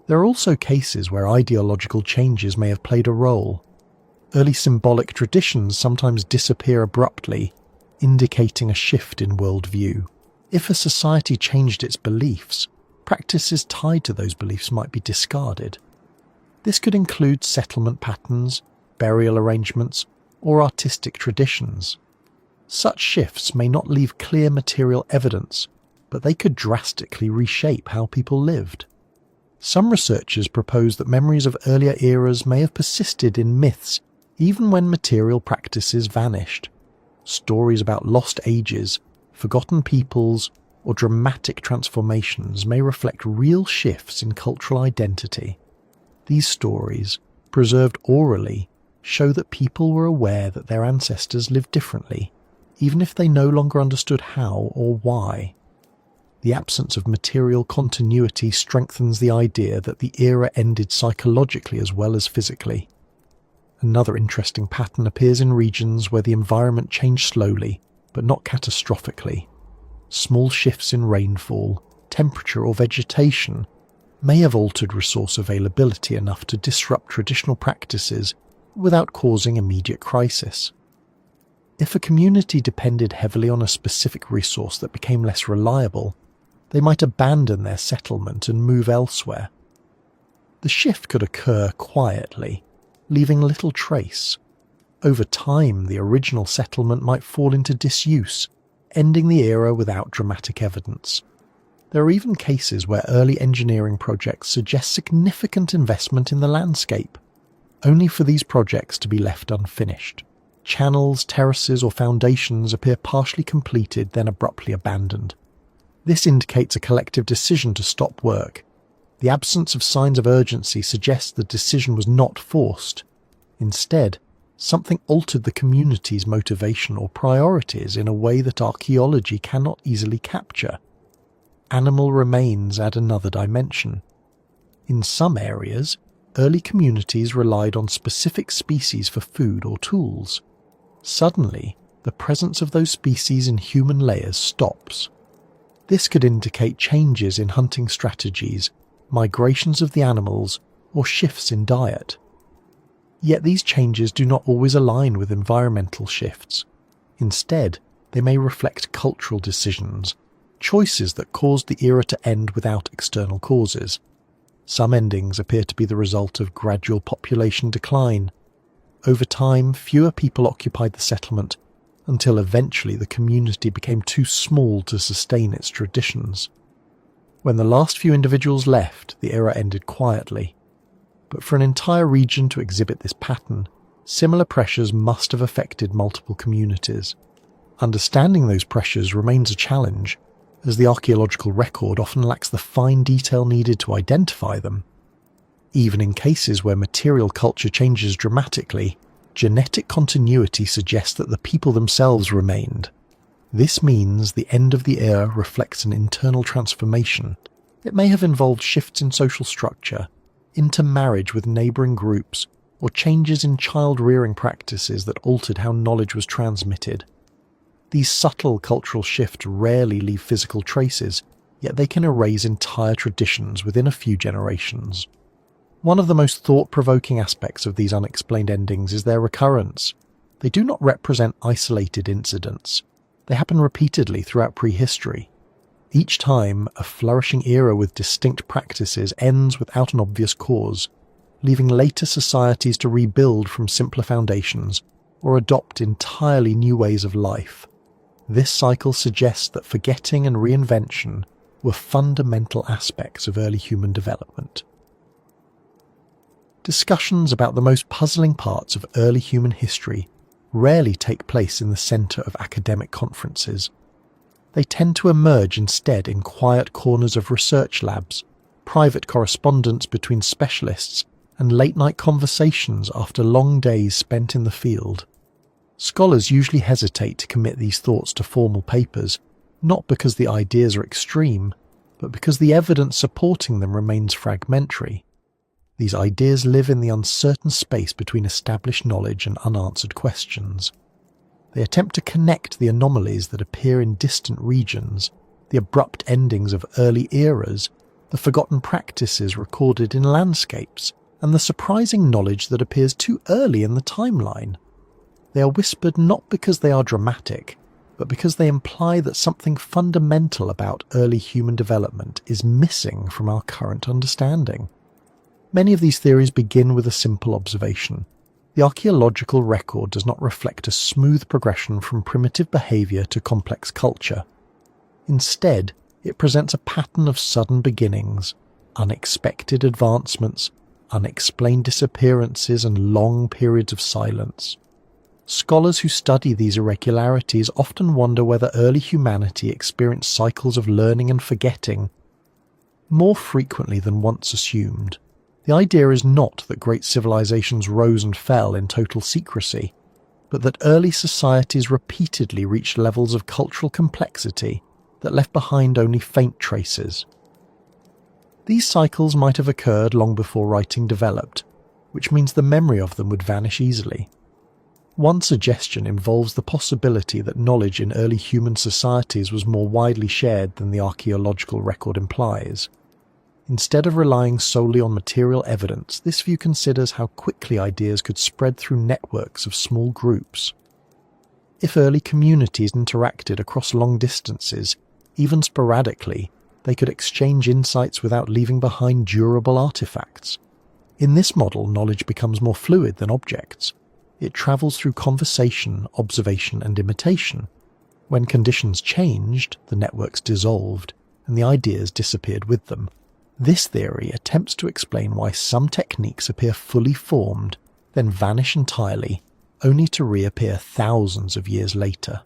S1: There are also cases where ideological changes may have played a role. Early symbolic traditions sometimes disappear abruptly, indicating a shift in worldview. If a society changed its beliefs, practices tied to those beliefs might be discarded. This could include settlement patterns, burial arrangements, or artistic traditions. Such shifts may not leave clear material evidence, but they could drastically reshape how people lived. Some researchers propose that memories of earlier eras may have persisted in myths even when material practices vanished. Stories about lost ages, forgotten peoples, or dramatic transformations may reflect real shifts in cultural identity. These stories, preserved orally, show that people were aware that their ancestors lived differently, even if they no longer understood how or why. The absence of material continuity strengthens the idea that the era ended psychologically as well as physically. Another interesting pattern appears in regions where the environment changed slowly, but not catastrophically. Small shifts in rainfall, temperature, or vegetation may have altered resource availability enough to disrupt traditional practices without causing immediate crisis. If a community depended heavily on a specific resource that became less reliable, they might abandon their settlement and move elsewhere. The shift could occur quietly, leaving little trace. Over time, the original settlement might fall into disuse, ending the era without dramatic evidence. There are even cases where early engineering projects suggest significant investment in the landscape, only for these projects to be left unfinished. Channels, terraces, or foundations appear partially completed, then abruptly abandoned. This indicates a collective decision to stop work. The absence of signs of urgency suggests the decision was not forced. Instead, something altered the community's motivation or priorities in a way that archaeology cannot easily capture. Animal remains add another dimension. In some areas, early communities relied on specific species for food or tools. Suddenly, the presence of those species in human layers stops. This could indicate changes in hunting strategies, migrations of the animals, or shifts in diet. Yet these changes do not always align with environmental shifts. Instead, they may reflect cultural decisions, choices that caused the era to end without external causes. Some endings appear to be the result of gradual population decline. Over time, fewer people occupied the settlement, until eventually the community became too small to sustain its traditions. When the last few individuals left, the era ended quietly. But for an entire region to exhibit this pattern, similar pressures must have affected multiple communities. Understanding those pressures remains a challenge, as the archaeological record often lacks the fine detail needed to identify them. Even in cases where material culture changes dramatically, genetic continuity suggests that the people themselves remained. This means the end of the era reflects an internal transformation. It may have involved shifts in social structure, intermarriage with neighbouring groups, or changes in child-rearing practices that altered how knowledge was transmitted. These subtle cultural shifts rarely leave physical traces, yet they can erase entire traditions within a few generations. One of the most thought-provoking aspects of these unexplained endings is their recurrence. They do not represent isolated incidents. They happen repeatedly throughout prehistory. Each time, a flourishing era with distinct practices ends without an obvious cause, leaving later societies to rebuild from simpler foundations or adopt entirely new ways of life. This cycle suggests that forgetting and reinvention were fundamental aspects of early human development. Discussions about the most puzzling parts of early human history rarely take place in the centre of academic conferences. They tend to emerge instead in quiet corners of research labs, private correspondence between specialists, and late-night conversations after long days spent in the field. Scholars usually hesitate to commit these thoughts to formal papers, not because the ideas are extreme, but because the evidence supporting them remains fragmentary. These ideas live in the uncertain space between established knowledge and unanswered questions. They attempt to connect the anomalies that appear in distant regions, the abrupt endings of early eras, the forgotten practices recorded in landscapes, and the surprising knowledge that appears too early in the timeline. They are whispered not because they are dramatic, but because they imply that something fundamental about early human development is missing from our current understanding. Many of these theories begin with a simple observation. The archaeological record does not reflect a smooth progression from primitive behaviour to complex culture. Instead, it presents a pattern of sudden beginnings, unexpected advancements, unexplained disappearances, and long periods of silence. Scholars who study these irregularities often wonder whether early humanity experienced cycles of learning and forgetting more frequently than once assumed. The idea is not that great civilizations rose and fell in total secrecy, but that early societies repeatedly reached levels of cultural complexity that left behind only faint traces. These cycles might have occurred long before writing developed, which means the memory of them would vanish easily. One suggestion involves the possibility that knowledge in early human societies was more widely shared than the archaeological record implies. Instead of relying solely on material evidence, this view considers how quickly ideas could spread through networks of small groups. If early communities interacted across long distances, even sporadically, they could exchange insights without leaving behind durable artifacts. In this model, knowledge becomes more fluid than objects. It travels through conversation, observation, and imitation. When conditions changed, the networks dissolved, and the ideas disappeared with them. This theory attempts to explain why some techniques appear fully formed, then vanish entirely, only to reappear thousands of years later.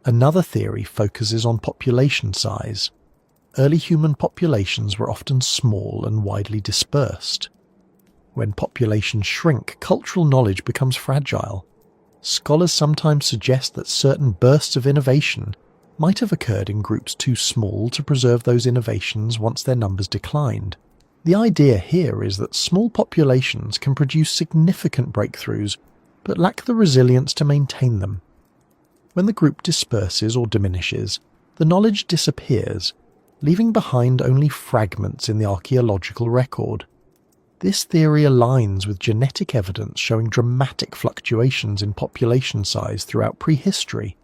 S1: Another theory focuses on population size. Early human populations were often small and widely dispersed. When populations shrink, cultural knowledge becomes fragile. Scholars sometimes suggest that certain bursts of innovation might have occurred in groups too small to preserve those innovations once their numbers declined. The idea here is that small populations can produce significant breakthroughs, but lack the resilience to maintain them. When the group disperses or diminishes, the knowledge disappears, leaving behind only fragments in the archaeological record. This theory aligns with genetic evidence showing dramatic fluctuations in population size throughout prehistory.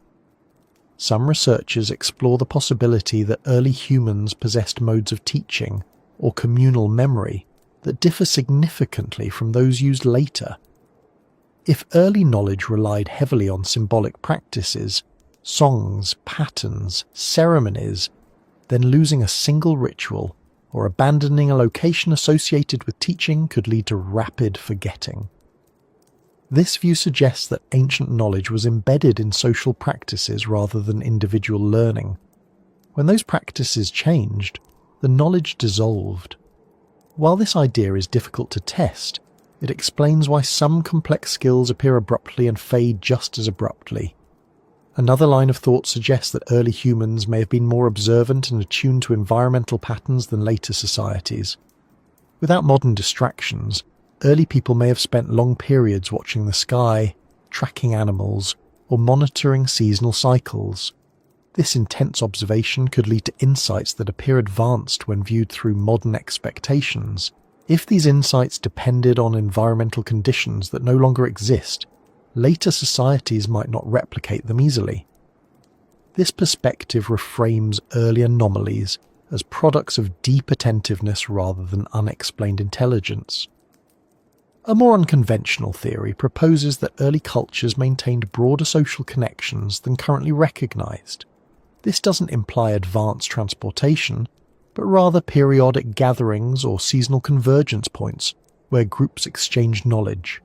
S1: Some researchers explore the possibility that early humans possessed modes of teaching or communal memory that differ significantly from those used later. If early knowledge relied heavily on symbolic practices, songs, patterns, ceremonies, then losing a single ritual or abandoning a location associated with teaching could lead to rapid forgetting. This view suggests that ancient knowledge was embedded in social practices rather than individual learning. When those practices changed, the knowledge dissolved. While this idea is difficult to test, it explains why some complex skills appear abruptly and fade just as abruptly. Another line of thought suggests that early humans may have been more observant and attuned to environmental patterns than later societies. Without modern distractions, early people may have spent long periods watching the sky, tracking animals, or monitoring seasonal cycles. This intense observation could lead to insights that appear advanced when viewed through modern expectations. If these insights depended on environmental conditions that no longer exist, later societies might not replicate them easily. This perspective reframes early anomalies as products of deep attentiveness rather than unexplained intelligence. A more unconventional theory proposes that early cultures maintained broader social connections than currently recognized. This doesn't imply advanced transportation, but rather periodic gatherings or seasonal convergence points where groups exchanged knowledge.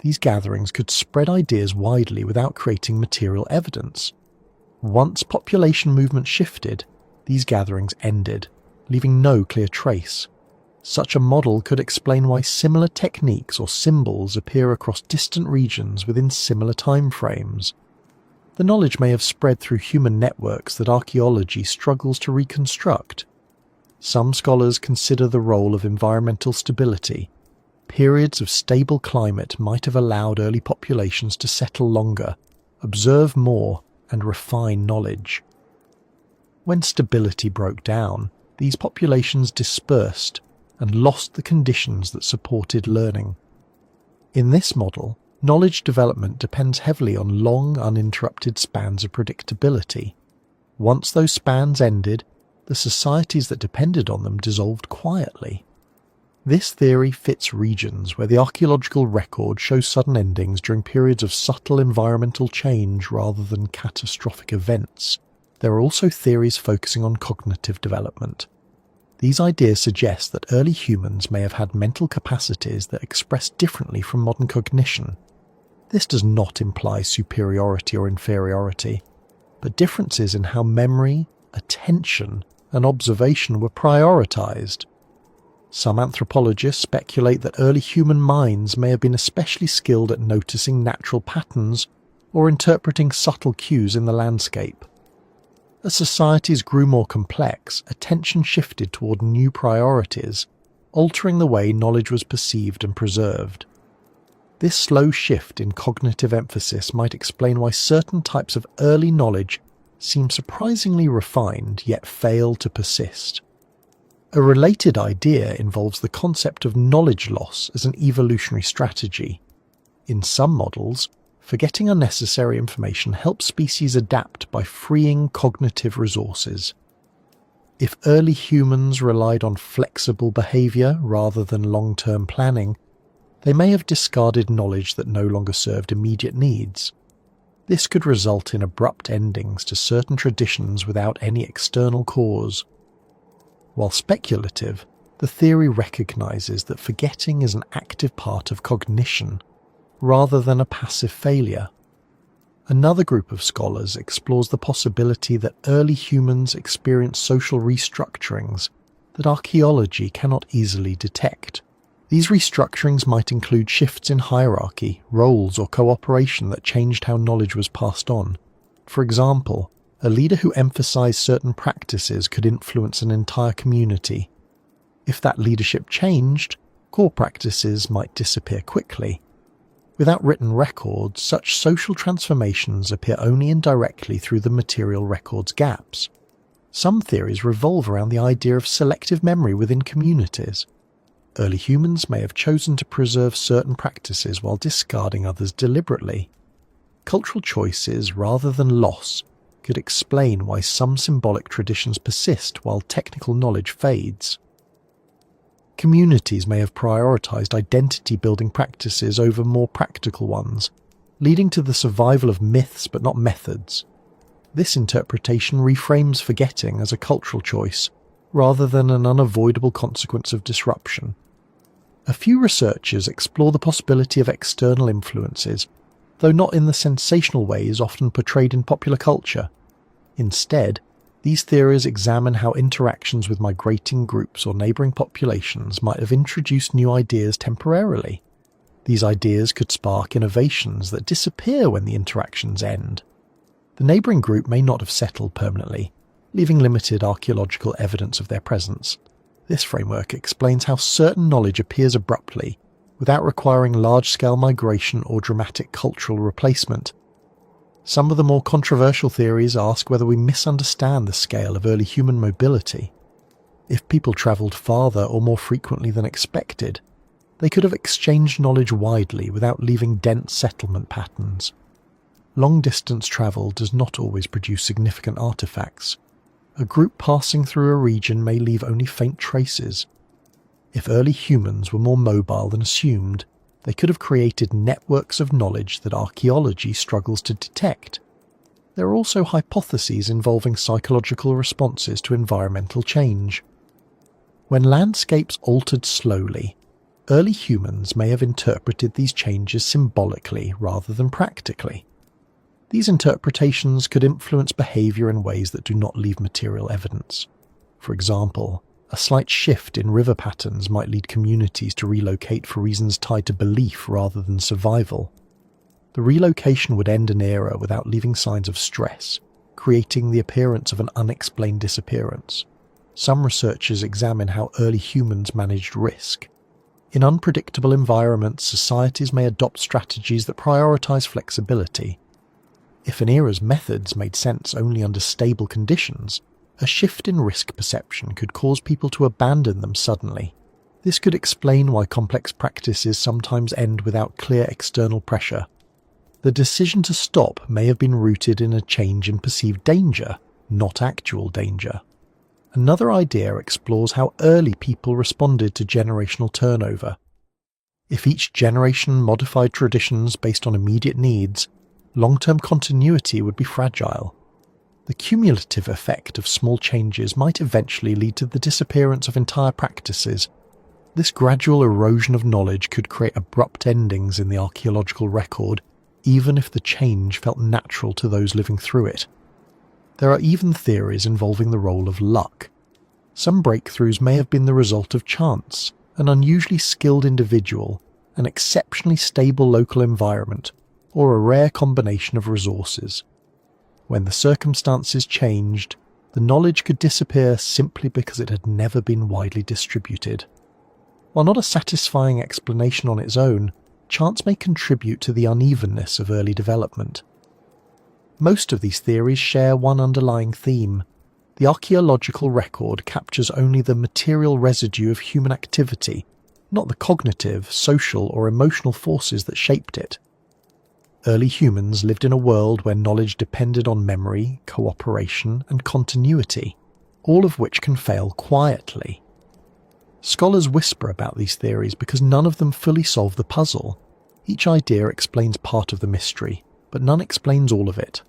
S1: These gatherings could spread ideas widely without creating material evidence. Once population movement shifted, these gatherings ended, leaving no clear trace. Such a model could explain why similar techniques or symbols appear across distant regions within similar time frames. The knowledge may have spread through human networks that archaeology struggles to reconstruct. Some scholars consider the role of environmental stability. Periods of stable climate might have allowed early populations to settle longer, observe more, and refine knowledge. When stability broke down, these populations dispersed and lost the conditions that supported learning. In this model, knowledge development depends heavily on long, uninterrupted spans of predictability. Once those spans ended, the societies that depended on them dissolved quietly. This theory fits regions where the archaeological record shows sudden endings during periods of subtle environmental change rather than catastrophic events. There are also theories focusing on cognitive development. These ideas suggest that early humans may have had mental capacities that express differently from modern cognition. This does not imply superiority or inferiority, but differences in how memory, attention, and observation were prioritized. Some anthropologists speculate that early human minds may have been especially skilled at noticing natural patterns or interpreting subtle cues in the landscape. As societies grew more complex, attention shifted toward new priorities, altering the way knowledge was perceived and preserved. This slow shift in cognitive emphasis might explain why certain types of early knowledge seem surprisingly refined yet fail to persist. A related idea involves the concept of knowledge loss as an evolutionary strategy. In some models, forgetting unnecessary information helps species adapt by freeing cognitive resources. If early humans relied on flexible behavior rather than long-term planning, they may have discarded knowledge that no longer served immediate needs. This could result in abrupt endings to certain traditions without any external cause. While speculative, the theory recognizes that forgetting is an active part of cognition, rather than a passive failure. Another group of scholars explores the possibility that early humans experienced social restructurings that archaeology cannot easily detect. These restructurings might include shifts in hierarchy, roles, or cooperation that changed how knowledge was passed on. For example, a leader who emphasized certain practices could influence an entire community. If that leadership changed, core practices might disappear quickly. Without written records, such social transformations appear only indirectly through the material record's gaps. Some theories revolve around the idea of selective memory within communities. Early humans may have chosen to preserve certain practices while discarding others deliberately. Cultural choices, rather than loss, could explain why some symbolic traditions persist while technical knowledge fades. Communities may have prioritized identity-building practices over more practical ones, leading to the survival of myths but not methods. This interpretation reframes forgetting as a cultural choice, rather than an unavoidable consequence of disruption. A few researchers explore the possibility of external influences, though not in the sensational ways often portrayed in popular culture. Instead, these theories examine how interactions with migrating groups or neighbouring populations might have introduced new ideas temporarily. These ideas could spark innovations that disappear when the interactions end. The neighbouring group may not have settled permanently, leaving limited archaeological evidence of their presence. This framework explains how certain knowledge appears abruptly, without requiring large-scale migration or dramatic cultural replacement. Some of the more controversial theories ask whether we misunderstand the scale of early human mobility. If people travelled farther or more frequently than expected, they could have exchanged knowledge widely without leaving dense settlement patterns. Long-distance travel does not always produce significant artefacts. A group passing through a region may leave only faint traces. If early humans were more mobile than assumed, they could have created networks of knowledge that archaeology struggles to detect. There are also hypotheses involving psychological responses to environmental change. When landscapes altered slowly, early humans may have interpreted these changes symbolically rather than practically. These interpretations could influence behaviour in ways that do not leave material evidence. For example, a slight shift in river patterns might lead communities to relocate for reasons tied to belief rather than survival. The relocation would end an era without leaving signs of stress, creating the appearance of an unexplained disappearance. Some researchers examine how early humans managed risk. In unpredictable environments, societies may adopt strategies that prioritize flexibility. If an era's methods made sense only under stable conditions, a shift in risk perception could cause people to abandon them suddenly. This could explain why complex practices sometimes end without clear external pressure. The decision to stop may have been rooted in a change in perceived danger, not actual danger. Another idea explores how early people responded to generational turnover. If each generation modified traditions based on immediate needs, long-term continuity would be fragile. The cumulative effect of small changes might eventually lead to the disappearance of entire practices. This gradual erosion of knowledge could create abrupt endings in the archaeological record, even if the change felt natural to those living through it. There are even theories involving the role of luck. Some breakthroughs may have been the result of chance, an unusually skilled individual, an exceptionally stable local environment, or a rare combination of resources. When the circumstances changed, the knowledge could disappear simply because it had never been widely distributed. While not a satisfying explanation on its own, chance may contribute to the unevenness of early development. Most of these theories share one underlying theme. The archaeological record captures only the material residue of human activity, not the cognitive, social, or emotional forces that shaped it. Early humans lived in a world where knowledge depended on memory, cooperation, and continuity, all of which can fail quietly. Scholars whisper about these theories because none of them fully solve the puzzle. Each idea explains part of the mystery, but none explains all of it.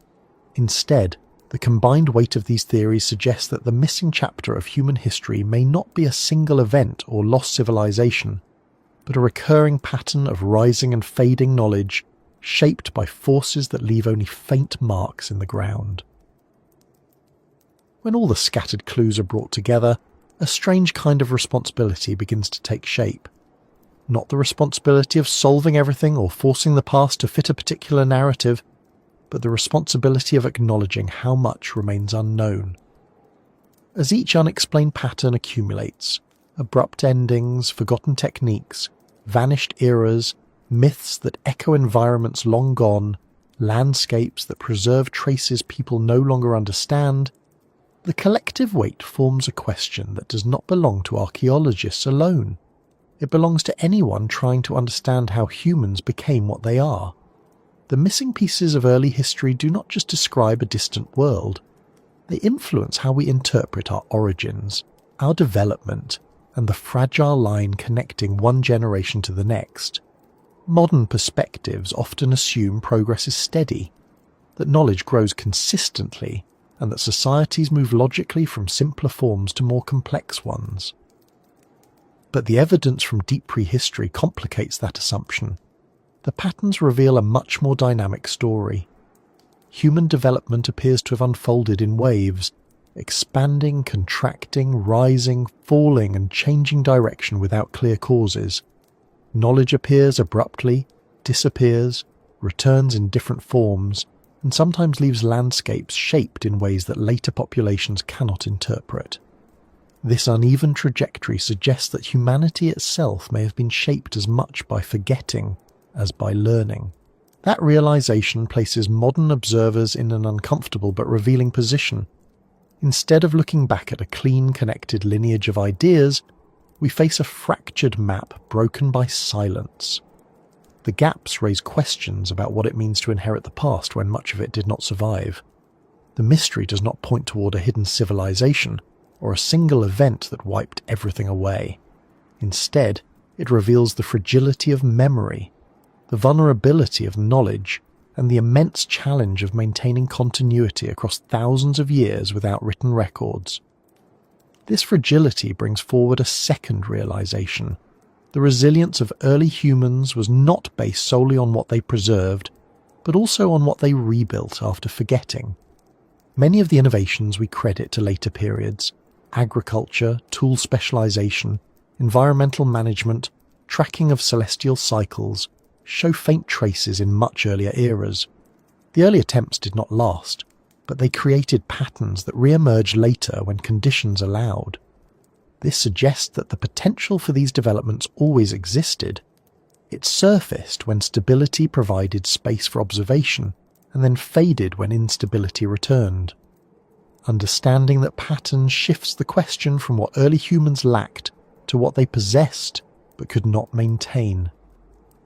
S1: Instead, the combined weight of these theories suggests that the missing chapter of human history may not be a single event or lost civilization, but a recurring pattern of rising and fading knowledge shaped by forces that leave only faint marks in the ground. When all the scattered clues are brought together, a strange kind of responsibility begins to take shape. Not the responsibility of solving everything or forcing the past to fit a particular narrative, but the responsibility of acknowledging how much remains unknown. As each unexplained pattern accumulates, abrupt endings, forgotten techniques, vanished eras, myths that echo environments long gone, landscapes that preserve traces people no longer understand, the collective weight forms a question that does not belong to archaeologists alone. It belongs to anyone trying to understand how humans became what they are. The missing pieces of early history do not just describe a distant world. They influence how we interpret our origins, our development, and the fragile line connecting one generation to the next. Modern perspectives often assume progress is steady, that knowledge grows consistently, and that societies move logically from simpler forms to more complex ones. But the evidence from deep prehistory complicates that assumption. The patterns reveal a much more dynamic story. Human development appears to have unfolded in waves, expanding, contracting, rising, falling, and changing direction without clear causes. Knowledge appears abruptly, disappears, returns in different forms, and sometimes leaves landscapes shaped in ways that later populations cannot interpret. This uneven trajectory suggests that humanity itself may have been shaped as much by forgetting as by learning. That realization places modern observers in an uncomfortable but revealing position. Instead of looking back at a clean, connected lineage of ideas, we face a fractured map broken by silence. The gaps raise questions about what it means to inherit the past when much of it did not survive. The mystery does not point toward a hidden civilization or a single event that wiped everything away. Instead, it reveals the fragility of memory, the vulnerability of knowledge, and the immense challenge of maintaining continuity across thousands of years without written records. This fragility brings forward a second realization. The resilience of early humans was not based solely on what they preserved, but also on what they rebuilt after forgetting. Many of the innovations we credit to later periods, agriculture, tool specialization, environmental management, tracking of celestial cycles, show faint traces in much earlier eras. The early attempts did not last, but they created patterns that re-emerged later when conditions allowed. This suggests that the potential for these developments always existed. It surfaced when stability provided space for observation, and then faded when instability returned. Understanding that pattern shifts the question from what early humans lacked to what they possessed but could not maintain.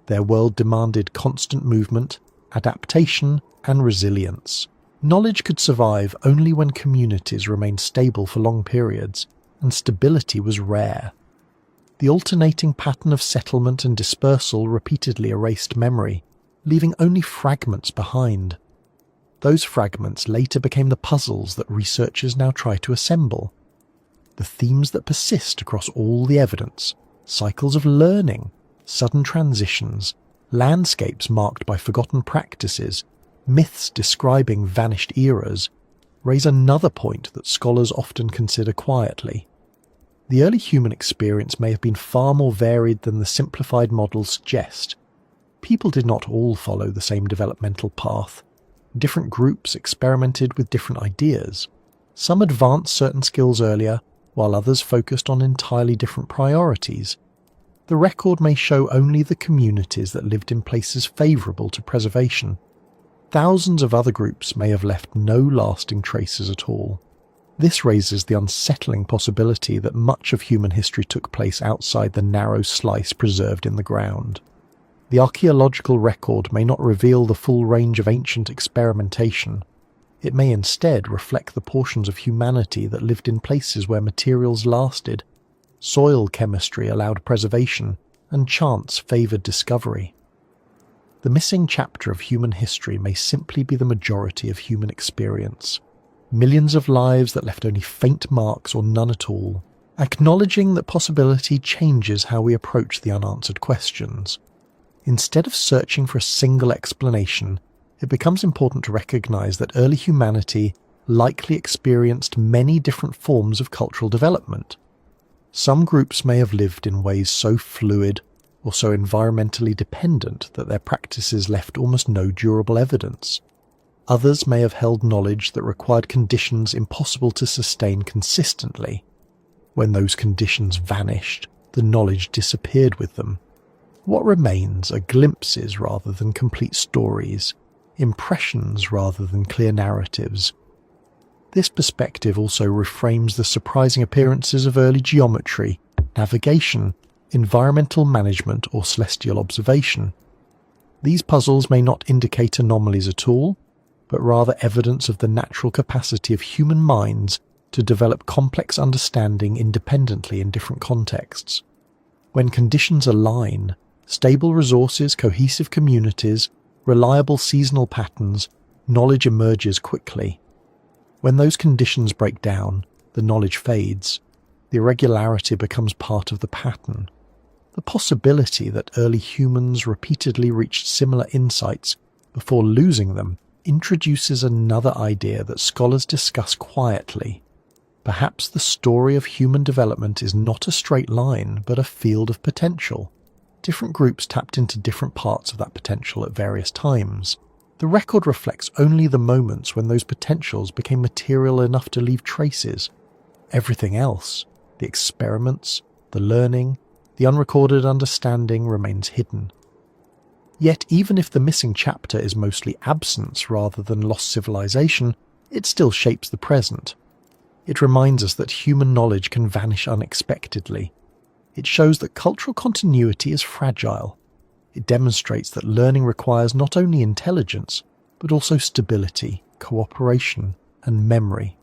S1: Their world demanded constant movement, adaptation, and resilience. Knowledge could survive only when communities remained stable for long periods, and stability was rare. The alternating pattern of settlement and dispersal repeatedly erased memory, leaving only fragments behind. Those fragments later became the puzzles that researchers now try to assemble. The themes that persist across all the evidence, cycles of learning, sudden transitions, landscapes marked by forgotten practices, myths describing vanished eras, raise another point that scholars often consider quietly. The early human experience may have been far more varied than the simplified models suggest. People did not all follow the same developmental path. Different groups experimented with different ideas. Some advanced certain skills earlier, while others focused on entirely different priorities. The record may show only the communities that lived in places favourable to preservation. Thousands of other groups may have left no lasting traces at all. This raises the unsettling possibility that much of human history took place outside the narrow slice preserved in the ground. The archaeological record may not reveal the full range of ancient experimentation. It may instead reflect the portions of humanity that lived in places where materials lasted, soil chemistry allowed preservation, and chance favoured discovery. The missing chapter of human history may simply be the majority of human experience. Millions of lives that left only faint marks or none at all. Acknowledging that possibility changes how we approach the unanswered questions. Instead of searching for a single explanation, it becomes important to recognize that early humanity likely experienced many different forms of cultural development. Some groups may have lived in ways so fluid or so environmentally dependent that their practices left almost no durable evidence. Others may have held knowledge that required conditions impossible to sustain consistently. When those conditions vanished, the knowledge disappeared with them. What remains are glimpses rather than complete stories, impressions rather than clear narratives. This perspective also reframes the surprising appearances of early geometry, navigation, environmental management, or celestial observation. These puzzles may not indicate anomalies at all, but rather evidence of the natural capacity of human minds to develop complex understanding independently in different contexts. When conditions align, stable resources, cohesive communities, reliable seasonal patterns, knowledge emerges quickly. When those conditions break down, the knowledge fades. The irregularity becomes part of the pattern. The possibility that early humans repeatedly reached similar insights before losing them introduces another idea that scholars discuss quietly. Perhaps the story of human development is not a straight line, but a field of potential. Different groups tapped into different parts of that potential at various times. The record reflects only the moments when those potentials became material enough to leave traces. Everything else, the experiments, the learning, the unrecorded understanding, remains hidden. Yet even if the missing chapter is mostly absence rather than lost civilization, it still shapes the present. It reminds us that human knowledge can vanish unexpectedly. It shows that cultural continuity is fragile. It demonstrates that learning requires not only intelligence, but also stability, cooperation, and memory.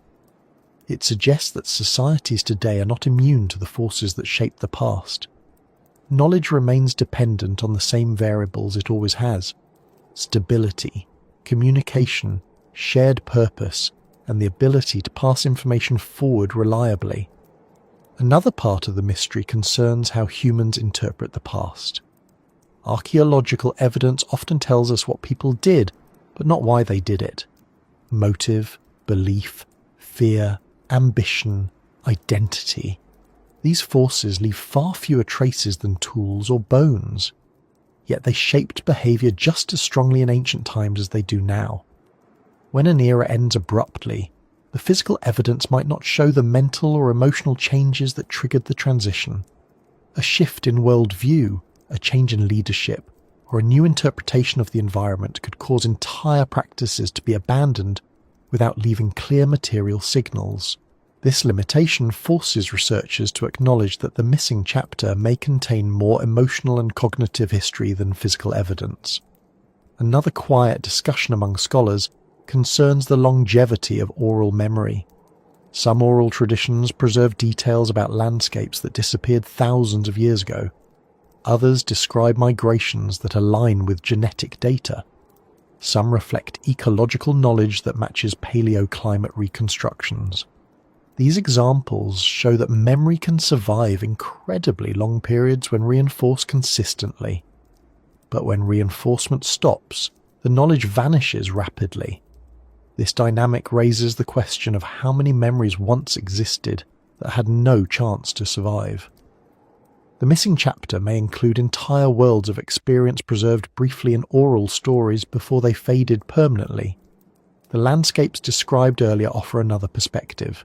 S1: It suggests that societies today are not immune to the forces that shaped the past. Knowledge remains dependent on the same variables it always has: stability, communication, shared purpose, and the ability to pass information forward reliably. Another part of the mystery concerns how humans interpret the past. Archaeological evidence often tells us what people did, but not why they did it. Motive, belief, fear, ambition, identity. These forces leave far fewer traces than tools or bones. Yet they shaped behaviour just as strongly in ancient times as they do now. When an era ends abruptly, the physical evidence might not show the mental or emotional changes that triggered the transition. A shift in worldview, a change in leadership, or a new interpretation of the environment could cause entire practices to be abandoned without leaving clear material signals. This limitation forces researchers to acknowledge that the missing chapter may contain more emotional and cognitive history than physical evidence. Another quiet discussion among scholars concerns the longevity of oral memory. Some oral traditions preserve details about landscapes that disappeared thousands of years ago. Others describe migrations that align with genetic data. Some reflect ecological knowledge that matches paleoclimate reconstructions. These examples show that memory can survive incredibly long periods when reinforced consistently. But when reinforcement stops, the knowledge vanishes rapidly. This dynamic raises the question of how many memories once existed that had no chance to survive. The missing chapter may include entire worlds of experience preserved briefly in oral stories before they faded permanently. The landscapes described earlier offer another perspective.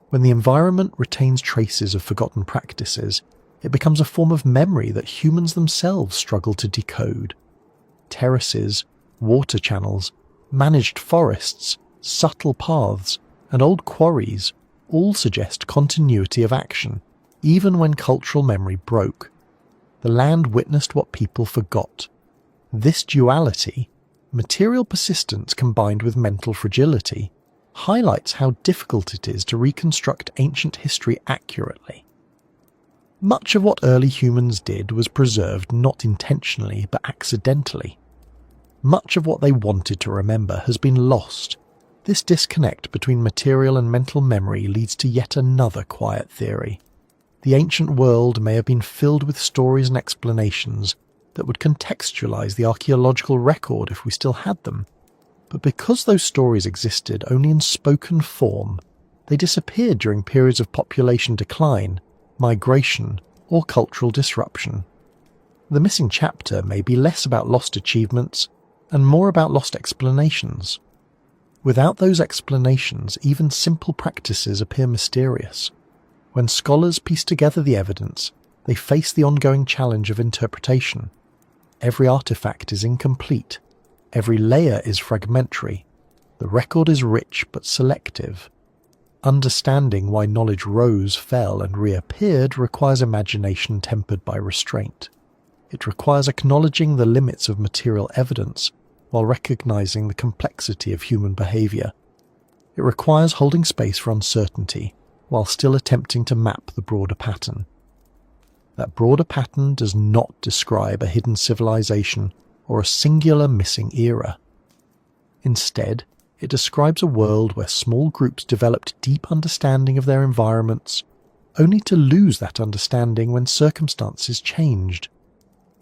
S1: When the environment retains traces of forgotten practices, it becomes a form of memory that humans themselves struggle to decode. Terraces, water channels, managed forests, subtle paths, and old quarries all suggest continuity of action, even when cultural memory broke. The land witnessed what people forgot. This duality, material persistence combined with mental fragility, highlights how difficult it is to reconstruct ancient history accurately. Much of what early humans did was preserved not intentionally but accidentally. Much of what they wanted to remember has been lost. This disconnect between material and mental memory leads to yet another quiet theory. The ancient world may have been filled with stories and explanations, that would contextualize the archaeological record if we still had them. But because those stories existed only in spoken form, they disappeared during periods of population decline, migration, or cultural disruption. The missing chapter may be less about lost achievements and more about lost explanations. Without those explanations, even simple practices appear mysterious. When scholars piece together the evidence, they face the ongoing challenge of interpretation. Every artifact is incomplete. Every layer is fragmentary. The record is rich but selective. Understanding why knowledge rose, fell, and reappeared requires imagination tempered by restraint. It requires acknowledging the limits of material evidence while recognizing the complexity of human behavior. It requires holding space for uncertainty while still attempting to map the broader pattern. That broader pattern does not describe a hidden civilization or a singular missing era. Instead, it describes a world where small groups developed deep understanding of their environments, only to lose that understanding when circumstances changed.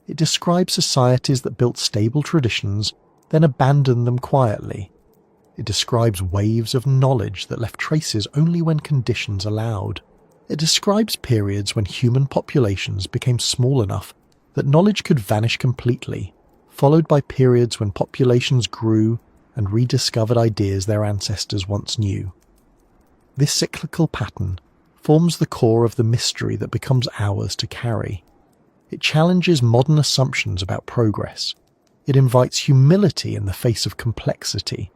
S1: It describes societies that built stable traditions, then abandoned them quietly. It describes waves of knowledge that left traces only when conditions allowed. It describes periods when human populations became small enough that knowledge could vanish completely, followed by periods when populations grew and rediscovered ideas their ancestors once knew. This cyclical pattern forms the core of the mystery that becomes ours to carry. It challenges modern assumptions about progress. It invites humility in the face of complexity.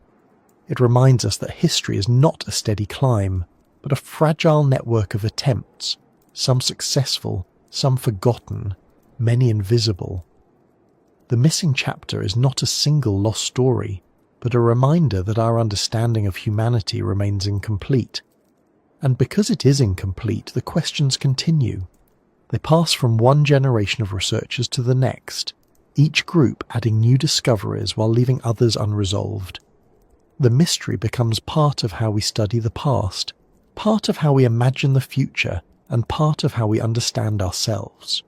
S1: It reminds us that history is not a steady climb, but a fragile network of attempts, some successful, some forgotten, many invisible. The missing chapter is not a single lost story, but a reminder that our understanding of humanity remains incomplete. And because it is incomplete, the questions continue. They pass from one generation of researchers to the next, each group adding new discoveries while leaving others unresolved. The mystery becomes part of how we study the past, part of how we imagine the future, and part of how we understand ourselves.